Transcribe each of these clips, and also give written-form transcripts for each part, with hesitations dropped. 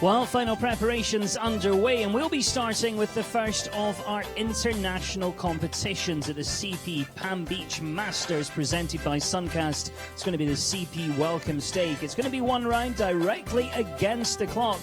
Well, final preparations underway, and we'll be starting with the first of our international competitions at the CP Palm Beach Masters presented by Suncast. It's going to be the CP Welcome Stake. It's going to be one round directly against the clock.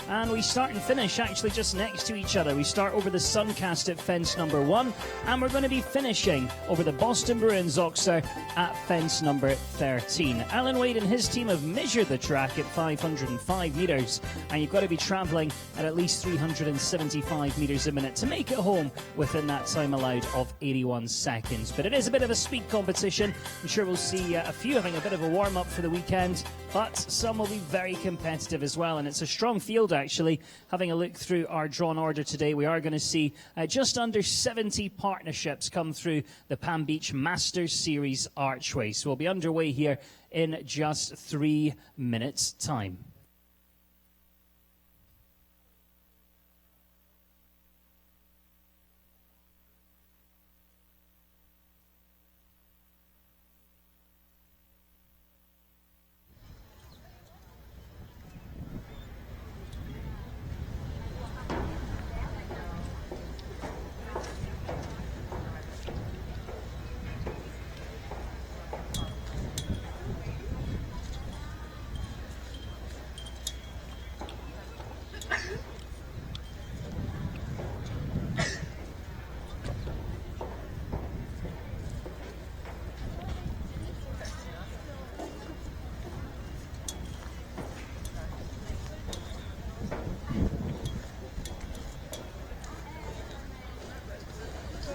And we start and finish actually just next to each other. We start over the Suncast at fence number 1, and we're going to be finishing over the Boston Bruins Oxer at fence number 13. Alan Wade and his team have measured the track at 505 metres, and you've got to be travelling at least 375 metres a minute to make it home within that time allowed of 81 seconds. But it is a bit of a speed competition. I'm sure we'll see a few having a bit of a warm-up for the weekend, but some will be very competitive as well, and it's a strong field actually. Having a look through our drawn order today, we are going to see just under 70 partnerships come through the Palm Beach Masters Series Archway. So we'll be underway here in just 3 minutes' time.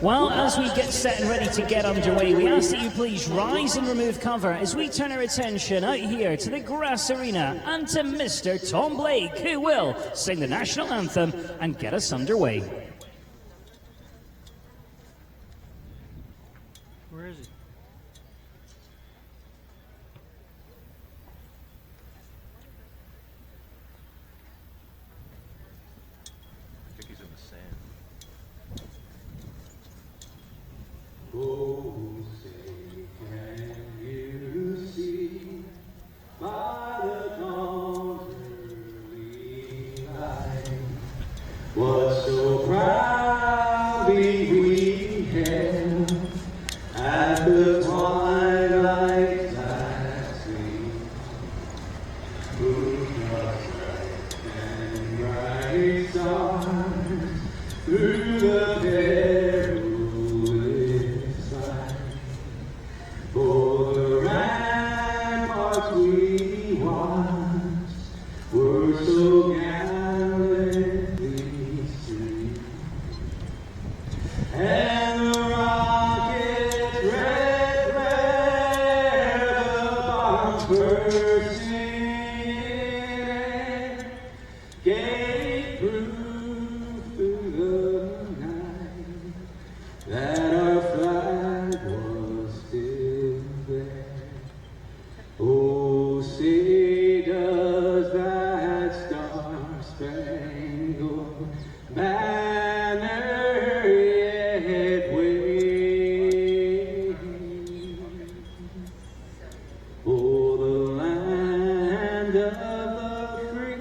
Well, as we get set and ready to get underway, we ask that you please rise and remove cover as we turn our attention out here to the grass arena and to Mr. Tom Blake, who will sing the national anthem and get us underway. Where is he? I think he's in the sand. Oh, say, can you see by the dawn's early light what so proudly we hailed at the twilight's last gleam? Moonlight and bright stars through the perilous light. For the ramparts we watched were so gallantly streamed, and the rocket's red flare, the bombs bursting in air, gave proof through the night that our flag was still there. Oh, say does that star-spangled banner yet wave for the land of the free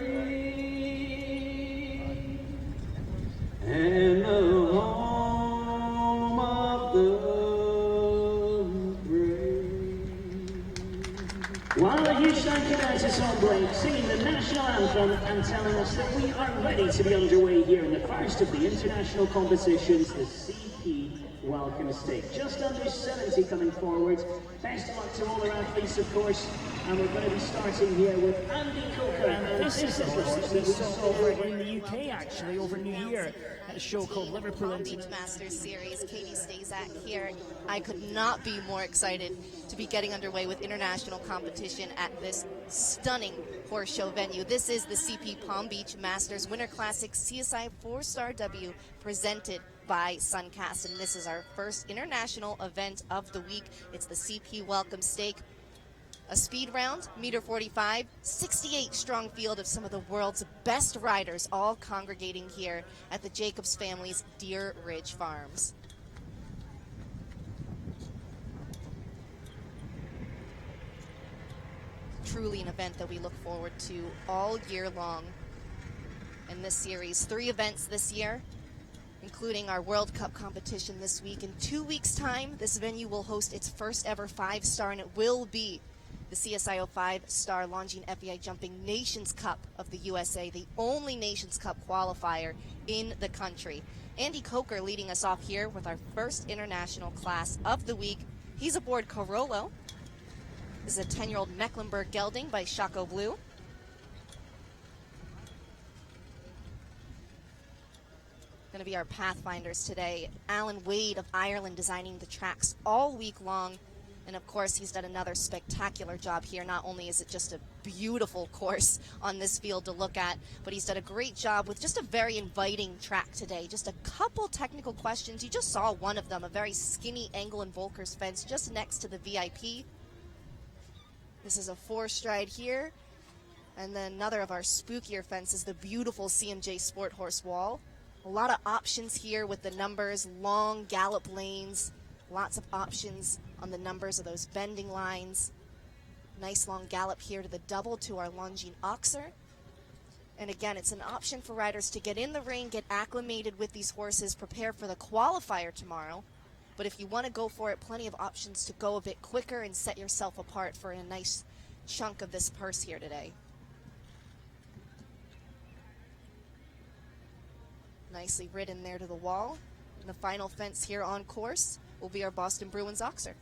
and the home of the brave? Well, a huge thank you now to Tom Blake singing the national anthem and telling us that we are ready to be underway here in the first of the international competitions, the CP Welcome Stake. Just under 70 coming forward. Best of luck to all our athletes, of course, and we're going to be starting here with Andy Coker. And this is the horse that we saw over in the UK, actually, over New Year at a show called Liverpool Palm Beach Masters Series. Katie Stazak here. I could not be more excited to be getting underway with international competition at this stunning horse show venue. This is the CP Palm Beach Masters Winter Classic CSI 4-Star W presented by Suncast, and this is our first international event of the week. It's the CP Welcome Stake. A speed round, meter 45, 68 strong field of some of the world's best riders, all congregating here at the Jacobs family's Deer Ridge Farms. Truly an event that we look forward to all year long. in this series. 3 events this year, including our World Cup competition this week. In 2 weeks' time, this venue will host its first ever 5-star, and it will be the CSIO 5-star Longines FEI Jumping Nations Cup of the USA, the only Nations Cup qualifier in the country. Andy Coker leading us off here with our first international class of the week. He's aboard Carollo. This is a 10-year-old Mecklenburg gelding by Chaco Blue. Going to be our pathfinders today. Alan Wade of Ireland designing the tracks all week long. And of course, he's done another spectacular job here. Not only is it just a beautiful course on this field to look at, but he's done a great job with just a very inviting track today. Just a couple technical questions. You just saw one of them, a very skinny angle and Volkers fence just next to the VIP. This is a 4-stride here. And then another of our spookier fences, the beautiful CMJ Sport Horse Wall. A lot of options here with the numbers, long gallop lanes, lots of options on the numbers of those bending lines. Nice long gallop here to the double to our Longines Oxer. And again, it's an option for riders to get in the ring, get acclimated with these horses, prepare for the qualifier tomorrow. But if you want to go for it, plenty of options to go a bit quicker and set yourself apart for a nice chunk of this purse here today. Nicely ridden there to the wall. And the final fence here on course will be our Boston Bruins Oxer.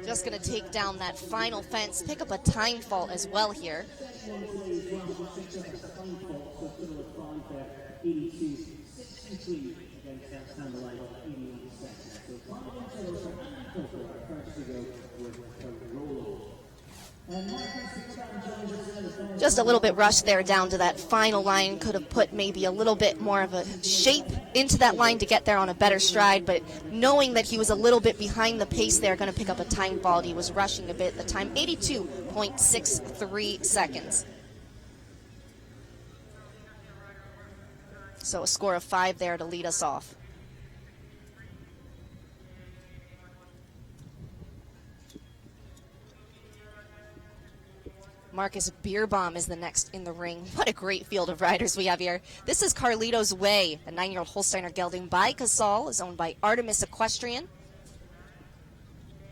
Just going to take down that final fence, pick up a time fault as well here. Just a little bit rushed there down to that final line. Could have put maybe a little bit more of a shape into that line to get there on a better stride, but knowing that he was a little bit behind the pace there, going to pick up a time fault. He was rushing a bit. The time, 82.63 seconds. So a score of 5 there to lead us off. Marcus Beerbaum is the next in the ring. What a great field of riders we have here. This is Carlito's Way, a 9-year-old Holsteiner gelding by Casal, is owned by Artemis Equestrian.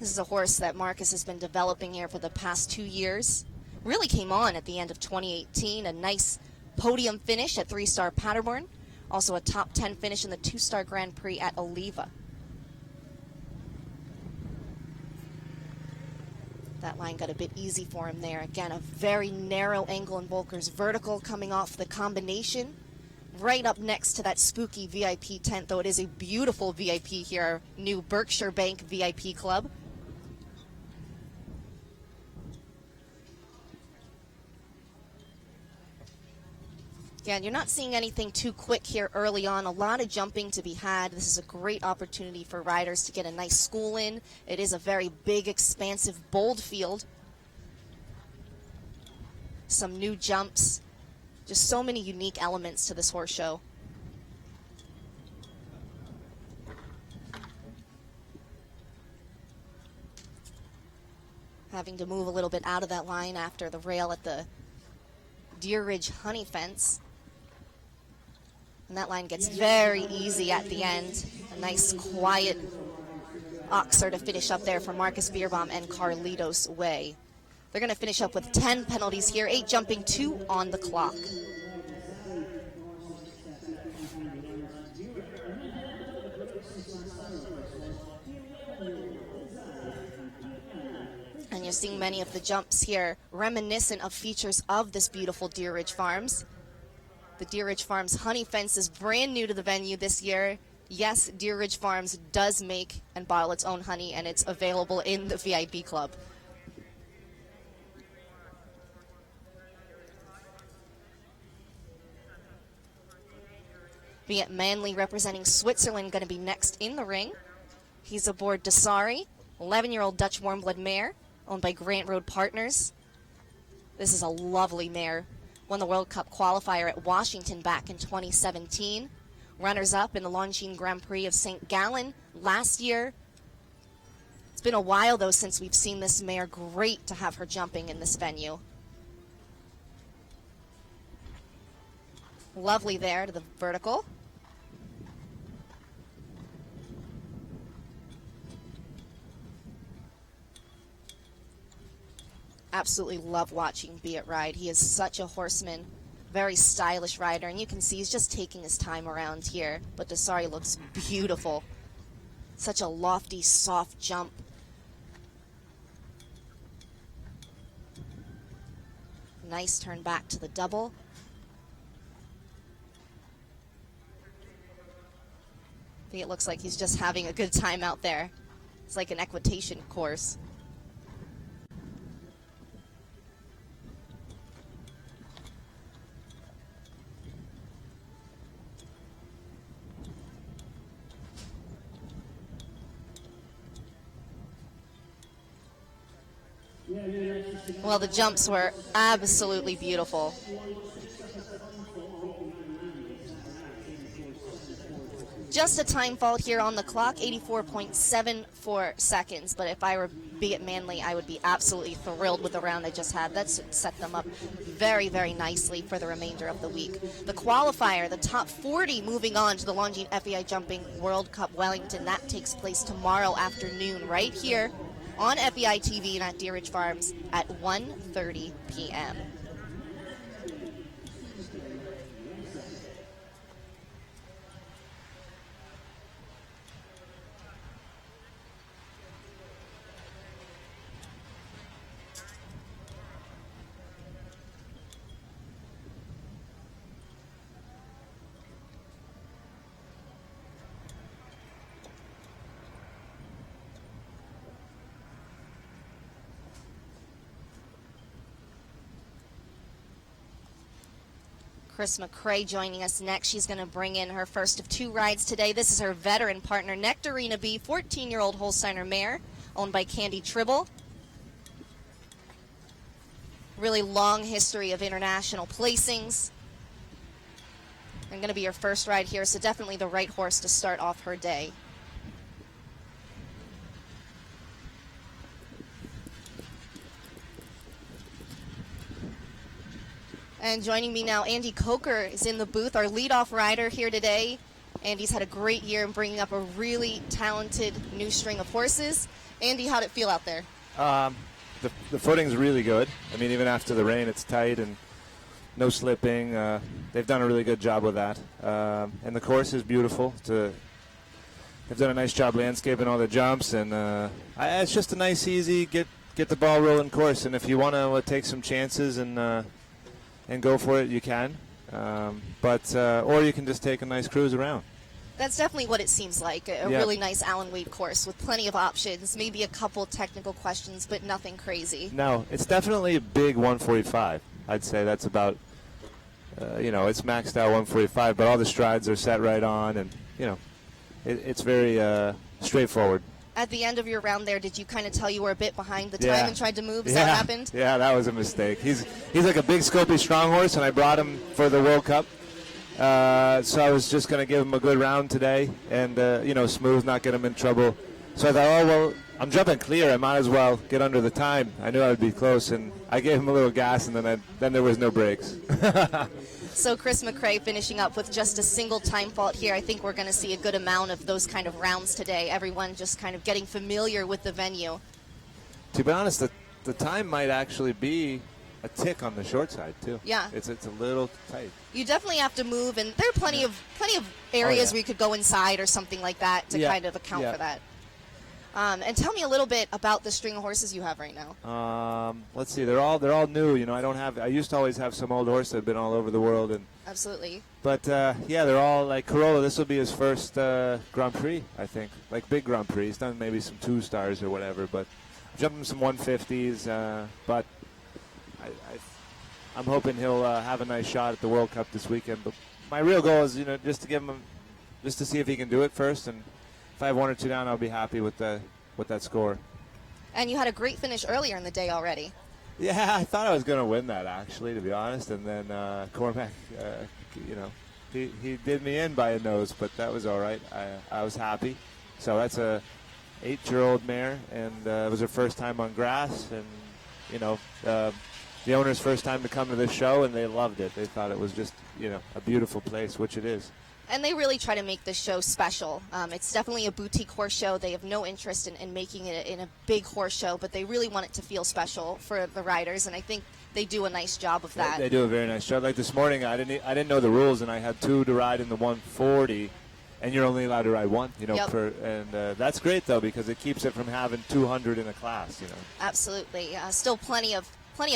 This is a horse that Marcus has been developing here for the past 2 years. Really came on at the end of 2018, a nice podium finish at 3-star Paderborn. Also a top 10 finish in the 2-star Grand Prix at Oliva. That line got a bit easy for him there. Again, a very narrow angle and Volkers vertical coming off the combination. Right up next to that spooky VIP tent, though it is a beautiful VIP here, our new Berkshire Bank VIP club. Again, you're not seeing anything too quick here early on. A lot of jumping to be had. This is a great opportunity for riders to get a nice school in. It is a very big, expansive, bold field. Some new jumps. Just so many unique elements to this horse show. Having to move a little bit out of that line after the rail at the Deer Ridge Honey Fence. And that line gets very easy at the end. A nice, quiet Oxer to finish up there for Marcus Beerbaum and Carlito's Way. They're going to finish up with 10 penalties here, 8 jumping, 2 on the clock. And you're seeing many of the jumps here reminiscent of features of this beautiful Deer Ridge Farms. The Deer Ridge Farms honey fence is brand new to the venue this year. Yes, Deer Ridge Farms does make and bottle its own honey, and it's available in the VIP club. Viet Manley representing Switzerland going to be next in the ring. He's aboard Dasari, 11-year-old Dutch warmblood mare, owned by Grant Road Partners. This is a lovely mare. Won the World Cup qualifier at Washington back in 2017. Runners-up in the Longines Grand Prix of St. Gallen last year. It's been a while, though, since we've seen this mare. Great to have her jumping in this venue. Lovely there to the vertical. Absolutely love watching Be It ride. He is such a horseman, very stylish rider, and you can see he's just taking his time around here. But Dasari looks beautiful. Such a lofty, soft jump. Nice turn back to the double. I think it looks like he's just having a good time out there. It's like an equitation course. Well, the jumps were absolutely beautiful. Just a time fault here on the clock, 84.74 seconds. But if I were Be It Manly, I would be absolutely thrilled with the round I just had. That's set them up very, very nicely for the remainder of the week. The qualifier, the top 40 moving on to the Longines FEI Jumping World Cup Wellington. That takes place tomorrow afternoon right here on FEI TV and at Deer Ridge Farms at 1:30 p.m. Chris McCrae joining us next. She's going to bring in her first of two rides today. This is her veteran partner, Nectarina B, 14-year-old Holsteiner mare, owned by Candy Tribble. Really long history of international placings. And going to be her first ride here, so definitely the right horse to start off her day. And joining me now, Andy Coker is in the booth, our leadoff rider here today. Andy's had a great year in bringing up a really talented new string of horses. Andy, how'd it feel out there? The footing's really good. I mean, even after the rain, it's tight and no slipping. They've done a really good job with that. And the course is beautiful. They've done a nice job landscaping all the jumps, and it's just a nice, easy, get the ball rolling course. And if you want to take some chances and go for it, you can. Or you can just take a nice cruise around. That's definitely what it seems like, a really nice Allen Wade course with plenty of options, maybe a couple technical questions, but nothing crazy. No, it's definitely a big 145. I'd say that's about, it's maxed out 145, but all the strides are set right on, and, it's very straightforward. At the end of your round there, did you kind of tell you were a bit behind the time and tried to move? Is that what happened? Yeah, that was a mistake. He's like a big, scopy, strong horse, and I brought him for the World Cup. So I was just going to give him a good round today and, smooth, not get him in trouble. So I thought, I'm jumping clear. I might as well get under the time. I knew I would be close, and I gave him a little gas, and then there was no brakes. So Chris McCrae finishing up with just a single time fault here. I think we're going to see a good amount of those kind of rounds today. Everyone just kind of getting familiar with the venue. To be honest, the time might actually be a tick on the short side too. Yeah, it's a little tight. You definitely have to move, and there are plenty of areas where you could go inside or something like that to kind of account for that. And tell me a little bit about the string of horses you have right now. Let's see, they're all new. I used to always have some old horse that have been all over the world, and absolutely. But they're all like Corolla. This will be his first Grand Prix, I think, like big Grand Prix. He's done maybe some 2 stars or whatever, but jumping some 150s. But I'm hoping he'll have a nice shot at the World Cup this weekend. But my real goal is, just to give him, just to see if he can do it first. And if I have 1 or 2 down, I'll be happy with that score. And you had a great finish earlier in the day already. Yeah, I thought I was going to win that, actually, to be honest. And then Cormac, he did me in by a nose, but that was all right. I was happy. So that's a 8-year-old mare, and it was her first time on grass. And, the owner's first time to come to this show, and they loved it. They thought it was just, a beautiful place, which it is. And they really try to make this show special. It's definitely a boutique horse show. They have no interest in making it in a big horse show, but they really want it to feel special for the riders, and I think they do a nice job of that. They do a very nice job. Like this morning, I didn't know the rules, and I had 2 to ride in the 140, and you're only allowed to ride 1, Yep. and that's great, though, because it keeps it from having 200 in a class, Absolutely. Still plenty of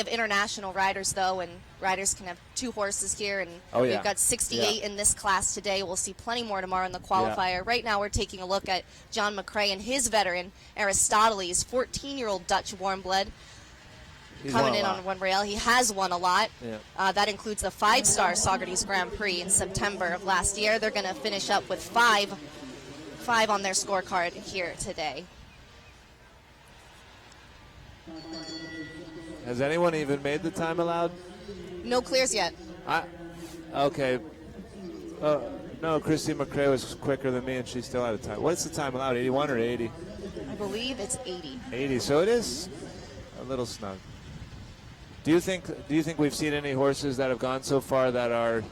international riders, though, and riders can have 2 horses here, and we've got 68 in this class today. We'll see plenty more tomorrow in the qualifier. Yeah. Right now we're taking a look at John McRae and his veteran, Aristoteles, 14-year-old Dutch warm blood, coming in on one rail. He has won a lot. Yeah. That includes the 5-star Socrates Grand Prix in September of last year. They're going to finish up with 5 on their scorecard here today. Has anyone even made the time allowed? No clears yet. Okay. No, Christy McRae was quicker than me, and she's still out of time. What's the time allowed, 81 or 80? I believe it's 80. 80, so it is a little snug. Do you think we've seen any horses that have gone so far that are,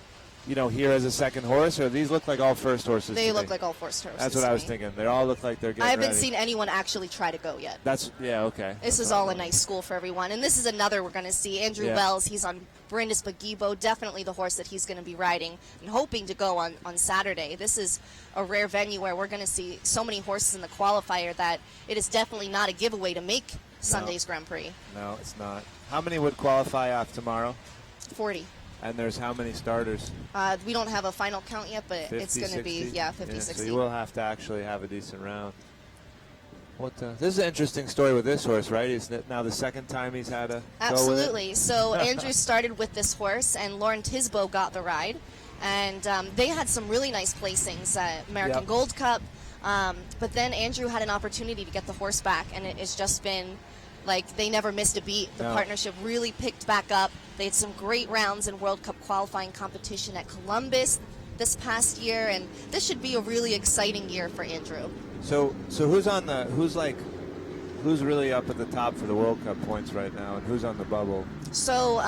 here as a second horse, or these look like all first horses? They look like all first horses. That's what I was thinking. They all look like they're getting I haven't ready. seen anyone actually try to go yet. Okay. This is all a nice school for everyone. And this is another we're going to see. Andrew Wells, he's on Brindis Bagibo, definitely the horse that he's going to be riding and hoping to go on Saturday. This is a rare venue where we're going to see so many horses in the qualifier that it is definitely not a giveaway to make Sunday's Grand Prix. No, it's not. How many would qualify off tomorrow? 40. And there's how many starters? We don't have a final count yet, but 50, it's going to be, 50, 60. So you will have to actually have a decent round. This is an interesting story with this horse, right? Isn't it now the second time he's had a Absolutely. go with it? So Andrew started with this horse, and Lauren Tisbo got the ride. And they had some really nice placings at American Gold Cup. But then Andrew had an opportunity to get the horse back, and it's just been like they never missed a beat. The partnership really picked back up. They had some great rounds in World Cup qualifying competition at Columbus this past year, and this should be a really exciting year for Andrew. So who's really up at the top for the World Cup points right now, and who's on the bubble? So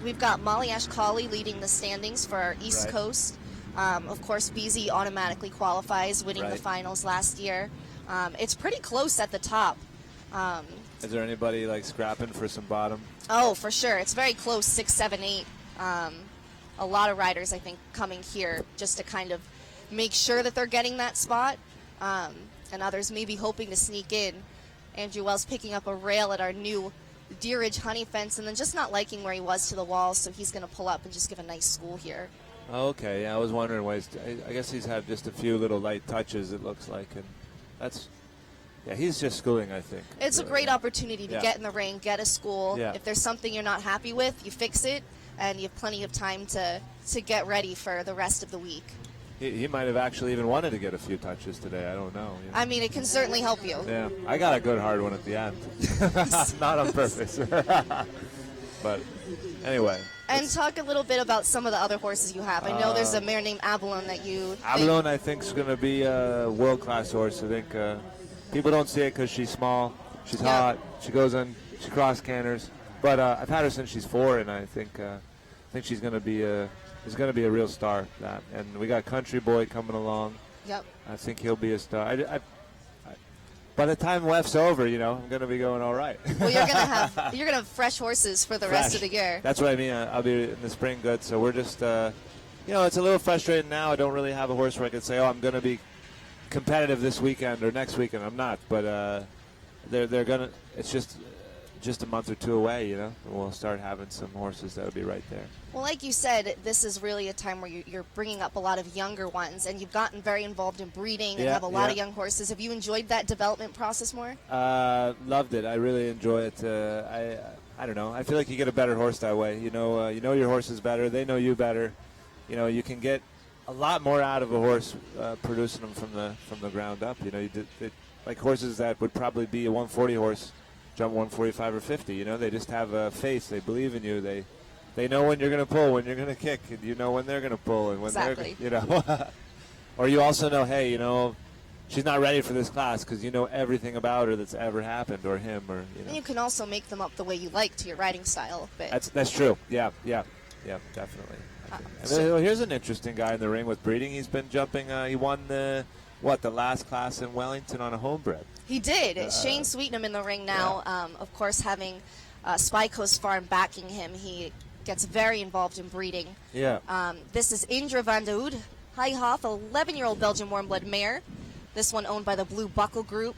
we've got Molly Ashkali leading the standings for our East Coast. Of course, BZ automatically qualifies, winning the finals last year. It's pretty close at the top. Is there anybody like scrapping for some bottom? Oh, for sure. It's very close, 6, 7, 8. A lot of riders, I think, coming here just to kind of make sure that they're getting that spot. And others maybe hoping to sneak in. Andrew Wells picking up a rail at our new Deer Ridge honey fence and then just not liking where he was to the wall, so he's going to pull up and just give a nice school here. Okay, yeah, I was wondering why. I guess he's had just a few little light touches, it looks like, and that's... Yeah, he's just schooling, I think. It's a great opportunity to get in the ring, get a school. Yeah. If there's something you're not happy with, you fix it, and you have plenty of time to get ready for the rest of the week. He might have actually even wanted to get a few touches today. I don't know. I mean, it can certainly help you. Yeah, I got a good hard one at the end. Not on purpose. But anyway. And talk a little bit about some of the other horses you have. I know there's a mare named Avalon that you... Avalon, I think, is going to be a world-class horse. I think people don't see it because she's small. She's hot. She goes on. She cross-canters. But I've had her since she's 4, and I think she's going to be a real star. And we got Country Boy coming along. Yep. I think he'll be a star. By the time WEF's over, I'm going to be going all right. Well, you're gonna have fresh horses for the rest of the year. That's what I mean. I'll be in the spring good. So we're just, it's a little frustrating now. I don't really have a horse where I can say, I'm going to be competitive this weekend or next weekend. I'm not, but they're gonna. It's just a month or 2 away, and we'll start having some horses that'll be right there. Well, like you said, this is really a time where you're bringing up a lot of younger ones, and you've gotten very involved in breeding and have a lot of young horses. Have you enjoyed that development process more? Loved it. I really enjoy it. I don't know. I feel like you get a better horse that way. You know your horse is better. They know you better. You can get a lot more out of a horse producing them from the ground up. Like horses that would probably be a 140 horse. Jump 145 or 50, they just have faith. They believe in you. They know when you're going to pull, when you're going to kick, and you know when they're going to pull, and when exactly. they're, or you also know, hey, she's not ready for this class because you know everything about her that's ever happened, or him, or And you can also make them up the way you like to your riding style. But That's true. Yeah, definitely. And then, here's an interesting guy in the ring with breeding. He's been jumping. He won the last class in Wellington on a homebred. He did. Shane Sweetnam in the ring now. Of course, having Spy Coast Farm backing him, he gets very involved in breeding. Yeah. This is Indra van de Oud Heihoff, 11-year-old Belgian warm-blood mare. This one owned by the Blue Buckle Group.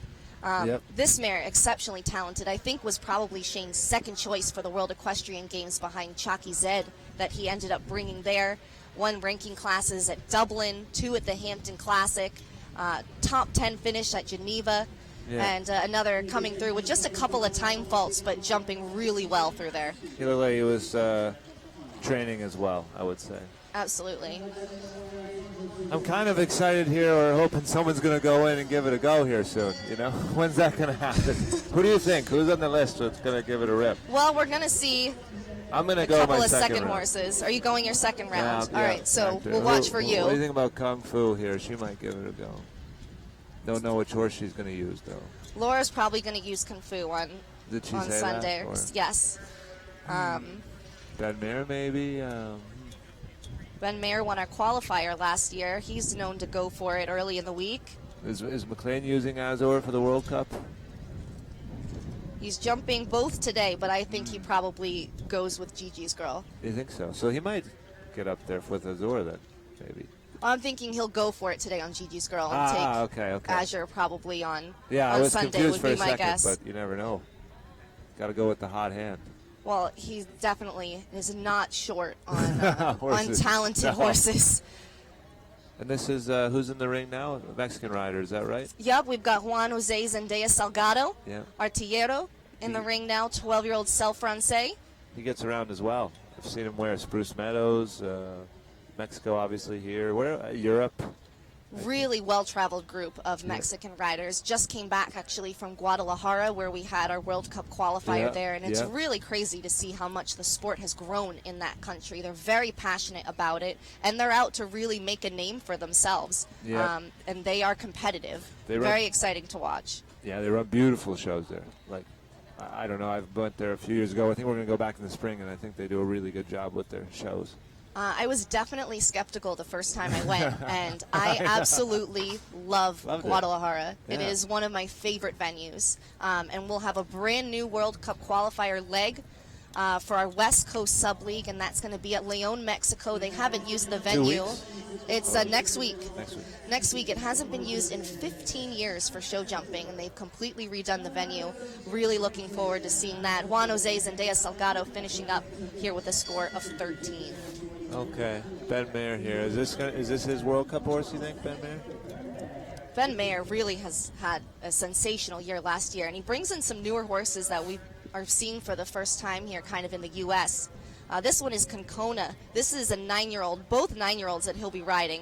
This mare, exceptionally talented, I think was probably Shane's second choice for the World Equestrian Games behind Chalky Zed that he ended up bringing there. Won ranking classes at Dublin, 2 at the Hampton Classic, top 10 finish at Geneva, and another coming through with just a couple of time faults, but jumping really well through there. He looked like he was training as well, I would say. Absolutely. I'm kind of excited here, or hoping someone's going to go in and give it a go here soon. You know, when's that going to happen? Who do you think? Who's on the list that's going to give it a rip? Well, we're going to see I'm going to a go couple my of second second round. horses. Are you going your second round? Yeah, All right, so actor. we'll watch for you. What do you think about Kung Fu here? She might give it a go. Don't know which horse she's going to use, though. Laura's probably going to use Kung Fu on Did she say Sunday. that? Or Yes. Ben Mayer, maybe? Ben Mayer won our qualifier last year. He's known to go for it early in the week. Is McLean using Azor for the World Cup? He's jumping both today, but I think he probably goes with Gigi's Girl. You think so? So he might get up there with Azor then, maybe. I'm thinking he'll go for it today on Gigi's Girl and take okay. Azure probably on I was Sunday confused would for be a my second, guess. but you never know. Got to go with the hot hand. Well, he definitely is not short on Horses. talented No. horses. And this is who's in the ring now? A Mexican rider, is that right? Yep, we've got Juan Jose Zendaya Salgado, Yeah. Artillero, in the ring now, 12-year-old Cel Francais. He gets around as well. I've seen him wear Spruce Meadows, Mexico obviously here. Where? Europe. Really well-traveled group of Mexican riders. Just came back, actually, from Guadalajara, where we had our World Cup qualifier there, and it's really crazy to see how much the sport has grown in that country. They're very passionate about it, and they're out to really make a name for themselves, and they are competitive. Very exciting to watch. Yeah, they run beautiful shows there. Like, I don't know, I went there a few years ago. I think we're going to go back in the spring, and I think they do a really good job with their shows. I was definitely skeptical the first time I went, and I absolutely love Guadalajara. It is one of my favorite venues, and we'll have a brand new World Cup qualifier leg for our West Coast Sub-League, and that's going to be at Leon, Mexico. They haven't used the venue. It's next week. Next week. It hasn't been used in 15 years for show jumping, and they've completely redone the venue. Really looking forward to seeing that. Juan Jose Zendaya Salgado finishing up here with a score of 13. Okay, Ben Mayer here. Is this his World Cup horse, you think, Ben Mayer? Ben Mayer really has had a sensational year last year, and he brings in some newer horses that we are seeing for the first time here kind of in the U.S. This one is Concona. This is a 9-year-old, both 9-year-olds that he'll be riding.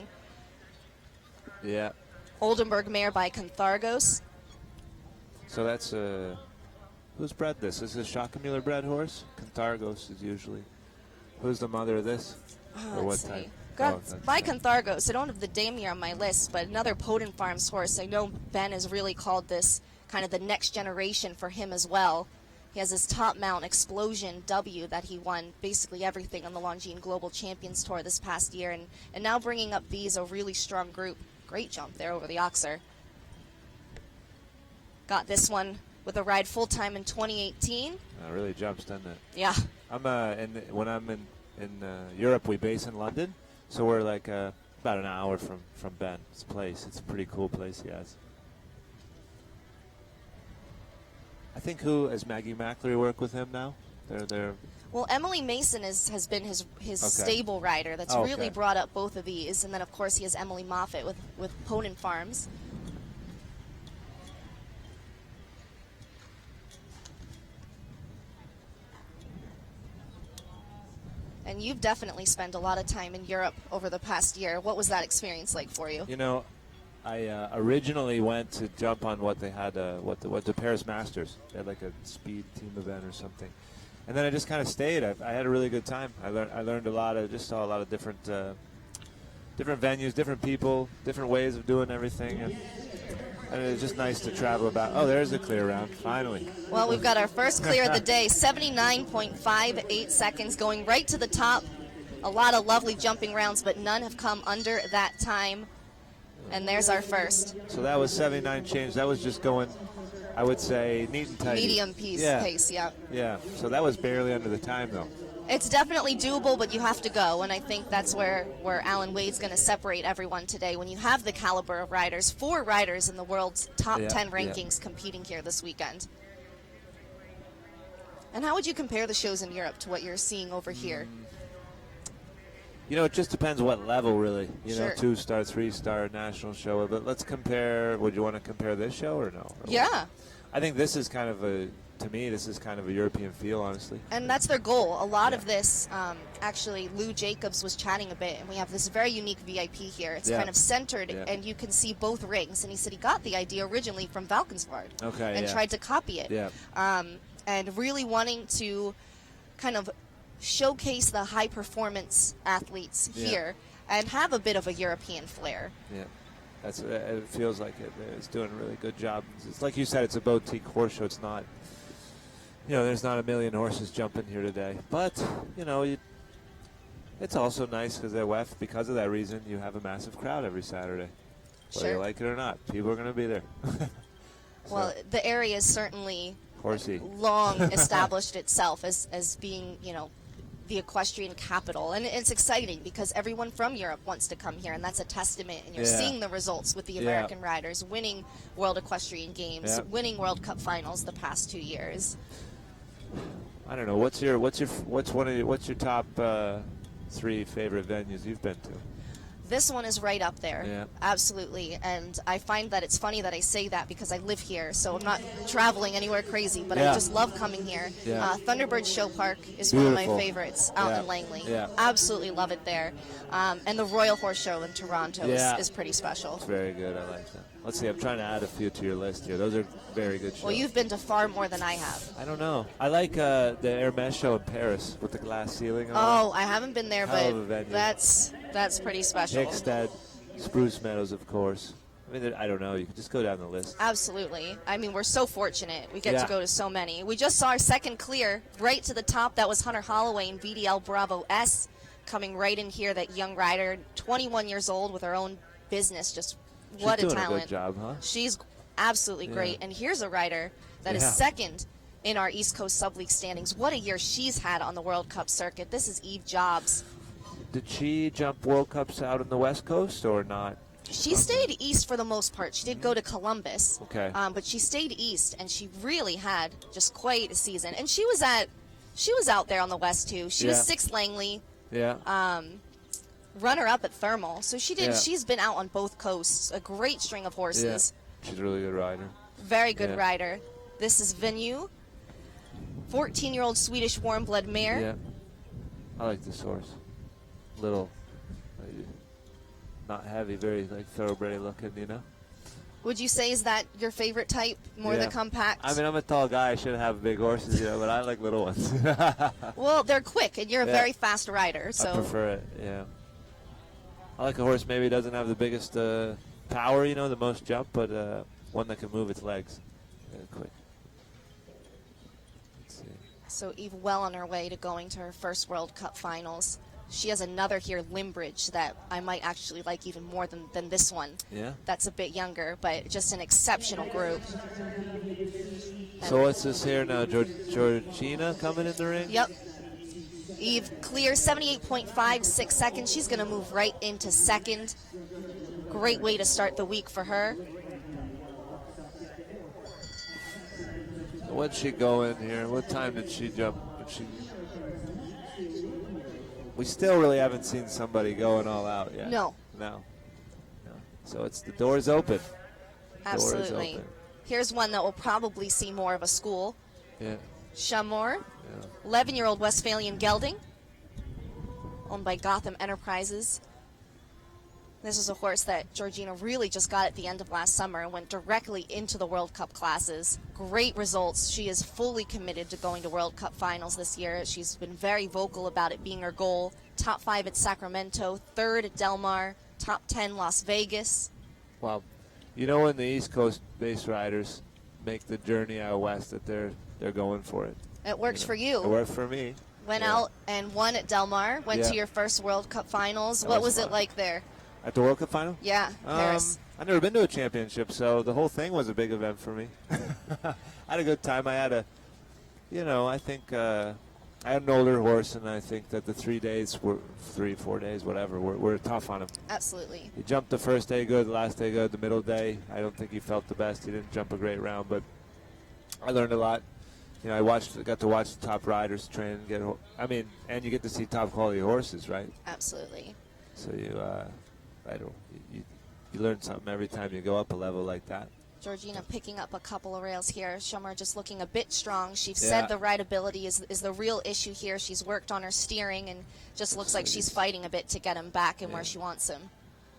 Yeah. Oldenburg mare by Canthargos. So that's who's bred this? Is this a Schockenmuller bred horse? Canthargos is usually. Who's the mother of this? Or what type? By Canthargos. I don't have the dam here on my list, but another Poden Farms horse. I know Ben has really called this kind of the next generation for him as well. He has his top mount Explosion W that he won basically everything on the Longines Global Champions Tour this past year, and now bringing up these, a really strong group. Great jump there over the Oxer. Got this one with a ride full-time in 2018. Really jumps, doesn't it? Yeah. When I'm in Europe, we base in London, so we're like about an hour from Ben's place. It's a pretty cool place he has. I think has Maggie McCleary work with him now? They're Well, Emily Mason has been his stable rider that's really brought up both of these, and then of course he has Emily Moffat with Poden Farms. And you've definitely spent a lot of time in Europe over the past year. What was that experience like for you? You know, I originally went to jump on what they had, what the Paris Masters. They had like a speed team event or something, and then I just kind of stayed. I had a really good time. I learned a lot. I just saw a lot of different venues, different people, different ways of doing everything. And And it's just nice to travel about. Oh, there's a clear round, finally. Well, we've got our first clear of the day, 79.58 seconds, going right to the top. A lot of lovely jumping rounds, but none have come under that time. And there's our first. So that was 79 change. That was just going, I would say, neat and tight. Medium pace, yeah. Yeah, so that was barely under the time, though. It's definitely doable, but you have to go, and I think that's where Alan Wade's going to separate everyone today. When you have the caliber of riders, 4 riders in the world's top 10 rankings competing here this weekend. And how would you compare the shows in Europe to what you're seeing over here? You know, it just depends what level, really. You Sure. know, 2-star, 3-star national show. But let's compare. Would you want to compare this show or no? Or Yeah. what? I think this is kind of to me, this is kind of a European feel, honestly. And that's their goal. A lot of this, actually, Lou Jacobs was chatting a bit, and we have this very unique VIP here. It's kind of centered, and you can see both rings. And he said he got the idea originally from Valkenswaard and tried to copy it. Yeah. And really wanting to kind of showcase the high-performance athletes here and have a bit of a European flair. Yeah. It feels like it's doing a really good job. It's like you said, it's a boutique horse show. It's not, you know, there's not a million horses jumping here today. But, you know, it's also nice because at WEF, because of that reason, you have a massive crowd every Saturday. Whether you like it or not, people are going to be there. Well, the area is certainly horsey. Long established itself as being, you know, the equestrian capital, and it's exciting because everyone from Europe wants to come here, and that's a testament. And you're seeing the results with the American riders winning World Equestrian Games, winning World Cup finals the past 2 years. I don't know. What's your top 3 favorite venues you've been to? This one is right up there. Yeah. Absolutely. And I find that it's funny that I say that because I live here, so I'm not traveling anywhere crazy, but I just love coming here. Yeah. Thunderbird Show Park is Beautiful. one of my favorites out in Langley. Yeah. Absolutely love it there. And the Royal Horse Show in Toronto is pretty special. It's very good. I like that. Let's see. I'm trying to add a few to your list here. Those are very good shows. Well, you've been to far more than I have. I don't know. I like the Hermes show in Paris with the glass ceiling on Oh, I haven't been there, Hell of a venue. but that's pretty special. Hickstead, Spruce Meadows, of course. I mean, I don't know. You can just go down the list. Absolutely. I mean, we're so fortunate. We get to go to so many. We just saw our second clear right to the top. That was Hunter Holloway in VDL Bravo S coming right in here. That young rider, 21 years old with her own business. Just what She's a doing talent. a good job, huh? She's absolutely great. And here's a rider that is second in our East Coast Subleague standings. What a year she's had on the World Cup circuit. This is Eve Jobs. Did she jump World Cups out on the West Coast or not? She stayed east for the most part. She did go to Columbus, Okay. But she stayed east, and she really had just quite a season. And she was out there on the West too. She was 6th Langley, runner-up at Thermal. So she did. She's been out on both coasts. A great string of horses. Yeah. She's a really good rider. Very good rider. This is Venue, 14-year-old Swedish warm-blood mare. Yeah. I like this horse. Little, not heavy, very like thoroughbred looking, you know. Would you say is that your favorite type, more the compact? I mean, I'm a tall guy. I shouldn't have big horses, you know, but I like little ones. Well, they're quick, and you're a very fast rider. So I prefer it. Yeah. I like a horse maybe doesn't have the biggest power, you know, the most jump, but one that can move its legs quick. Let's see. So Eve well on her way to going to her first World Cup finals. She has another here, Limbridge, that I might actually like even more than this one. Yeah. That's a bit younger, but just an exceptional group. So what's this here now? Georgina coming in the ring? Yep. Eve clears 78.56 seconds. She's going to move right into second. Great way to start the week for her. What'd she go in here? What time did she jump? We still really haven't seen somebody going all out yet. No. So it's the door's open. Absolutely. Door's open. Here's one that will probably see more of a school. Yeah. Chamor, 11-year-old Westphalian gelding, owned by Gotham Enterprises. This is a horse that Georgina really just got at the end of last summer and went directly into the World Cup classes. Great results. She is fully committed to going to World Cup finals this year. She's been very vocal about it being her goal. Top 5 at Sacramento, 3rd at Del Mar, top 10 Las Vegas. Wow. You know, when the East Coast based riders make the journey out west, that they're going for it. It works for you. It worked for me. Went out and won at Del Mar. Went to your first World Cup finals. What was it like there? At the World Cup final? Yeah, Paris. I've never been to a championship, so the whole thing was a big event for me. I had a good time. I had I think I had an older horse, and I think that the 3 days were 4 days, whatever, were tough on him. Absolutely. He jumped the first day good, the last day good, the middle day. I don't think he felt the best. He didn't jump a great round, but I learned a lot. You know, got to watch the top riders train. And you get to see top quality horses, right? Absolutely. So you learn something every time you go up a level like that. Georgina picking up a couple of rails here. Schomer just looking a bit strong. She said the rideability is the real issue here. She's worked on her steering and just looks like she's fighting a bit to get him back and where she wants him.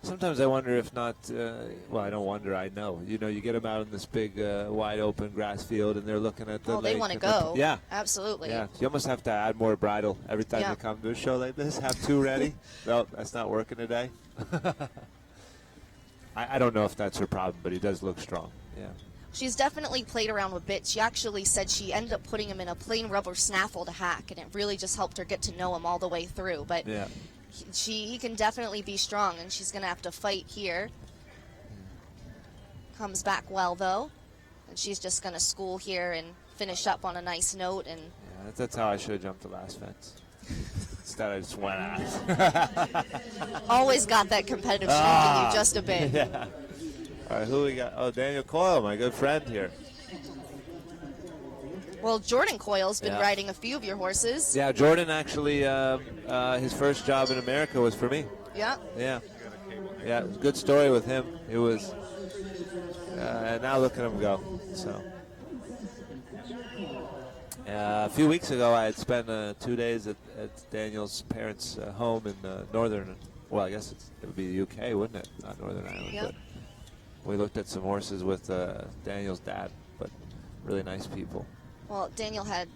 Sometimes I wonder if not, I don't wonder, I know. You know, you get them out in this big, wide open grass field, and they're looking at the lake. They want to go. Yeah. Absolutely. Yeah. You almost have to add more bridle every time you come to a show like this. Have two ready. No, that's not working today. I don't know if that's her problem, but he does look strong. Yeah. She's definitely played around with bits. She actually said she ended up putting him in a plain rubber snaffle to hack, and it really just helped her get to know him all the way through. But he can definitely be strong, and she's going to have to fight here. Comes back well, though. And she's just going to school here and finish up on a nice note. And that's how I should have jumped the last fence. Instead, I just went out. Always got that competitive streak in you just a bit. Yeah. All right, who we got? Oh, Daniel Coyle, my good friend here. Well, Jordan Coyle's been riding a few of your horses. Yeah, Jordan actually, his first job in America was for me. Yeah. Yeah. Yeah, it was a good story with him. It was, and now look at him go. So, a few weeks ago, I had spent 2 days at Daniel's parents' home in northern. Well, I guess it would be the UK, wouldn't it? Not Northern Ireland. Yep. But we looked at some horses with Daniel's dad, but really nice people. Well, Daniel had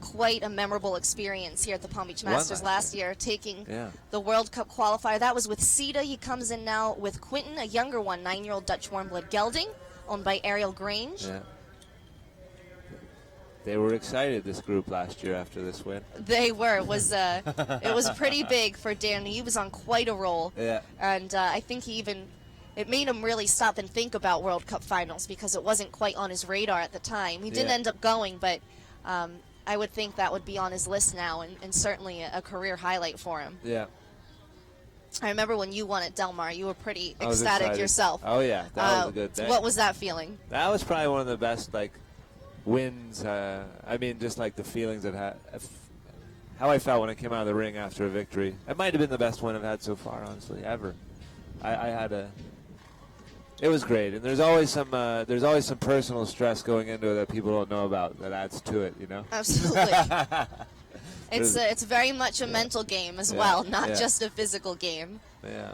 quite a memorable experience here at the Palm Beach Masters last year, taking the World Cup qualifier. That was with Sita. He comes in now with Quinton, a younger one, 9-year-old Dutch warmblood gelding, owned by Ariel Grange. Yeah. They were excited, this group, last year after this win. They were. It was pretty big for Dan. He was on quite a roll. Yeah. And I think it made him really stop and think about World Cup finals because it wasn't quite on his radar at the time. He didn't end up going, but I would think that would be on his list now and certainly a career highlight for him. Yeah. I remember when you won at Del Mar, you were pretty ecstatic yourself. Oh, yeah. That was a good day. What was that feeling? That was probably one of the best, wins. Just like the feelings how I felt when I came out of the ring after a victory. It might have been the best win I've had so far, honestly, ever. It was great, and there's always some personal stress going into it that people don't know about that adds to it, you know. Absolutely. It's very much a mental game as well, not just a physical game. Yeah.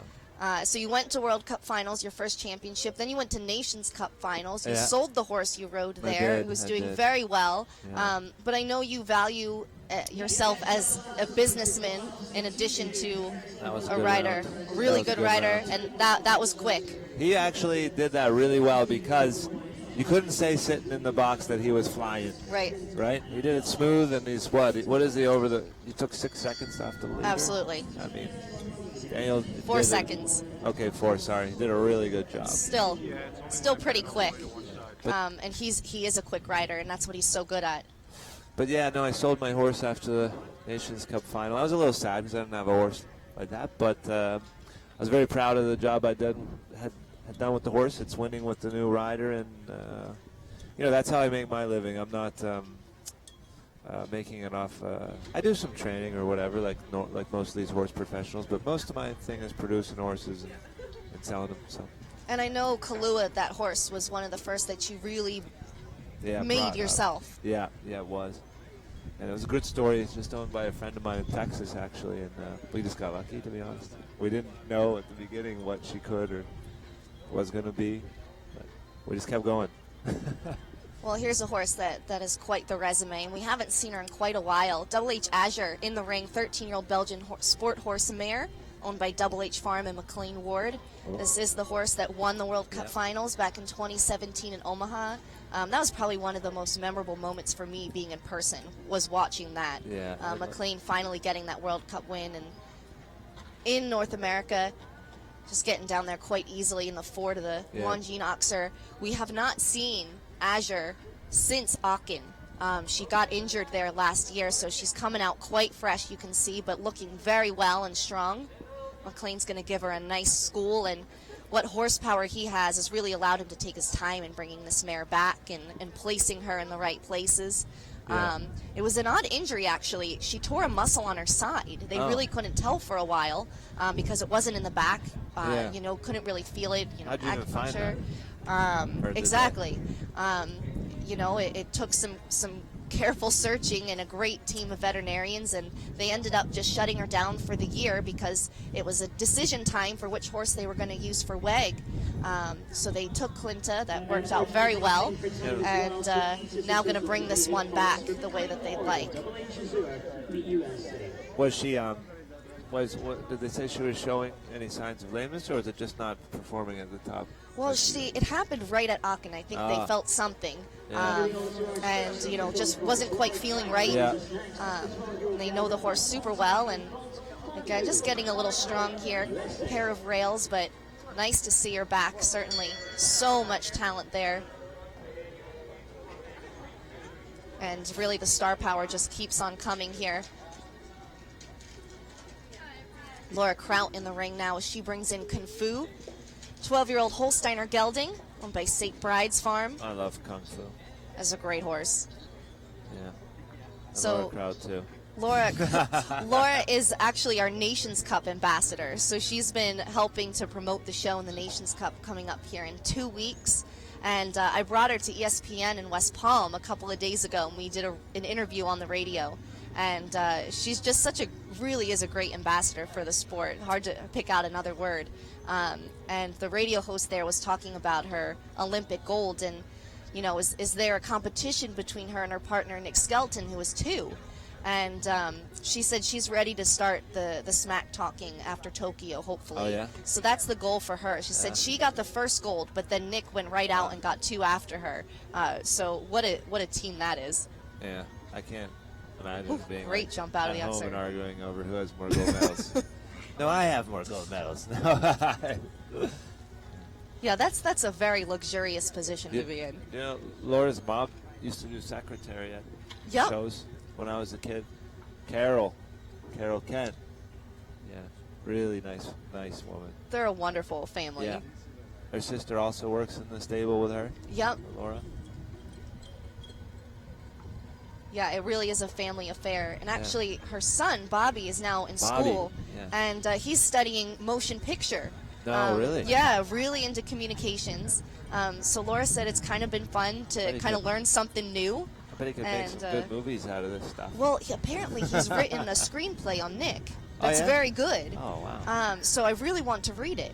So you went to World Cup finals, your first championship. Then you went to Nations Cup finals. You sold the horse you rode there. It was doing very well. Yeah. But I know you value yourself as a businessman in addition to a rider. Really good rider, and that was quick. He actually did that really well because you couldn't say sitting in the box that he was flying. Right. Right? He did it smooth, and he's what is he over the? You took 6 seconds off the leader. Absolutely. I mean, Daniel. 4 seconds. Okay, 4. Sorry, he did a really good job. Still pretty quick. And he is a quick rider, and that's what he's so good at. But yeah, no, I sold my horse after the Nations Cup final. I was a little sad because I didn't have a horse like that, but I was very proud of the job I had done with the horse. It's winning with the new rider, and that's how I make my living. I'm not making it off. I do some training or whatever, like most of these horse professionals, but most of my thing is producing horses and selling them. So. And I know Kahlua, that horse, was one of the first that you really made yourself. Yeah, it was. And it was a good story. It's just owned by a friend of mine in Texas, actually, and we just got lucky, to be honest. We didn't know at the beginning what she could or was going to be, but we just kept going. Well, here's a horse that is quite the resume, and we haven't seen her in quite a while. Double H Azure in the ring, 13-year-old Belgian sport horse mare, owned by Double H Farm and McLean Ward. This is the horse that won the World Cup Finals back in 2017 in Omaha. That was probably one of the most memorable moments for me being in person, was watching that. Yeah. McLean finally getting that World Cup win, and in North America, just getting down there quite easily in the 4 to the Longines Oxer. We have not seen Azure since Aachen. She got injured there last year, so she's coming out quite fresh, you can see, but looking very well and strong. McLean's going to give her a nice school, and what horsepower he has really allowed him to take his time in bringing this mare back and placing her in the right places. Yeah. It was an odd injury, actually. She tore a muscle on her side. They really couldn't tell for a while because it wasn't in the back. You know, couldn't really feel it. You know, How'd you even find that? Exactly. You know, it took some careful searching and a great team of veterinarians, and they ended up just shutting her down for the year because it was a decision time for which horse they were going to use for WEG. So they took Clinta. That worked out very well, and now going to bring this one back the way that they like. Was she what did they say she was showing any signs of lameness, or was it just not performing at the top? Well, it happened right at Aachen. I think they felt something, and you know, just wasn't quite feeling right. Yeah. They know the horse super well, and again, just getting a little strong here. Pair of rails, but nice to see her back. Certainly, so much talent there, and really the star power just keeps on coming here. Laura Kraut in the ring now as she brings in Kung Fu. 12-year-old Holsteiner Gelding, owned by St. Bride's Farm. I love Kung Fu. That's a great horse. Yeah. And So- Laura Crowd too. Laura is actually our Nations Cup ambassador. So she's been helping to promote the show in the Nations Cup coming up here in 2 weeks. And I brought her to ESPN in West Palm a couple of days ago, and we did an interview on the radio. And she's just really is a great ambassador for the sport. Hard to pick out another word. And the radio host there was talking about her Olympic gold, and you know, is there a competition between her and her partner Nick Skelton, who is 2? And she said she's ready to start the smack talking after Tokyo, hopefully. Oh, yeah? So that's the goal for her. She said she got the first gold, but then Nick went right out and got 2 after her. So what a team that is. Yeah, I can't imagine being Great like, jump out of at the home Oxer. and arguing over who has more gold medals. No, I have more gold medals. Yeah, that's a very luxurious position to be in. You know, Laura's mom used to do secretary at Yep. shows when I was a kid. Carol Kent. Yeah, really nice woman. They're a wonderful family. Yeah. Her sister also works in the stable with her, Yep. Laura. Yeah, it really is a family affair. And actually, her son, Bobby, is now in Bobby, school, yeah. and he's studying motion picture. No, really? Yeah, really into communications. So Laura said it's kind of been fun to he kind of could- learn something new. I bet he could make some And, good movies out of this stuff. Well, apparently he's written a screenplay on Nick Oh, that's yeah? very good. Oh, wow. So I really want to read it.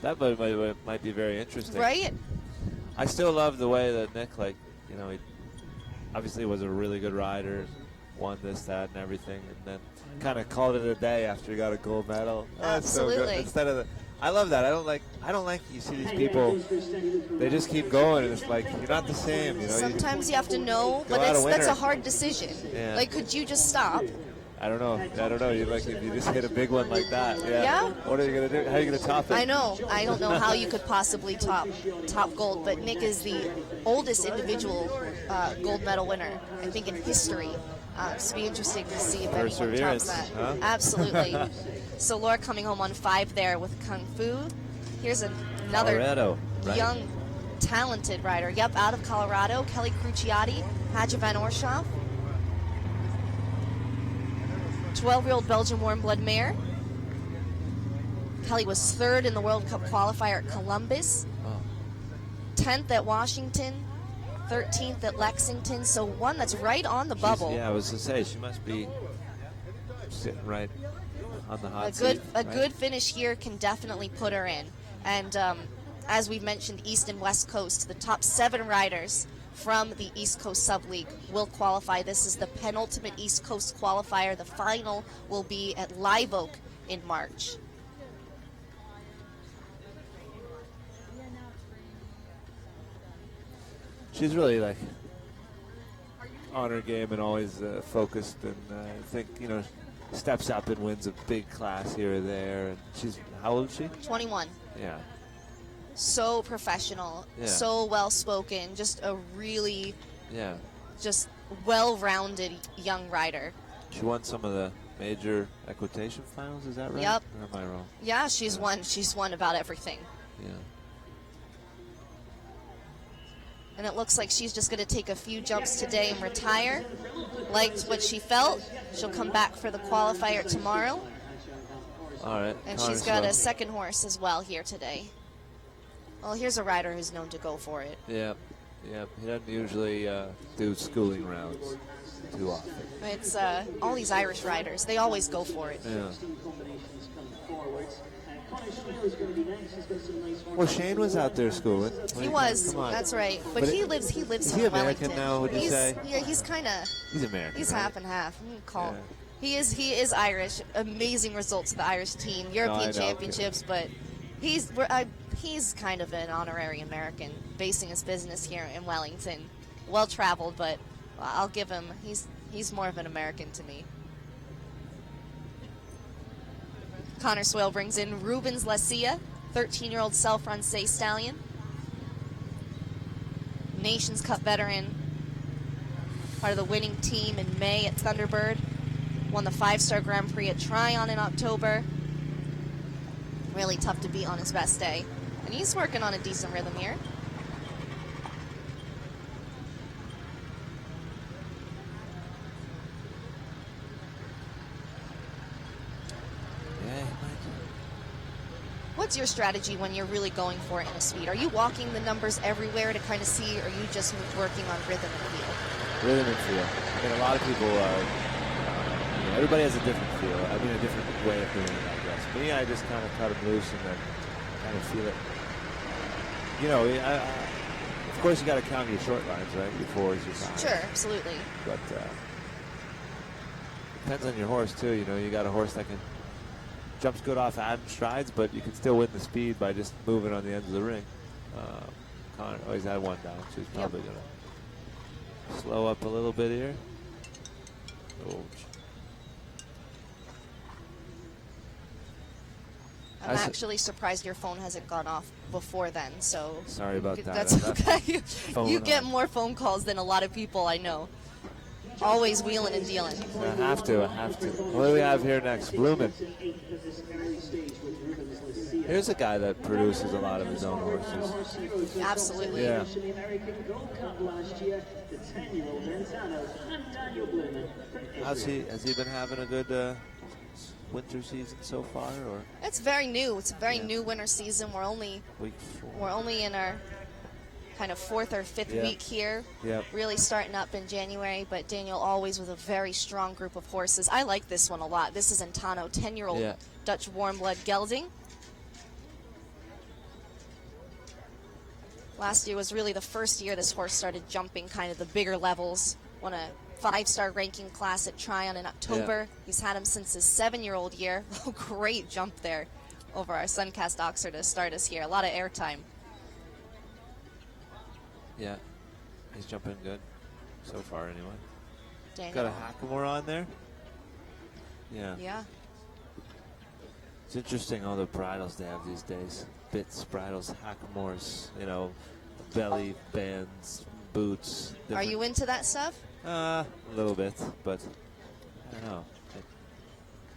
That might be very interesting. Right? I still love the way that Nick, like, you know, he obviously was a really good rider, won this, that, and everything, and then kind of called it a day after he got a gold medal. Oh, that's so good. Absolutely. Instead of I love that. I don't like you see these people, they just keep going, and it's like you're not the same. You know. Sometimes you have to know, Go but out a that's a winner. hard decision. Yeah. Like, could you just stop? I don't know. You like if you just hit a big one like that. Yeah. What are you gonna do? How are you gonna top it? I know. I don't know how you could possibly top gold, but Nick is the oldest individual gold medal winner, I think, in history. So it'll be interesting to see if anyone tops Perseverance, that. huh? Absolutely. So Laura coming home on 5 there with Kung Fu. Here's another Colorado, right? young, talented rider. Yep, out of Colorado, Kelly Cruciati, Hadja Van Orshoff. 12-year-old Belgian warm blood mare. Kelly was 3rd in the World Cup qualifier at Columbus, Oh. 10th at Washington, 13th at Lexington, so one that's right on the bubble. Yeah, I was to say she must be sitting right on the hot A seat. good finish here can definitely put her in. And as we've mentioned, East and West Coast, the top 7 riders from the East Coast Sub-League will qualify. This is the penultimate East Coast qualifier. The final will be at Live Oak in March. She's really like on her game and always focused, and I think, you know, steps up and wins a big class here or there. And she's, how old is she? 21. Yeah. So professional, Yeah. so well-spoken, just a really Yeah. just well-rounded young rider. She won some of the major equitation finals, is that right? Yep. Or am I wrong? Yeah, she's won about everything. Yeah. And it looks like she's just going to take a few jumps today and retire. Liked what she felt. She'll come back for the qualifier tomorrow. All right. And Connor she's got Sloan. a second horse as well here today. Well, here's a rider who's known to go for it. Yep. Yep. He doesn't usually do schooling rounds too often. It's all these Irish riders. They always go for it. Yeah. Well, Shane was out there schooling. He was. Come on. That's right. But But he lives is in he American Wellington. now, would you say? Yeah, he's kind of. He's American. He's right? half and half. Call. Yeah. He is Irish. Amazing results of the Irish team, European know. championships, but he's kind of an honorary American, basing his business here in Wellington. Well traveled, but I'll give him. He's more of an American to me. Connor Swale brings in Rubens Lacia, 13-year-old self-run-say stallion. Nations Cup veteran, part of the winning team in May at Thunderbird. Won the 5-star Grand Prix at Tryon in October. Really tough to beat on his best day. And he's working on a decent rhythm here. What's your strategy when you're really going for it in a speed? Are you walking the numbers everywhere to kind of see, or are you just working on rhythm and feel? Rhythm and feel. I mean, a lot of people, you know, everybody has a different feel. I mean, a different way of doing it, I guess. Me, I just kind of cut them loose and then kind of feel it. You know, of course you got to count your short lines, right, before your time. Sure, absolutely. But depends on your horse, too. You know, you got a horse that can jumps good off Adam strides, but you can still win the speed by just moving on the ends of the ring. Connor, oh, he's had one down, so he's probably going to slow up a little bit here. Oh. I'm actually surprised your phone hasn't gone off before then, so... Sorry about that. That's okay. You get on. more phone calls than a lot of people I know. Always wheeling and dealing. I have to. What do we have here next? Bloomin'. Here's a guy that produces a lot of his own horses. Absolutely. Yeah. Has he been having a good winter season so far, or? It's very new. It's a very new winter season. We're only in our kind of 4th or 5th week here. Yep. Really starting up in January, but Daniel always with a very strong group of horses. I like this one a lot. This is Antano, 10-year-old Dutch warm blood gelding. Last year was really the first year this horse started jumping kind of the bigger levels. Won a 5-star ranking class at Tryon in October. He's had him since his 7-year-old year. Oh, great jump there over our Suncast Oxer to start us here. A lot of airtime. Yeah, he's jumping good so far anyway. Daniel. Got a Hackamore on there. Yeah. Yeah. It's interesting all the bridles they have these days. Bits, bridles, Hackamores, you know, belly bands, boots. Are you into that stuff? A little bit, but I don't know.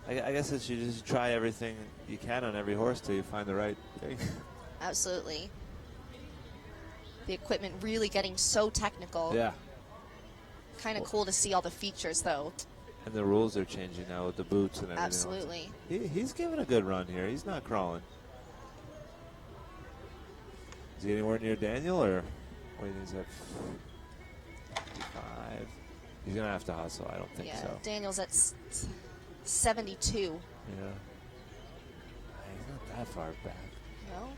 I guess it's you just try everything you can on every horse till you find the right thing. Absolutely. The equipment really getting so technical. Yeah. Kind of cool to see all the features, though. And the rules are changing now with the boots and everything. Absolutely. He's giving a good run here. He's not crawling. Is he anywhere near Daniel, or what do you think he's at? 55. He's going to have to hustle. I don't think so. Daniel's at 72. Yeah. He's not that far back. No.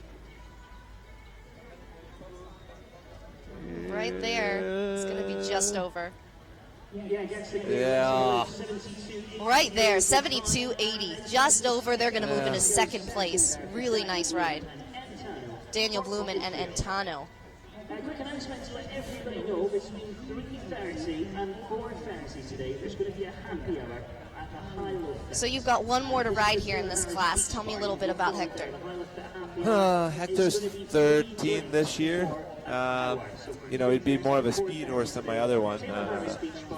Right right there. It's going to be just over. Yeah. Right there, 72.80. Just over. They're going to move into second place. Really nice ride. Daniel Blumen and Antano. Quick announcement to let everybody know, between 3:30 and 4:30 today, there's going to be a happy hour at the High Low. So you've got one more to ride here in this class. Tell me a little bit about Hector. Hector's 13 this year. You know, he'd be more of a speed horse than my other one.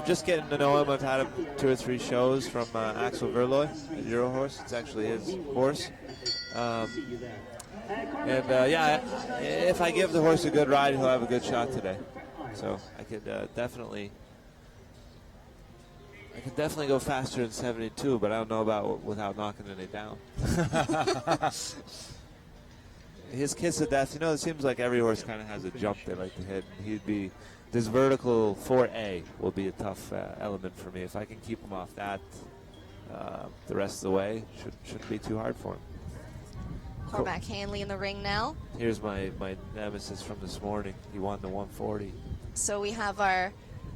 Just getting to know him. I've had him 2 or 3 shows from Axel Verlooy, a Euro horse. It's actually his horse. Yeah, if I give the horse a good ride, he'll have a good shot today. So I could definitely go faster than 72, but I don't know about without knocking any down. His kiss of death, you know, it seems like every horse kind of has a jump they like to hit. He'd be, this vertical 4A will be a tough element for me. If I can keep him off that the rest of the way, shouldn't be too hard for him. Cormac Hanley in the ring now. Here's my nemesis from this morning. He won the 140. So we have our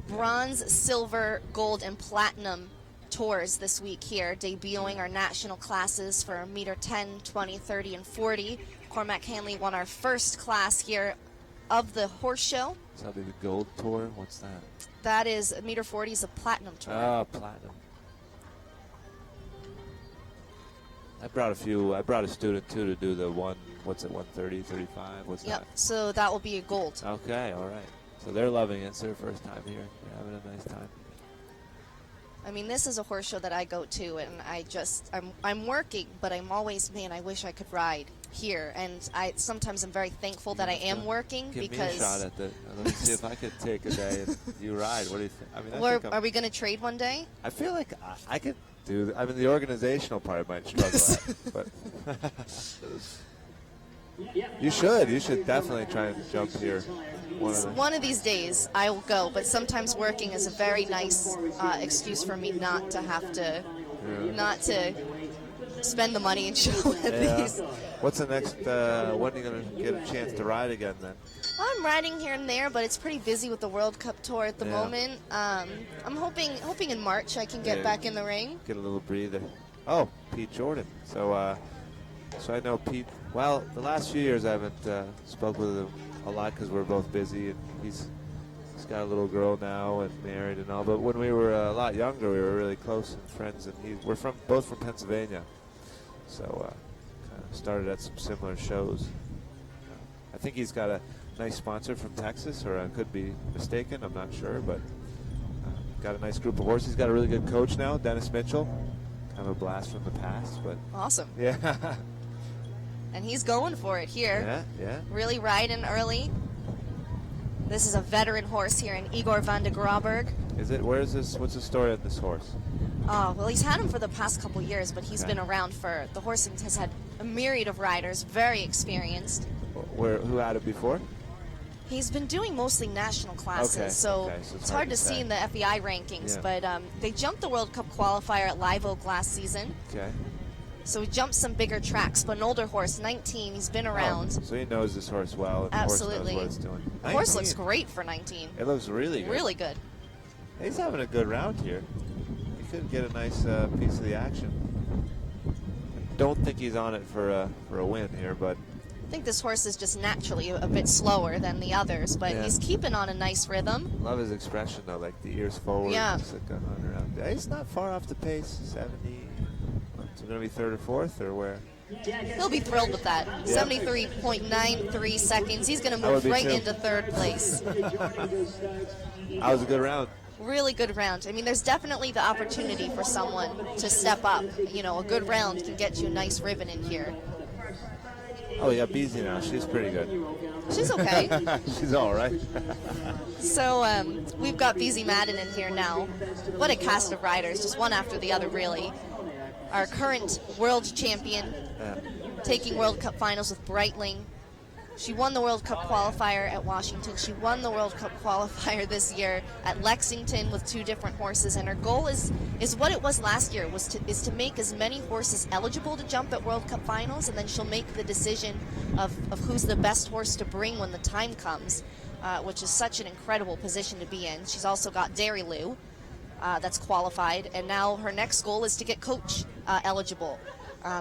bronze, silver, gold, and platinum tours this week here, debuting our national classes for meter 10, 20, 30, and 40. Cormac Hanley won our first class here of the horse show. So that'll be the gold tour. What's that? That is meter 40 is a platinum tour. Oh, platinum. I brought a student too to do the 130, 35? What's Yep, that? so that will be a gold. Okay, all right. So they're loving it. It's their first time here. They're having a nice time. I mean, this is a horse show that I go to, and I'm working, but I'm always, man, I wish I could ride here. And sometimes I'm very thankful that I am working Give because. me a shot at the. Let me see if I could take a day and you ride. What do you think? I mean, Are we going to trade one day? I feel like I could do. I mean, the organizational part I might struggle at, but. You should definitely try and jump here. One of these days I will go, but sometimes working is a very nice excuse for me not to have to, not to spend the money and show at these. What's the next? When are you going to get a chance to ride again then? I'm riding here and there, but it's pretty busy with the World Cup tour at the moment. I'm hoping in March I can get back in the ring. Get a little breather. Oh, Pete Jordan. So I know Pete. Well, the last few years I haven't spoke with him a lot because we're both busy, and he's got a little girl now and married and all. But when we were a lot younger, we were really close and friends. And we're both from Pennsylvania, so kind of started at some similar shows. I think he's got a nice sponsor from Texas, or I could be mistaken. I'm not sure, but got a nice group of horses. He's got a really good coach now, Dennis Mitchell. Kind of a blast from the past, but awesome. Yeah. And he's going for it here. Yeah. Really riding early. This is a veteran horse here in Igor van de Grauberg. Is it? Where is this? What's the story of this horse? Well, he's had him for the past couple years, but he's been around for, the horse has had a myriad of riders, very experienced. Who had it before? He's been doing mostly national classes, so it's hard to see in the FEI rankings, but they jumped the World Cup qualifier at Live Oak last season. Okay. So he jumped some bigger tracks, but an older horse, 19, he's been around. So he knows this horse well, and Absolutely. the horse knows what it's doing. The horse looks great for 19. It looks really good. Really good. He's having a good round here. He could get a nice piece of the action. Don't think he's on it for a win here, but I think this horse is just naturally a bit slower than the others, but he's keeping on a nice rhythm. Love his expression though, like the ears forward. Yeah. Just like going around. He's not far off the pace. 70. So going to be third or fourth, or where? He'll be thrilled with that. 73.93 seconds. He's going to move right into third place. That was a good round. Really good round. I mean, there's definitely the opportunity for someone to step up. You know, a good round can get you a nice ribbon in here. Oh, yeah, Beezy now. She's pretty good. She's okay. She's all right. So we've got Beezy Madden in here now. What a cast of riders, just one after the other, really. Our current world champion, taking World Cup finals with Breitling. She won the World Cup qualifier at Washington. She won the World Cup qualifier this year at Lexington with 2 different horses. And her goal is what it was last year, is to make as many horses eligible to jump at World Cup finals, and then she'll make the decision of who's the best horse to bring when the time comes. which is such an incredible position to be in. She's also got Dairy Lou that's qualified, and now her next goal is to get coach eligible.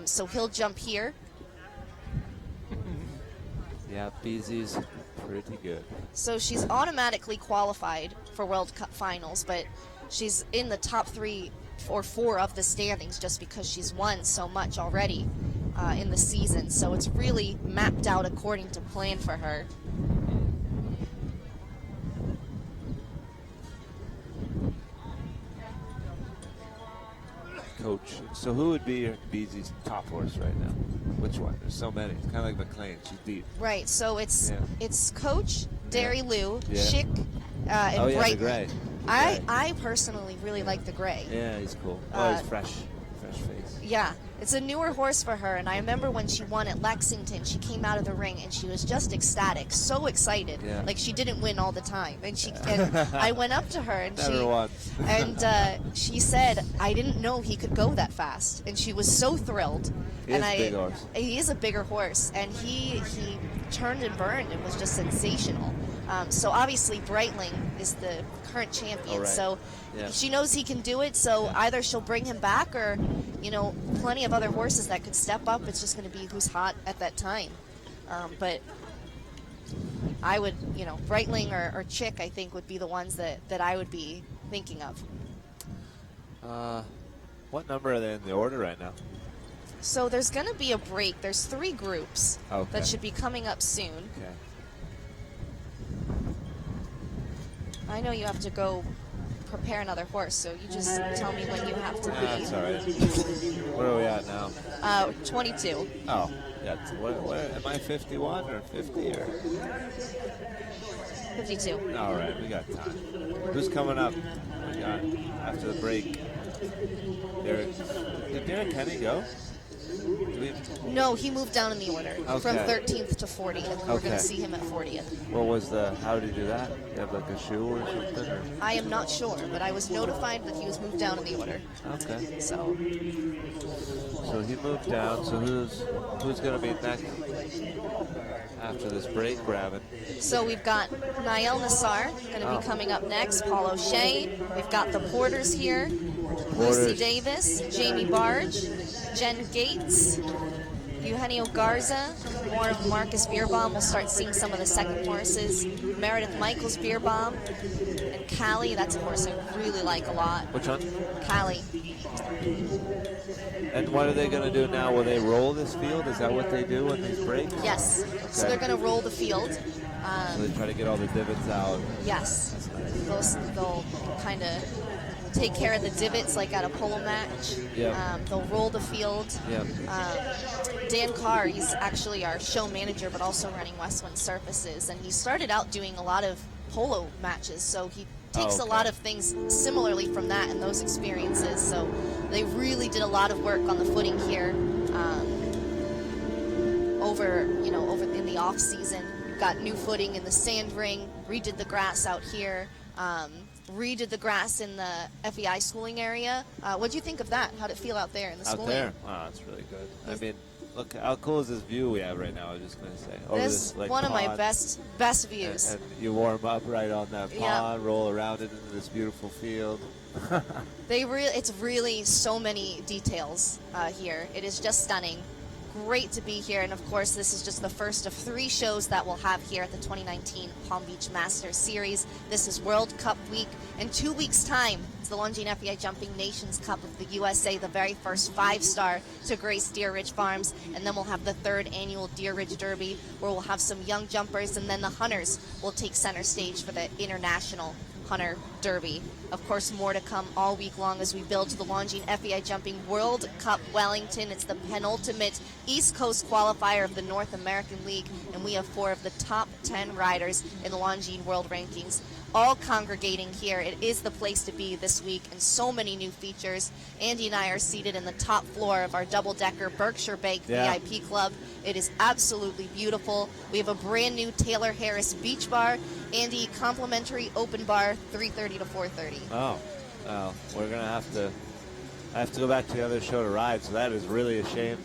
So he'll jump here. Yeah, BZ's pretty good. So she's automatically qualified for World Cup finals, but she's in the top 3 or 4 of the standings just because she's won so much already in the season. So it's really mapped out according to plan for her. Coach. So who would be your BZ's top horse right now? Which one? There's so many. It's kind of like McLean. She's deep. Right. So it's Coach, Dairy Lou, Schick, and oh, yeah, Bright. the gray. I personally really like the gray. Yeah, he's cool. Oh, he's fresh face. Yeah, it's a newer horse for her, and I remember when she won at Lexington, she came out of the ring and she was just ecstatic, so excited, like she didn't win all the time. And I went up to her and she said, "I didn't know he could go that fast," and she was so thrilled. He is a big horse. He is a bigger horse, and he turned and burned and was just sensational. So obviously Breitling is the current champion, so she knows he can do it, so either she'll bring him back or, plenty of other horses that could step up. It's just going to be who's hot at that time. But I would, Breitling or Chick, I think, would be the ones that I would be thinking of. What number are they in the order right now? So there's going to be a break. There's 3 groups that should be coming up soon. Okay. I know you have to go prepare another horse, so you just tell me when you have to be. That's all right. Where are we at now? 22. Oh, yeah. What, am I 51 or 50 or? 52. All right, we got time. Who's coming up? We got after the break. Did Derek Kenny go? No, he moved down in the order from 13th to 40th. We're going to see him at 40th. What was how did he do that? You have like a shoe or something? Or? I am not sure, but I was notified that he was moved down in the order. Okay. So he moved down. So who's going to be next after this break, Gravin? So we've got Niall Nassar going to be coming up next. Paul O'Shea. We've got the Porters here. Lucy Davis, Jamie Barge, Jen Gates, Eugenio Garza, more of Marcus Beerbaum. We'll start seeing some of the second horses. Meredith Michaels Beerbaum, and Callie. That's a horse I really like a lot. Which one? Callie. And what are they going to do now? Will they roll this field? Is that what they do in these breaks? Yes. Okay. So they're going to roll the field. So they try to get all the divots out. Yes. They'll kind of take care of the divots like at a polo match. They'll roll the field. Dan Carr, he's actually our show manager, but also running Westwind Surfaces, and he started out doing a lot of polo matches, so he takes a lot of things similarly from that and those experiences. So they really did a lot of work on the footing here over in the off season. We've got new footing in the sand ring, redid the grass out here. Redid the grass in the FEI schooling area. What do you think of that? How'd it feel out there in the schooling? Out there? Wow, that's really good. I mean, look how cool is this view we have right now, I was just going to say. This is one of my best views. And you warm up right on that pond, roll around it into this beautiful field. It's really so many details here. It is just stunning. Great to be here, and of course this is just the first of 3 shows that we'll have here at the 2019 Palm Beach Masters Series. This is World Cup week. In 2 weeks' time, it's the Longines FEI Jumping Nations Cup of the USA, the very first 5-star to grace Deer Ridge Farms, and then we'll have the 3rd annual Deer Ridge Derby, where we'll have some young jumpers, and then the hunters will take center stage for the International Hunter Derby. Of course, more to come all week long as we build to the Longines FEI Jumping World Cup Wellington. It's the penultimate East Coast qualifier of the North American League, and we have 4 of the top 10 riders in the Longines World Rankings, all congregating here. It is the place to be this week, and so many new features. Andy and I are seated in the top floor of our double-decker Berkshire Bank VIP Club. It is absolutely beautiful. We have a brand new Taylor Harris Beach Bar. Andy, complimentary open bar, 3:30 to 4:30. Oh, well, we're gonna have to go back to the other show to ride. So that is really a shame.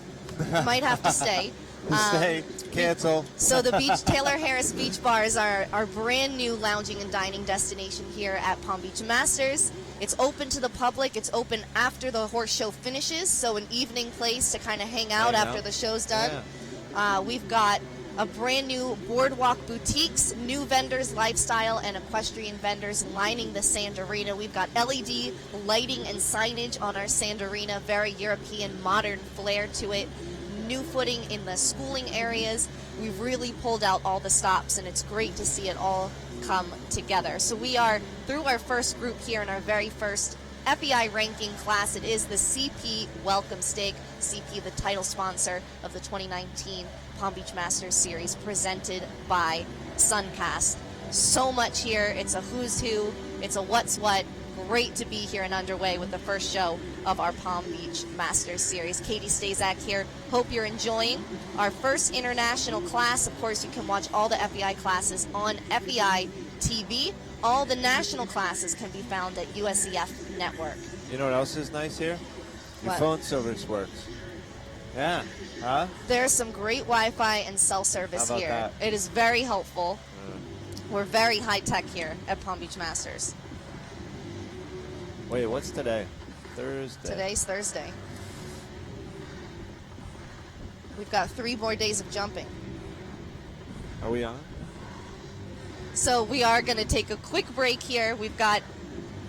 Might have to stay. Stay. Cancel. So the Taylor Harris Beach Bar is our brand new lounging and dining destination here at Palm Beach Masters. It's open to the public. It's open after the horse show finishes, so an evening place to kind of hang out after the show's done. Yeah. We've got a brand new boardwalk boutiques, new vendors, lifestyle and equestrian vendors lining the Sand Arena. We've got LED lighting and signage on our Sand Arena, very European modern flair to it. New footing in the schooling areas. We've really pulled out all the stops, and it's great to see it all come together. So we are through our first group here in our very first FEI ranking class. It is the CP Welcome Stake. CP, the title sponsor of the 2019 Palm Beach Masters Series, presented by Suncast. So much here. It's a who's who. It's a what's what. Great to be here and underway with the first show of our Palm Beach Masters Series. Katie Stazak here. Hope you're enjoying our first international class. Of course, you can watch all the FEI classes on FEI TV. All the national classes can be found at USEF Network. You know what else is nice here? Your What? phone service works. Yeah. Huh? There's some great Wi-Fi and cell service How about here. that? It is very helpful. We're very high-tech here at Palm Beach Masters. Wait, what's today? Thursday. Today's Thursday. We've got 3 more days of jumping. Are we on? So we are going to take a quick break here. We've got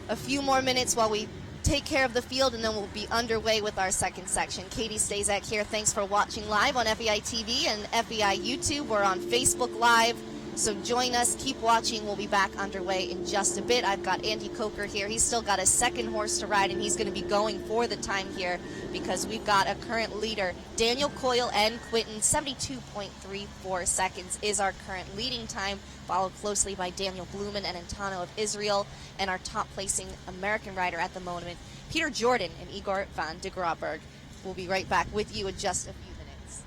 a few more minutes while we take care of the field, and then we'll be underway with our second section. Katie Stazak here. Thanks for watching live on FEI TV and FEI YouTube. We're on Facebook Live, so join us. Keep watching. We'll be back underway in just a bit. I've got Andy Coker here. He's still got a second horse to ride, and he's going to be going for the time here because we've got a current leader. Daniel Coyle and Quinton, 72.34 seconds is our current leading time, followed closely by Daniel Blumen and Antano of Israel, and our top-placing American rider at the moment, Peter Jordan and Igor van de Grauberg. We'll be right back with you in just a few minutes.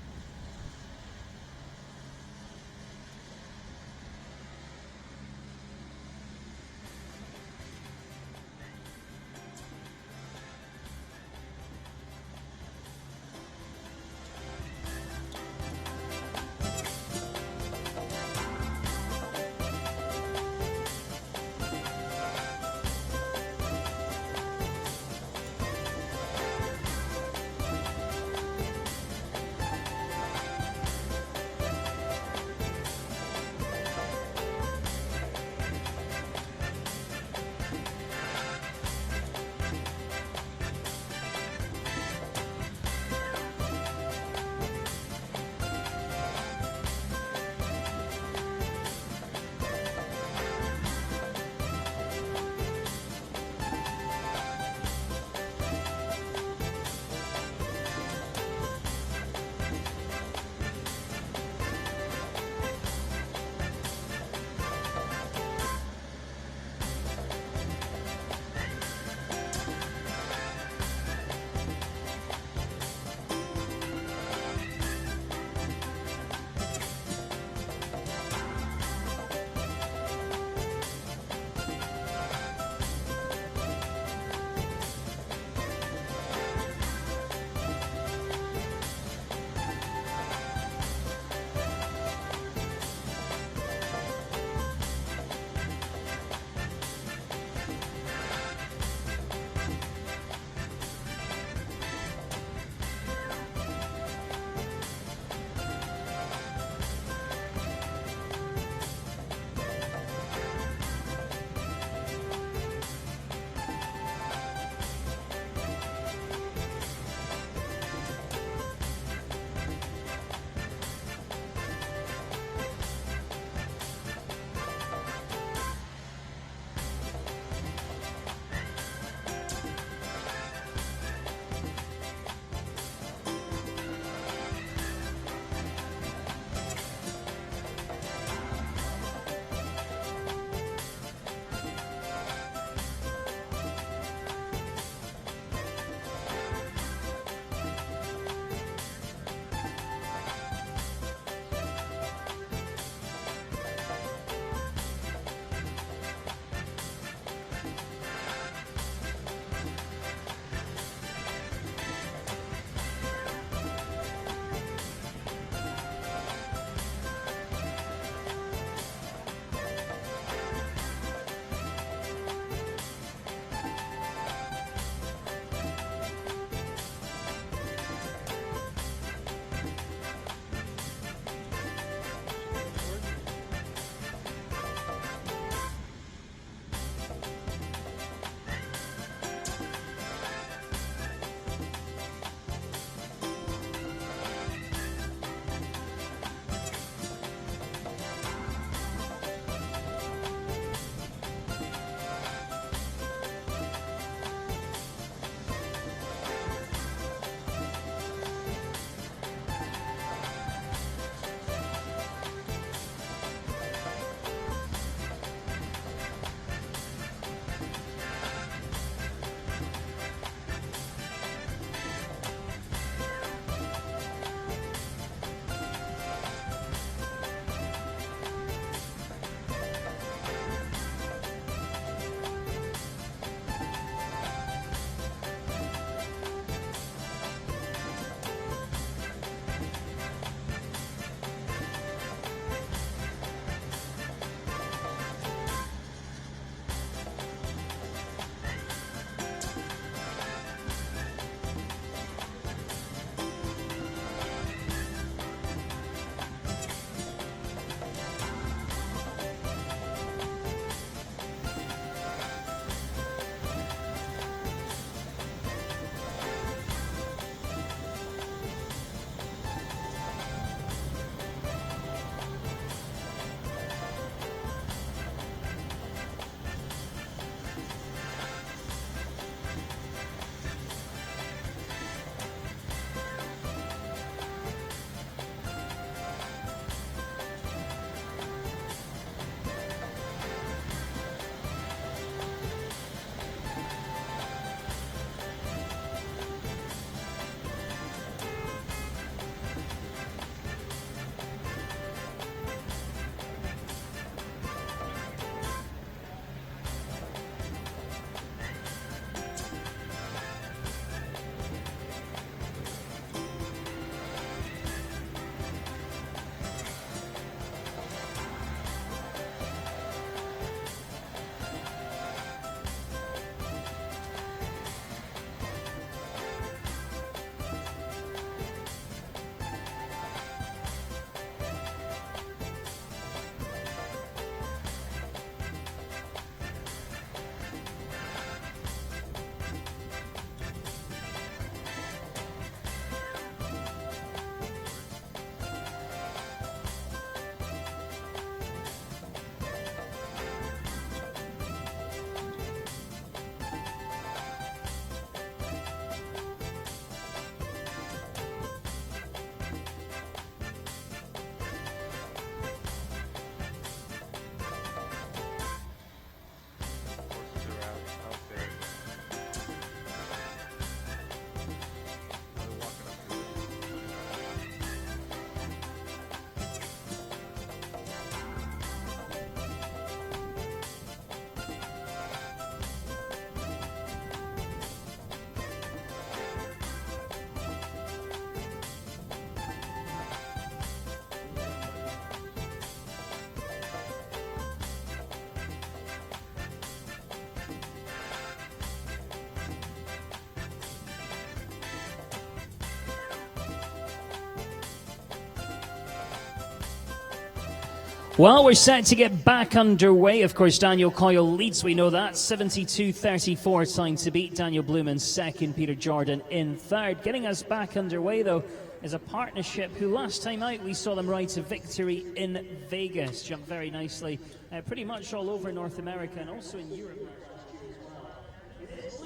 Well, we're set to get back underway. Of course, Daniel Coyle leads, we know that. 72.34 time to beat. Daniel Blumen second, Peter Jordan in third. Getting us back underway, though, is a partnership who last time out we saw them ride to victory in Vegas. Jumped very nicely, pretty much all over North America and also in Europe.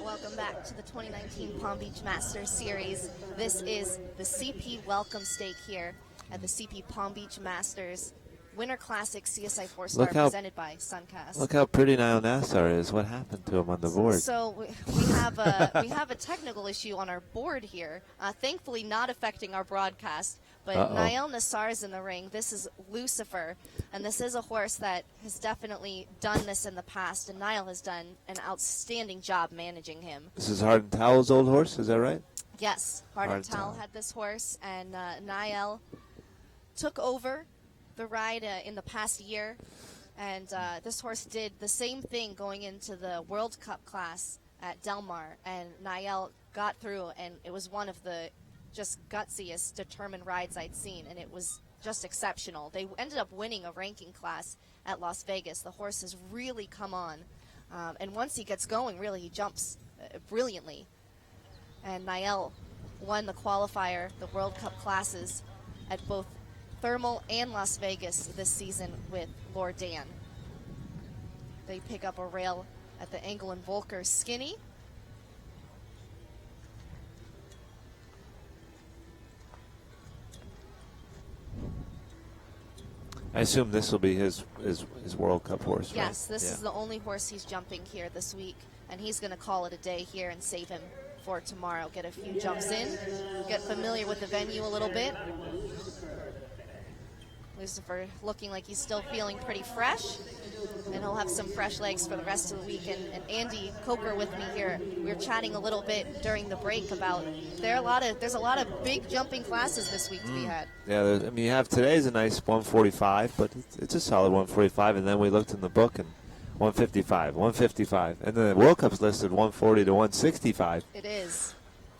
Welcome back to the 2019 Palm Beach Masters Series. This is the CP Welcome Stake here at the CP Palm Beach Masters Winter Classic CSI 4-Star presented by Suncast. Look how pretty Niall Nassar is. What happened to him on the board? So we have a technical issue on our board here. Thankfully, not affecting our broadcast. But Niall Nassar is in the ring. This is Lucifer, and this is a horse that has definitely done this in the past. And Niall has done an outstanding job managing him. This is Hard Towel's old horse. Is that right? Yes, Hard Towel had this horse, and Niall took over the ride in the past year, and this horse did the same thing going into the World Cup class at Del Mar, and Niall got through, and it was one of the just gutsiest, determined rides I'd seen, and it was just exceptional. They ended up winning a ranking class at Las Vegas. The horse has really come on, and once he gets going, really, he jumps brilliantly. And Niall won the qualifier, the World Cup classes at both Thermal and Las Vegas this season with Lord Dan. They pick up a rail at the Engel and Volker Skinny. I assume this will be his World Cup horse, right? Yes, this is the only horse he's jumping here this week, and he's going to call it a day here and save him for tomorrow. Get a few jumps in, get familiar with the venue a little bit. Lucifer looking like he's still feeling pretty fresh, and he'll have some fresh legs for the rest of the week. And Andy Coker with me here. We were chatting a little bit during the break about there's a lot of big jumping classes this week to be had. Yeah, I mean, you have today's a nice 145, but it's a solid 145. And then we looked in the book and 155, 155, and then the World Cup's listed 140 to 165. It is.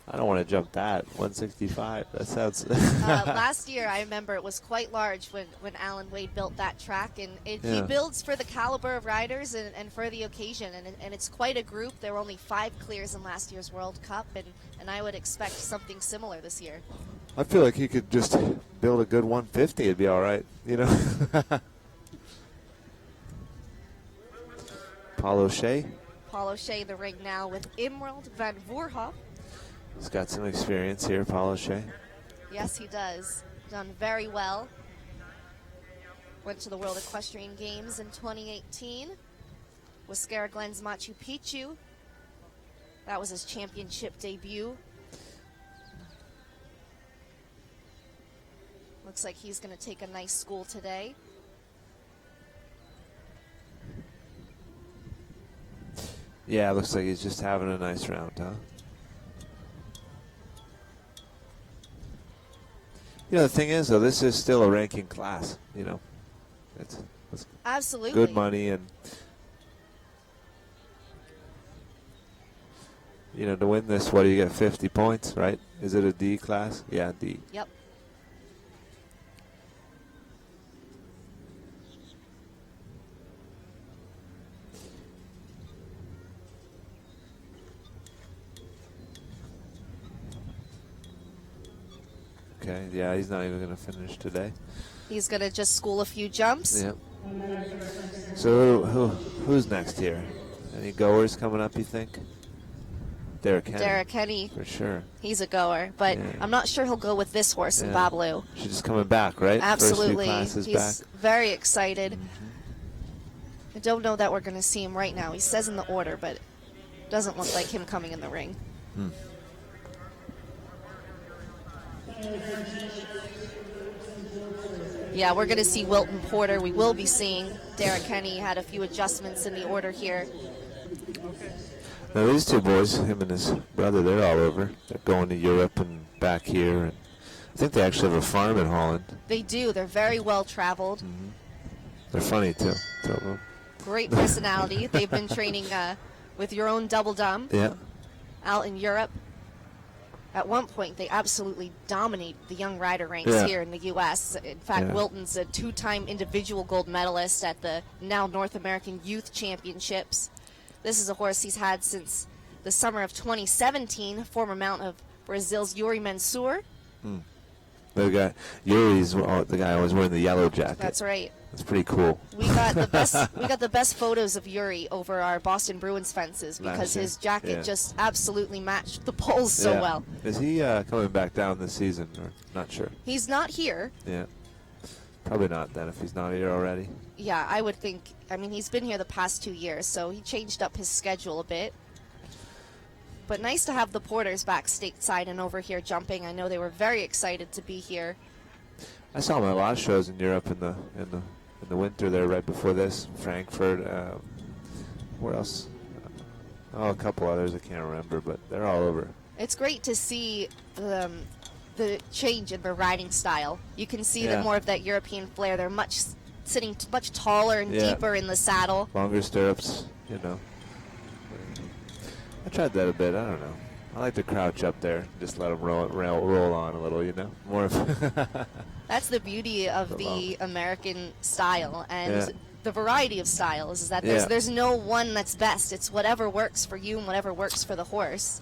I don't want to jump that. 165. That sounds. Last year, I remember it was quite large when Alan Wade built that track, and he builds for the caliber of riders and for the occasion, and it's quite a group. There were only 5 clears in last year's World Cup, and I would expect something similar this year. I feel like he could just build a good 150. It'd be all right, you know. Paul O'Shea. Paul O'Shea, the ring now with Emerald van Voorhoff. He's got some experience here, Paul O'Shea. Yes, he does. Done very well. Went to the World Equestrian Games in 2018 with Scara Glen's Machu Picchu. That was his championship debut. Looks like he's going to take a nice school today. Yeah, looks like he's just having a nice round, huh? You know, the thing is, though, this is still a ranking class, you know. It's absolutely good money, and, you know, to win this, what do you get, 50 points, right? Is it a D class? Yeah, D. Yep. Okay, yeah, he's not even going to finish today. He's going to just school a few jumps. Yep. So who's next here? Any goers coming up, you think? Derek Henny. Derek Henny. For sure. He's a goer, but I'm not sure he'll go with this horse in Babalu. She's just coming back, right? Absolutely. First few classes He's back. very excited. I don't know that we're going to see him right now. He says in the order, but it doesn't look like him coming in the ring. Yeah, we're going to see Wilton Porter. We will be seeing Derek Henny. Had a few adjustments in the order here. Now these two boys, him and his brother, they're all over. They're going to Europe and back here. And I think they actually have a farm in Holland. They do. They're very well traveled. They're funny too. Two of them. Great personality. They've been training with your own Double Dumb Yeah. out in Europe. At one point, they absolutely dominate the young rider ranks here in the U.S. In fact, Wilton's a 2-time individual gold medalist at the NAL North American Youth Championships. This is a horse he's had since the summer of 2017, former mount of Brazil's Yuri Mansour. The guy, Yuri's the guy always wearing the yellow jacket. That's right. That's pretty cool. We got the best photos of Yuri over our Boston Bruins fences because his jacket just absolutely matched the poles so well. Is he coming back down this season? Or not sure. He's not here. Yeah. Probably not then if he's not here already. Yeah, I would think. I mean, he's been here the past 2 years, so he changed up his schedule a bit. But nice to have the Porters back stateside and over here jumping. I know they were very excited to be here. I saw him at a lot of shows in Europe in the winter there, right before this. Frankfurt. Where else? A couple others I can't remember, but they're all over. It's great to see the change in their riding style. You can see that more of that European flair. They're sitting much taller and deeper in the saddle. Longer stirrups, you know. I tried that a bit. I don't know. I like to crouch up there, just let them roll on a little, you know. More of. That's the beauty of the American style and the variety of styles. Is that there's no one that's best. It's whatever works for you and whatever works for the horse.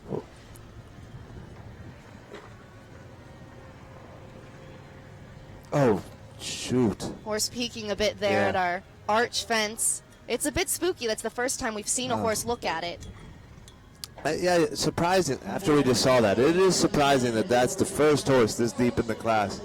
Oh, shoot! Horse peeking a bit there at our arch fence. It's a bit spooky. That's the first time we've seen a horse look at it. Yeah, surprising. After we just saw that, it is surprising that that's the first horse this deep in the class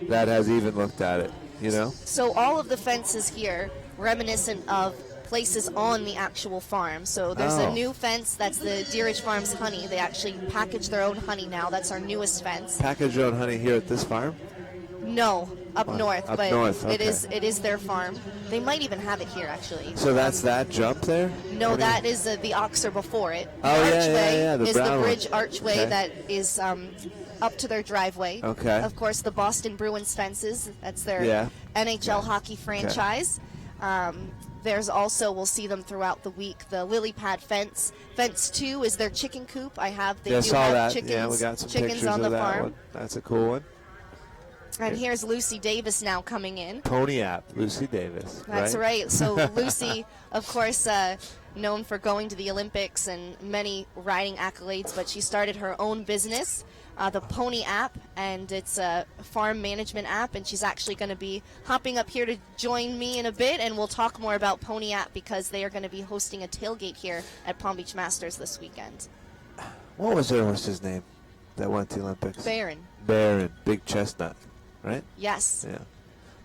that has even looked at it, you know? So all of the fences here reminiscent of places on the actual farm. So there's a new fence, that's the Deerage Farms honey. They actually package their own honey now. That's our newest fence. Package your own honey here at this farm? No, up north, up but north, okay. it is their farm. They might even have it here, actually. So that's that jump there? No, that is the oxer before it. The archway is the bridge one. archway that is up to their driveway. Okay. Of course, the Boston Bruins fences. That's their NHL hockey franchise. There's also, we'll see them throughout the week, the lily pad fence. Fence 2 is their chicken coop. They do have chickens, we got some chickens on the farm. One. That's a cool one. And here's Lucy Davis now coming in. Pony app, Lucy Davis. That's right. So Lucy, of course, known for going to the Olympics and many riding accolades, but she started her own business, the Pony app, and it's a farm management app, and she's actually going to be hopping up here to join me in a bit, and we'll talk more about Pony app because they are going to be hosting a tailgate here at Palm Beach Masters this weekend. What was their horse's name that went to the Olympics? Baron, Big Chestnut. Right? Yes. Yeah.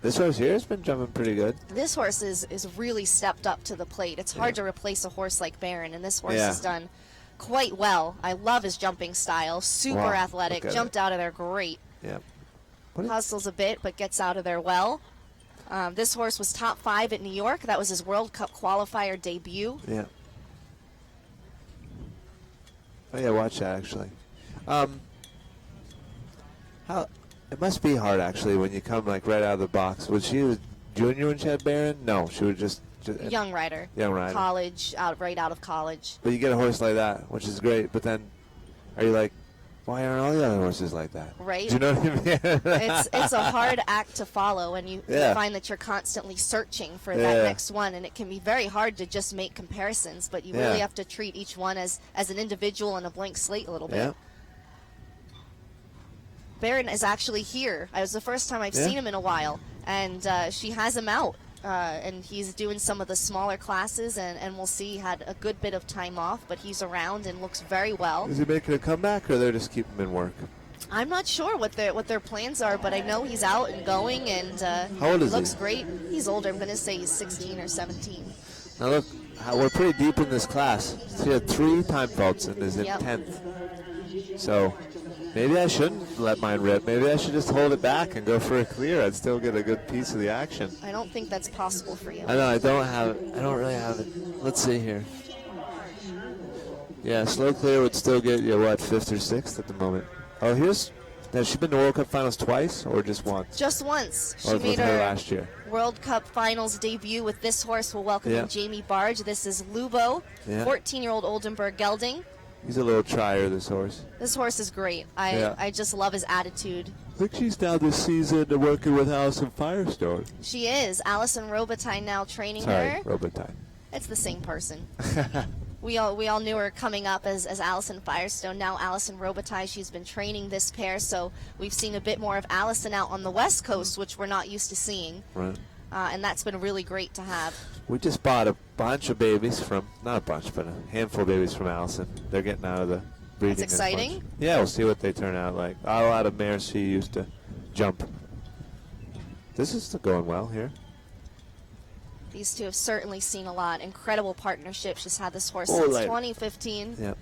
This horse here has been jumping pretty good. This horse is really stepped up to the plate. It's hard to replace a horse like Baron, and this horse has done quite well. I love his jumping style. Super athletic. Jumped out of there great. Yeah. Hustles a bit, but gets out of there well. This horse was top 5 at New York. That was his World Cup qualifier debut. Yeah. Oh, yeah, watch that, actually. It must be hard, actually, when you come, like, right out of the box. Was she a junior when she had Baron? No, she was just young rider. Young rider. College, right out of college. But you get a horse like that, which is great. But then, are you like, why aren't all the other horses like that? Right. Do you know what I mean? It's a hard act to follow, and you find that you're constantly searching for that next one, and it can be very hard to just make comparisons. But you really have to treat each one as an individual and a blank slate a little bit. Yeah. Baron is actually here. It was the first time I've seen him in a while, and she has him out, and he's doing some of the smaller classes, and we'll see. He had a good bit of time off, but he's around and looks very well. Is he making a comeback, or they're just keeping him in work? I'm not sure what their plans are, but I know he's out and going, and how old is he looks he? great. He's older. I'm going to say he's 16 or 17. Now look, we're pretty deep in this class. He had 3 time faults and is in 10th. So maybe I shouldn't let mine rip. Maybe I should just hold it back and go for a clear. I'd still get a good piece of the action. I don't think that's possible for you. I know, I don't really have it. Let's see here. Yeah, slow clear would still get you, 5th or 6th at the moment. Oh, has she been to World Cup Finals twice or just once? Just once. She Or made her her last year. World Cup Finals debut with this horse. We'll welcome in Jamie Barge. This is Lubo, 14-year-old Oldenburg gelding. He's a little trier, this horse. This horse is great. I just love his attitude. I think she's now this season working with Allison Firestone. She is. Allison Robitaille now training Sorry, her. Robitaille. It's the same person. We all knew her coming up as Allison Firestone. Now Allison Robitaille, she's been training this pair, so we've seen a bit more of Allison out on the West Coast, which we're not used to seeing. Right. And that's been really great to have. We just bought a bunch of babies from, not a bunch, but a handful of babies from Allison. They're getting out of the breeding. That's exciting. Bunch. Yeah, we'll see what they turn out like. A lot of mares she used to jump. This is still going well here. These two have certainly seen a lot. Incredible partnership. She's had this horse Oh, since like- 2015. Yep.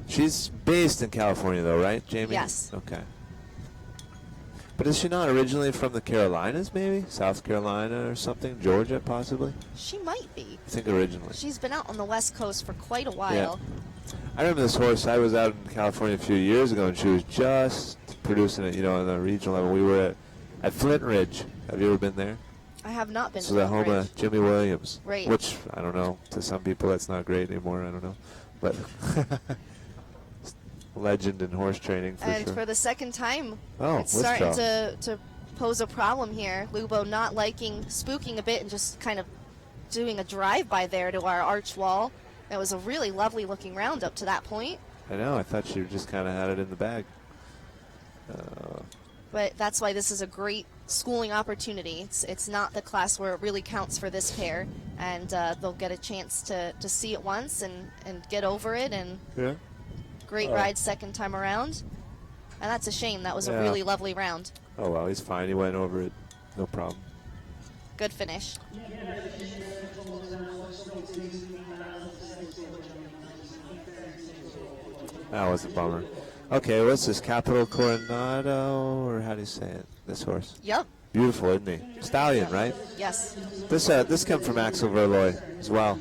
She's based in California, though, right, Jamie? Yes. Okay. But is she not originally from the Carolinas, maybe? South Carolina or something? Georgia, possibly? She might be. I think originally. She's been out on the West Coast for quite a while. I remember this horse. I was out in California a few years ago, and she was just producing it, on the regional level. We were at Flint Ridge. Have you ever been there? I have not been So to the Flint home Ridge. of Jimmy Williams. Right. Which, I don't know, to some people that's not great anymore. I don't know. But legend in horse training for And sure. for the second time, Oh, it's let's starting go. to pose a problem here. Lubo not liking, spooking a bit and just kind of doing a drive-by there to our arch wall. It was a really lovely looking round up to that point. I know. I thought she just kind of had it in the bag. But that's why this is a great schooling opportunity. It's not the class where it really counts for this pair, and they'll get a chance to see it once and get over it, and Yeah. great ride second time around. And that's a shame. That was a Yeah. really lovely round. Oh, well, he's fine. He went over it. No problem. Good finish. That was a bummer. Okay, what's this? Capital Coronado, or how do you say it? This horse. Yep. Beautiful, isn't he? Stallion, right? Yes. This came from Axel Verlooy as well.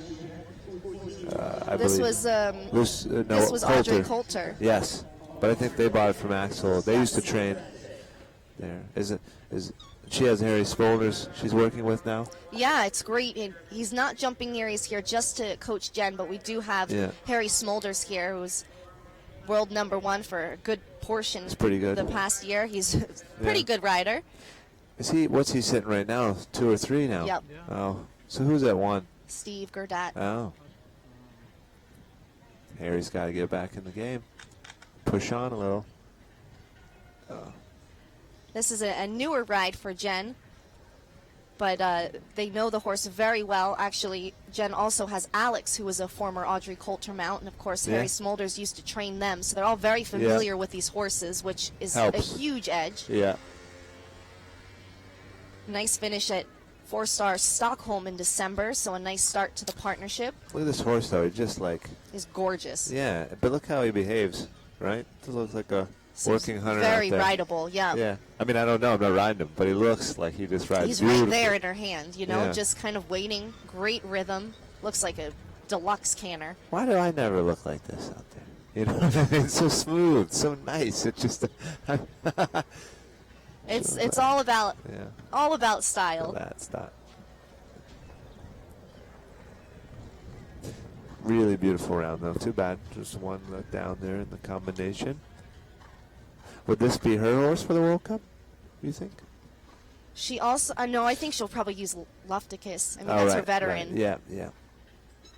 I This believe. was No, this was Audrey Coulter. Coulter. Yes, but I think they bought it from Axel. They used to train there. Is she has Harry Smolders she's working with now? Yeah, it's great. He's not jumping near. He's here just to coach Jen, but we do have Harry Smolders here, who's world #1 for a good portion. It's pretty good. The past year, he's a pretty good rider. Is he? What's he sitting right now? 2 or 3 now. Yep. Oh, so who's at 1? Steve Gerdat. Oh. Harry's got to get back in the game. Push on a little. This is a newer ride for Jen, but they know the horse very well. Actually, Jen also has Alex, who was a former Audrey Coulter mount, and of course Harry Smolders used to train them, so they're all very familiar with these horses, which is Helps. a huge edge. Yeah. Nice finish at 4-star Stockholm in December, so a nice start to the partnership. Look at this horse, though. He just He's gorgeous. Yeah, but look how he behaves, right? He looks like a working hunter Very out there. rideable, yeah. Yeah. I mean, I don't know. I'm not riding him, but he looks like he just rides He's beautifully. right there in her hand, Yeah. just kind of waiting. Great rhythm. Looks like a deluxe canner. Why do I never look like this out there? You know what I mean? It's so smooth, so nice. It's just... It's all about style. That's not. Really beautiful round, though. Too bad. Just one down there in the combination. Would this be her horse for the World Cup, you think? She also, no, I think she'll probably use Lofticus. I mean, that's her veteran. Right. Yeah, yeah.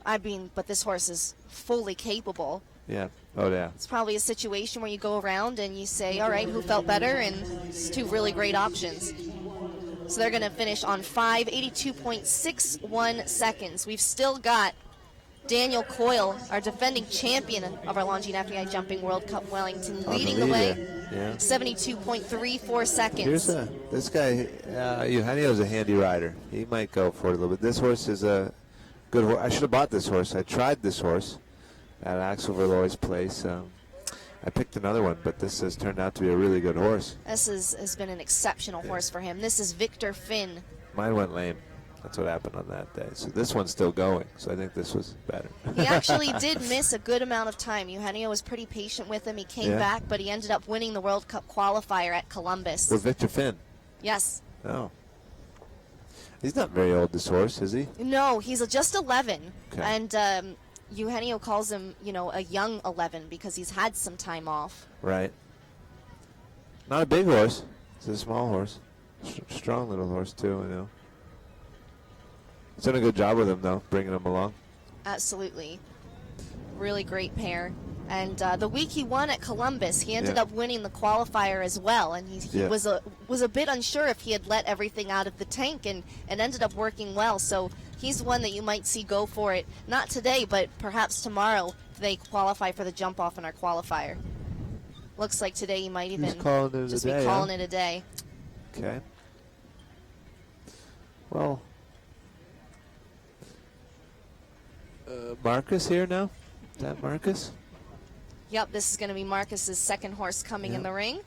I mean, but this horse is fully capable. Yeah. Oh, yeah. It's probably a situation where you go around and you say, all right, who felt better? And it's 2 really great options. So they're going to finish on 5:82.61 seconds. We've still got Daniel Coyle, our defending champion of our Longines FEI Jumping World Cup Wellington, leading the way. Yeah. 72.34 seconds. Here's this guy, Eugenio's a handy rider. He might go for it a little bit. This horse is a good horse. I should have bought this horse. I tried this horse at Axel Verlooy's place. I picked another one, but this has turned out to be a really good horse. This has been an exceptional horse for him. This is Victor Finn. Mine went lame. That's what happened on that day. So this one's still going, so I think this was better. He actually did miss a good amount of time. Eugenio was pretty patient with him. He came back, but he ended up winning the World Cup qualifier at Columbus. With Victor Finn? Yes. Oh. He's not very old, this horse, is he? No, he's just 11. Okay. And Eugenio calls him, you know, a young 11 because he's had some time off. Right. Not a big horse. It's a small horse. Strong little horse, too, I know. He's done a good job with him, though, bringing him along. Absolutely. Really great pair. And the week he won at Columbus, he ended up winning the qualifier as well. And he was a bit unsure if he had let everything out of the tank, and ended up working well. So he's one that you might see go for it, not today, but perhaps tomorrow if they qualify for the jump off in our qualifier. Looks like today he might even just be calling it a day. Okay. Well, Marcus here now? Is that Marcus? Yep, this is going to be Marcus's second horse coming in the ring.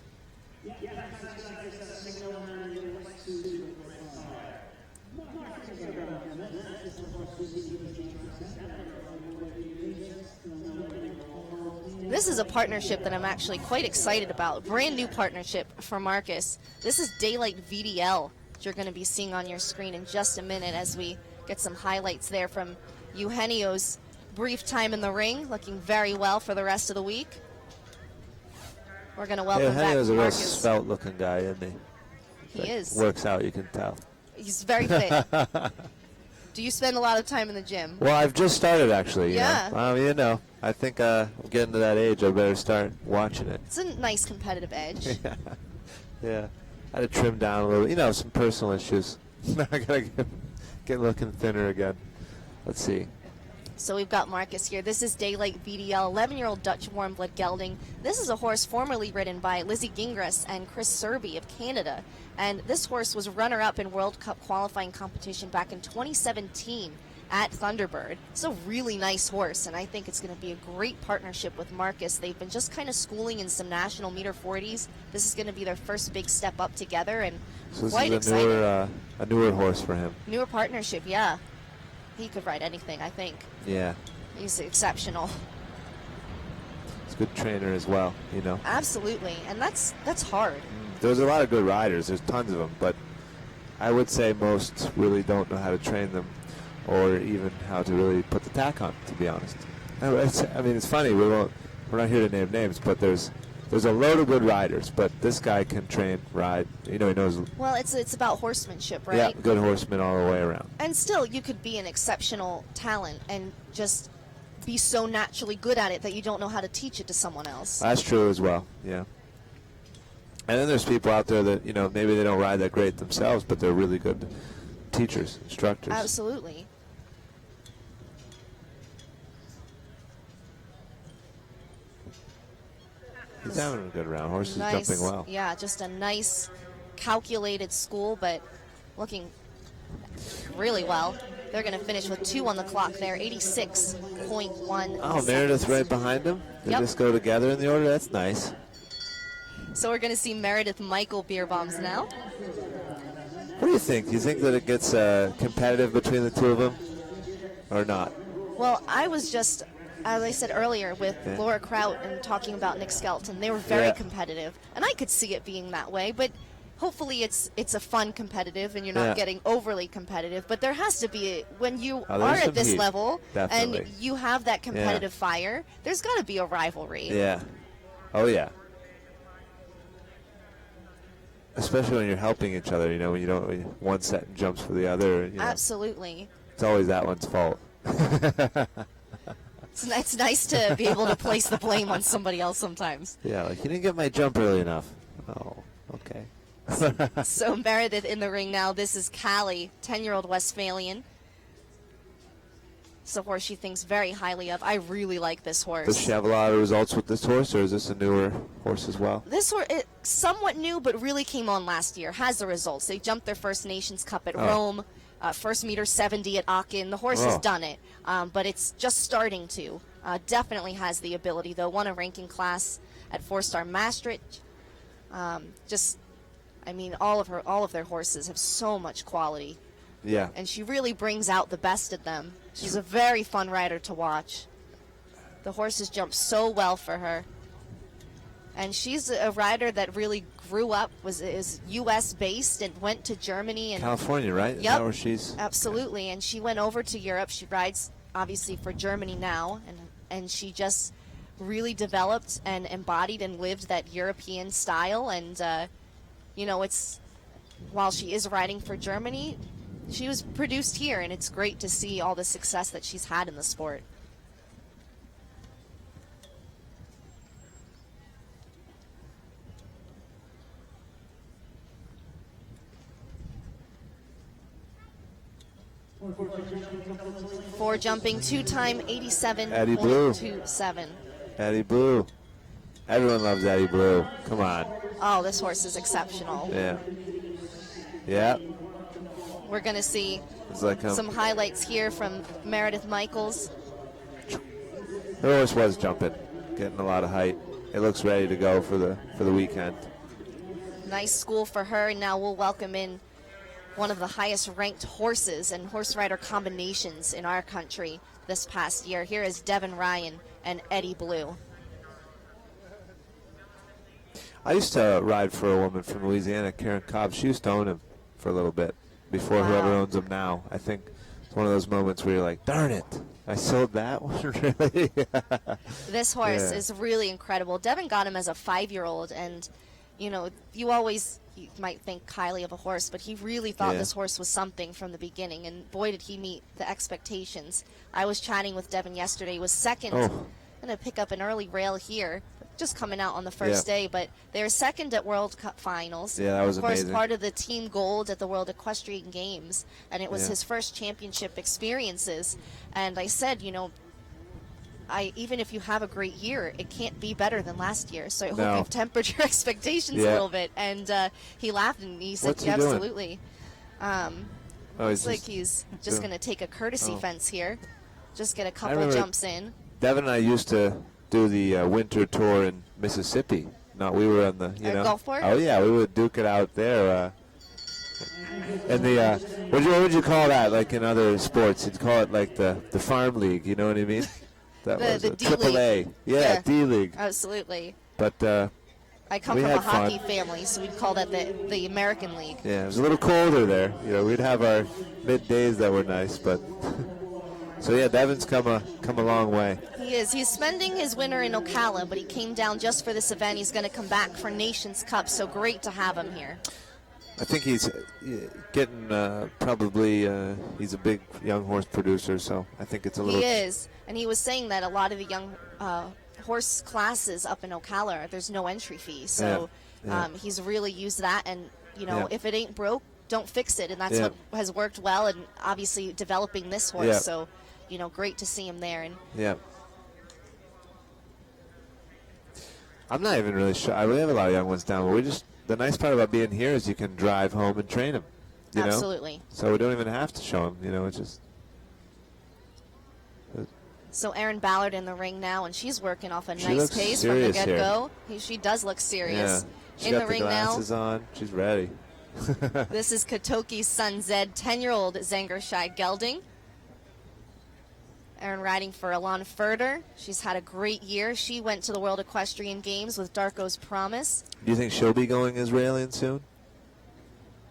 This is a partnership that I'm actually quite excited about. Brand new partnership for Marcus. This is Daylight VDL, which you're going to be seeing on your screen in just a minute as we get some highlights there from Eugenio's brief time in the ring, looking very well for the rest of the week. We're going to welcome back Eugenio's a real Marcus. svelte-looking guy, isn't he? He is. Works out, you can tell. He's very fit. Do you spend a lot of time in the gym? Well, I've just started, actually. Yeah. You know, I think I'm getting to that age. I better start watching it. It's a nice competitive edge. Yeah. I had to trim down a little. You know, some personal issues. I got to get looking thinner again. Let's see. So we've got Marcus here. This is Daylight VDL, 11-year-old Dutch warm-blood gelding. This is a horse formerly ridden by Lizzie Gingras and Chris Serby of Canada. And this horse was runner-up in World Cup qualifying competition back in 2017 at Thunderbird. It's a really nice horse, and I think it's going to be a great partnership with Marcus. They've been just kind of schooling in some national meter 40s. This is going to be their first big step up together, and So this quite is exciting. a newer horse for him. Newer partnership, yeah. He could ride anything, I think. Yeah. He's exceptional. He's a good trainer as well, you know. Absolutely, and that's hard. There's a lot of good riders. There's tons of them, but I would say most really don't know how to train them or even how to really put the tack on, to be honest. I mean, it's funny. We're not here to name names, but there's a load of good riders, but this guy can train, ride. You know, he knows. Well, it's about horsemanship, right? Yeah, good horseman all the way around. And still, you could be an exceptional talent and just be so naturally good at it that you don't know how to teach it to someone else. That's true as well, yeah. And then there's people out there that, you know, maybe they don't ride that great themselves, but they're really good teachers, instructors. Absolutely. He's having a good round. Horse is Nice. jumping well. Yeah, just a nice, calculated school, but looking really well. They're going to finish with 2 on the clock there, 86.1. Oh, Meredith right behind him. They Yep. just go together in the order. That's nice. So we're going to see Meredith Michael beer bombs now. What do you think? Do you think that it gets competitive between the two of them or not? Well, I was just, as I said earlier, with Laura Kraut and talking about Nick Skelton. They were very competitive, and I could see it being that way, but hopefully it's a fun competitive and you're not getting overly competitive. But there has to be, when you are at this level and you have that competitive fire, there's got to be a rivalry. Yeah. Oh, yeah. Especially when you're helping each other, you know, when you don't, when one set and jumps for the other. You know, Absolutely. it's always that one's fault. It's nice to be able to place the blame on somebody else sometimes. Yeah, like, you didn't get my jump early enough. Oh, okay. So Meredith in the ring now. This is Callie, 10-year-old Westphalian. It's a horse she thinks very highly of. I really like this horse. Does she have a lot of results with this horse, or is this a newer horse as well? This horse, somewhat new, but really came on last year. Has the results. They jumped their first Nations Cup at Rome, first meter 70 at Aachen. The horse has done it, but it's just starting to. Definitely has the ability, though. Won a ranking class at 4-star Maastricht. I mean, all of their horses have so much quality. Yeah. And she really brings out the best in them. She's a very fun rider to watch. The horses jump so well for her. And she's a rider that really grew up, is U.S. based and went to Germany. And California, right? Is Yep. that where she's? Absolutely. And she went over to Europe. She rides obviously for Germany now, and she just really developed and embodied and lived that European style. And you know, it's, while she is riding for Germany, she was produced here, and it's great to see all the success that she's had in the sport. For jumping, two-time 87.27. Eddie Blue. Everyone loves Eddie Blue. Come on. Oh, this horse is exceptional. Yeah. Yeah. We're going to see like some highlights here from Meredith Michaels. The horse was jumping, getting a lot of height. It looks ready to go for the weekend. Nice school for her, and now we'll welcome in one of the highest ranked horses and horse rider combinations in our country this past year. Here is Devin Ryan and Eddie Blue. I used to ride for a woman from Louisiana, Karen Cobb. She used to own him for a little bit before whoever owns him now. I think it's one of those moments where you're like, darn it, I sold that one, really? This horse is really incredible. Devin got him as a 5-year-old, and you know, you might think highly of a horse, but he really thought this horse was something from the beginning, and boy did he meet the expectations. I was chatting with Devin yesterday. He was second. Going to pick up an early rail here, just coming out on the first day, but they're second at World Cup finals. Yeah, that was of course amazing. Part of the team gold at the World Equestrian Games, and it was his first championship experiences. And I said, you know, even if you have a great year, it can't be better than last year. So I hope you've tempered your expectations a little bit. And he laughed and he said, What's he absolutely. It's like he's just going to take a courtesy fence here, just get a couple jumps in. Devin and I used to do the winter tour in Mississippi. No, we were on the Gulf War? Oh yeah, we would duke it out there. And the what would you call that? Like in other sports, you'd call it like the farm league. You know what I mean? That was the Triple A. Yeah, D League. Absolutely. But I come from a hockey family, so we'd call that the American League. Yeah, it was a little colder there. You know, we'd have our middays that were nice, but so yeah, Devin's come a long way. He is. He's spending his winter in Ocala, but he came down just for this event. He's going to come back for Nations Cup, so great to have him here. I think he's getting probably he's a big young horse producer, so I think it's a little. He is, and he was saying that a lot of the young horse classes up in Ocala, there's no entry fee, so he's really used that. And you know, if it ain't broke, don't fix it, and that's what has worked well. And obviously developing this horse, so you know, great to see him there. And I'm not even really sure. We have a lot of young ones down, but we just. The nice part about being here is you can drive home and train them. You Absolutely. know? So we don't even have to show them. You know, it's just. So Erin Ballard in the ring now, and she's working off a nice pace from the get-go. She does look serious. She in got the ring glasses now. On. She's ready. This is Katoki's son Zed, 10-year-old Zangerscheid gelding. Erin riding for Alon Furter. She's had a great year. She went to the World Equestrian Games with Darko's Promise. Do you think she'll be going Israelian soon?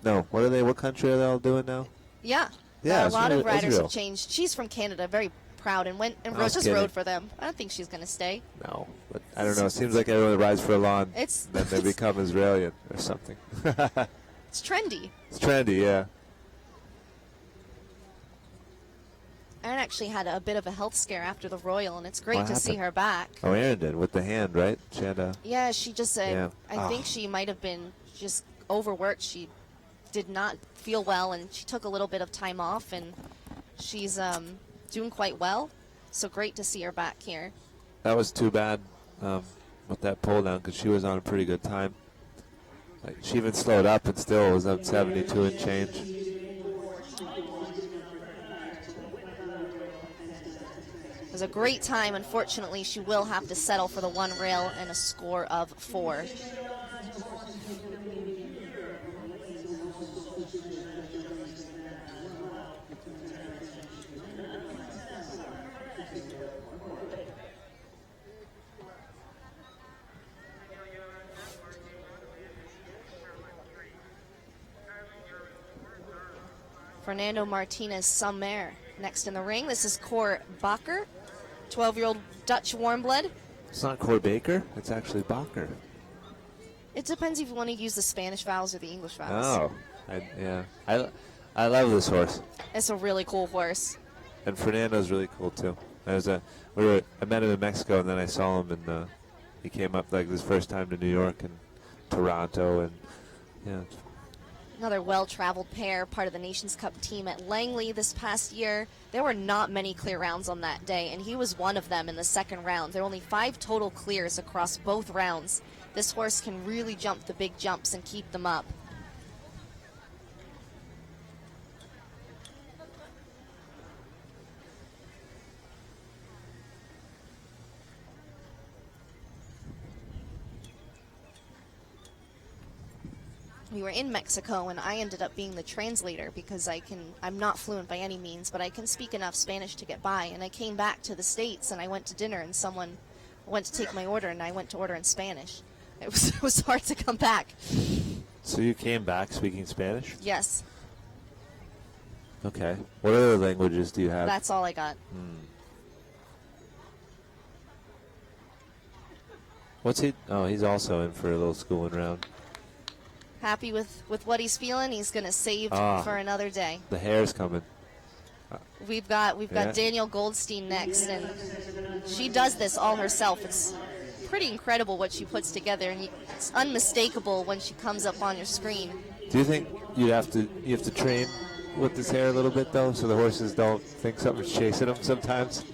No. What are they? What country are they all doing now? Yeah. Yeah. A lot of riders Israel. have changed. She's from Canada, very proud, and went and just rode for them. I don't think she's going to stay. No, but I don't know. It seems like everyone that rides for Alon, then they become Israelian or something. It's trendy. It's trendy, yeah. Erin actually had a bit of a health scare after the Royal, and it's great to see her back. Oh, Erin did, with the hand, right? She had a... Yeah, she just said, I think she might have been just overworked. She did not feel well, and she took a little bit of time off, and she's doing quite well. So great to see her back here. That was too bad with that pull down, because she was on a pretty good time. Like, she even slowed up and still was up 72 and change. It was a great time. Unfortunately, she will have to settle for the one rail and a score of 4. Fernando Martinez Sommer Next in the ring, this is Cor Bakker, 12-year-old Dutch warmblood. It's not Cor Baker. It's actually Bakker. It depends if you want to use the Spanish vowels or the English vowels. Oh, yeah. I love this horse. It's a really cool horse. And Fernando's really cool too. I met him in Mexico, and then I saw him, and he came up like his first time to New York and Toronto, and yeah. Another well-traveled pair, part of the Nations Cup team at Langley this past year. There were not many clear rounds on that day, and he was one of them in the second round. There were only 5 total clears across both rounds. This horse can really jump the big jumps and keep them up. We were in Mexico, and I ended up being the translator because I'm not fluent by any means, but I can speak enough Spanish to get by. And I came back to the States, and I went to dinner, and someone went to take my order, and I went to order in Spanish. It was hard to come back. So you came back speaking Spanish? Yes. Okay. What other languages do you have? That's all I got. What's he? Oh, he's also in for a little schooling round. Happy with what he's feeling. He's going to save for another day. The hair's coming. We've got Danielle Goldstein next, and she does this all herself. It's pretty incredible what she puts together, and it's unmistakable when she comes up on your screen. Do you think you have to train with this hair a little bit though, so the horses don't think something's chasing them sometimes?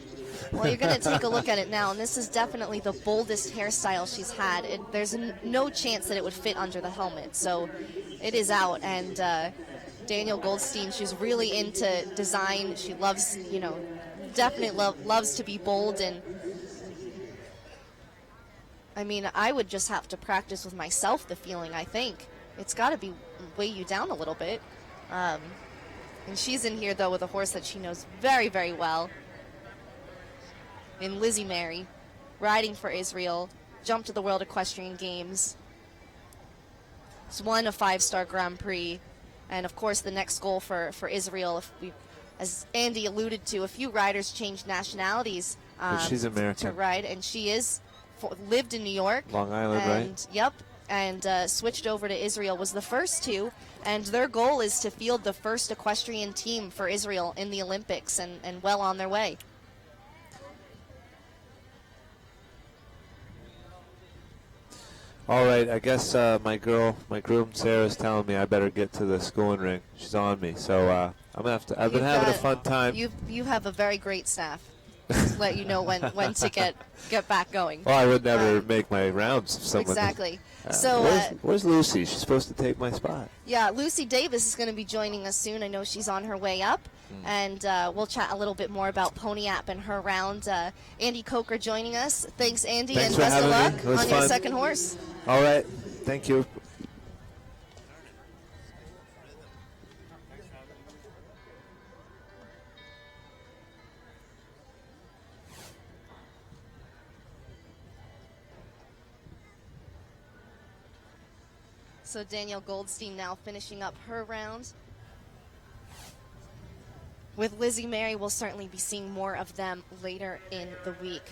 Well, you're going to take a look at it now, and this is definitely the boldest hairstyle she's had. There's no chance that it would fit under the helmet, so it is out. And Danielle Goldstein, she's really into design. She loves, definitely loves to be bold. And I mean, I would just have to practice with myself the feeling, I think. It's got to weigh you down a little bit. And she's in here, though, with a horse that she knows very, very well. In Lizzie Mary, riding for Israel, jumped to the World Equestrian Games. It's won a 5-star Grand Prix. And, of course, the next goal for Israel, as Andy alluded to, a few riders changed nationalities she's American. to ride. And she lived in New York. Long Island, right? Yep. And switched over to Israel, was the first to. And their goal is to field the first equestrian team for Israel in the Olympics, and well on their way. All right, I guess my groom Sarah's telling me I better get to the schooling ring. She's on me, so I'm gonna have to. I've been having a fun time. You have a very great staff. Just let you know when to get back going. Well, I would never make my rounds if someone. Exactly. So where's Lucy? She's supposed to take my spot. Yeah, Lucy Davis is going to be joining us soon. I know she's on her way up. And we'll chat a little bit more about Pony App and her round. Andy Coker joining us. Thanks, Andy, Thanks and best of luck on your second horse. All right. Thank you. So Danielle Goldstein now finishing up her round. With Lizzie Mary, we'll certainly be seeing more of them later in the week.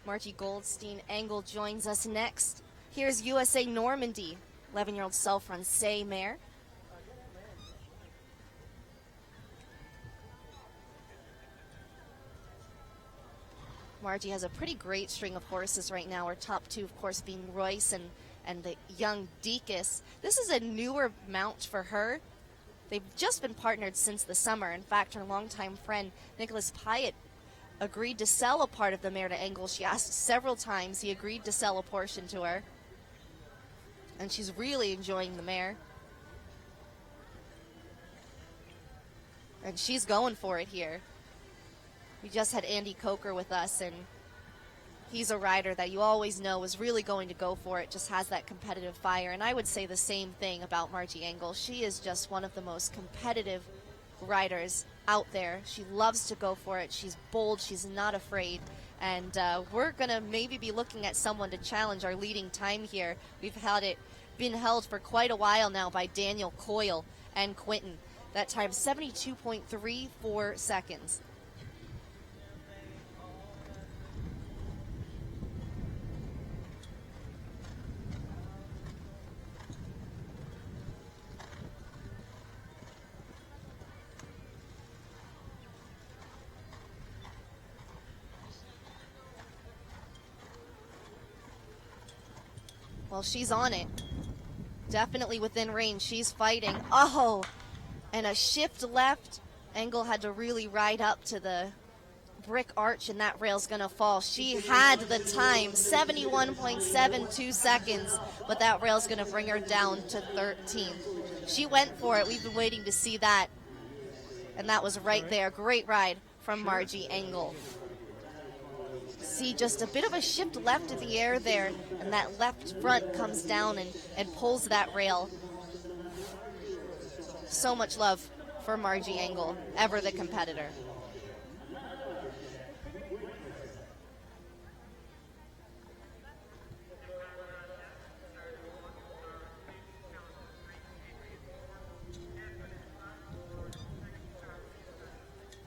Margie Goldstein Angle joins us next. Here's USA Normandy, 11-year-old self-run Say mare. Margie has a pretty great string of horses right now. Her top two, of course, being Royce and the young Deaconess. This is a newer mount for her. They've just been partnered since the summer. In fact, her longtime friend, Nicholas Pyatt, agreed to sell a part of the mare to Angle. She asked several times. He agreed to sell a portion to her. And she's really enjoying the mare. And she's going for it here. We just had Andy Coker with us, and he's a rider that you always know is really going to go for it, just has that competitive fire. And I would say the same thing about Margie Angle. She is just one of the most competitive riders out there. She loves to go for it. She's bold. She's not afraid. And we're going to maybe be looking at someone to challenge our leading time here. We've had it been held for quite a while now by Daniel Coyle and Quinton. That time, 72.34 seconds. Well, she's on it. Definitely within range. She's fighting. Oh, and a shift left. Engel had to really ride up to the brick arch, and that rail's going to fall. She had the time, 71.72 seconds, but that rail's going to bring her down to 13th. She went for it. We've been waiting to see that, and that was right there. Great ride from Margie Engel. See just a bit of a shift left of the air there, and that left front comes down and pulls that rail. So much love for Margie Engel, ever the competitor.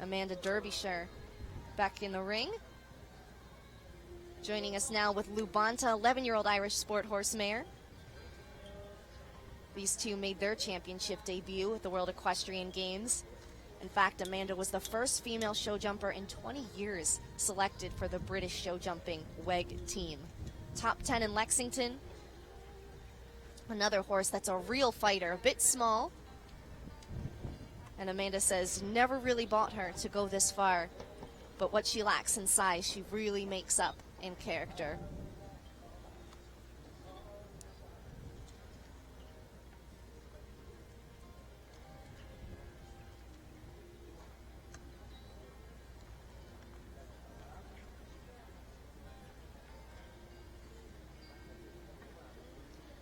Amanda Derbyshire back in the ring. Joining us now with Lubanta, 11-year-old Irish sport horse mare. These two made their championship debut at the World Equestrian Games. In fact, Amanda was the first female show jumper in 20 years selected for the British show jumping WEG team. Top 10 in Lexington. Another horse that's a real fighter, a bit small. And Amanda says never really bought her to go this far, but what she lacks in size, she really makes up in character.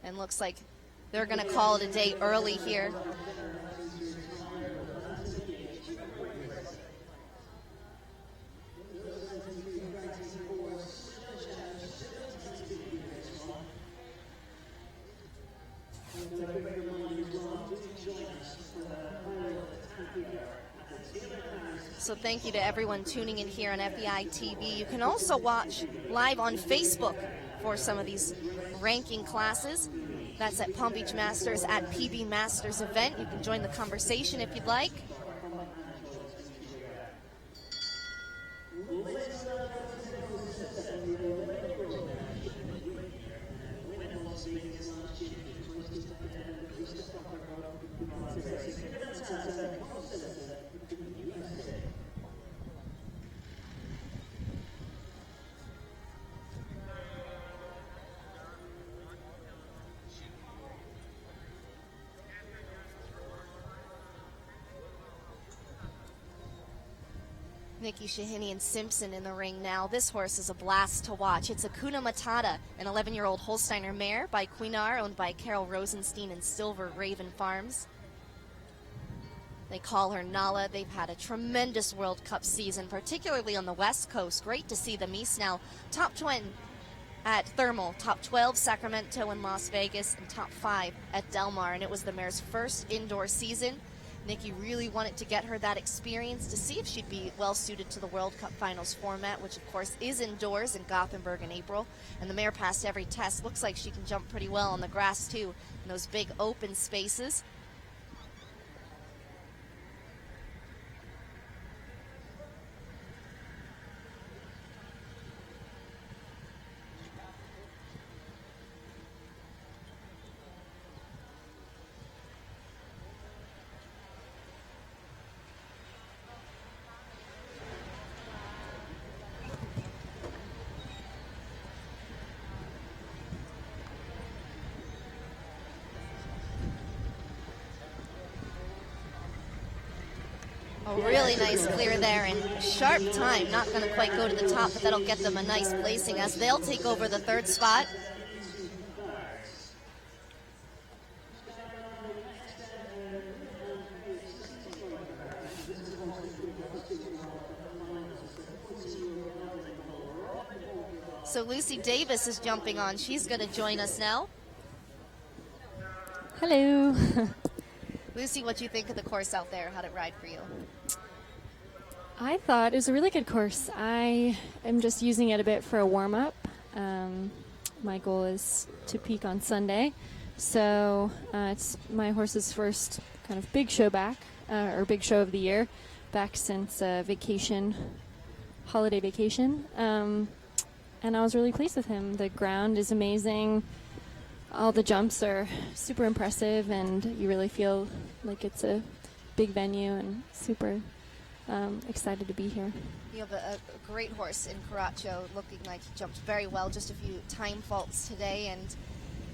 And looks like they're going to call it a day early here. So thank you to everyone tuning in here on FEI TV. You can also watch live on Facebook for some of these ranking classes. That's at Palm Beach Masters at PB Masters event. You can join the conversation if you'd like. Nikki Shahinian Simpson in the ring now. This horse is a blast to watch. It's Akuna Matata, an 11-year-old Holsteiner mare by Cuinar, owned by Carol Rosenstein and Silver Raven Farms. They call her Nala. They've had a tremendous World Cup season, particularly on the West Coast. Great to see them East now. Top 20 at Thermal, top 12 Sacramento and Las Vegas, and top 5 at Del Mar. And it was the mare's first indoor season. Nikki really wanted to get her that experience to see if she'd be well suited to the World Cup Finals format, which of course is indoors in Gothenburg in April. And the mare passed every test. Looks like she can jump pretty well on the grass too, in those big open spaces. Oh, really nice clear there, and sharp time. Not going to quite go to the top, but that'll get them a nice placing as they'll take over the third spot. So Lucy Davis is jumping on. She's going to join us now. Hello. Lucy, what do you think of the course out there? How'd it ride for you? I thought it was a really good course. I am just using it a bit for a warm-up. My goal is to peak on Sunday. So it's my horse's first kind of big show back, or big show of the year, back since holiday vacation. And I was really pleased with him. The ground is amazing. All the jumps are super impressive, and you really feel like it's a big venue, and super excited to be here. You have a great horse in Caracho, looking like he jumped very well, just a few time faults today, and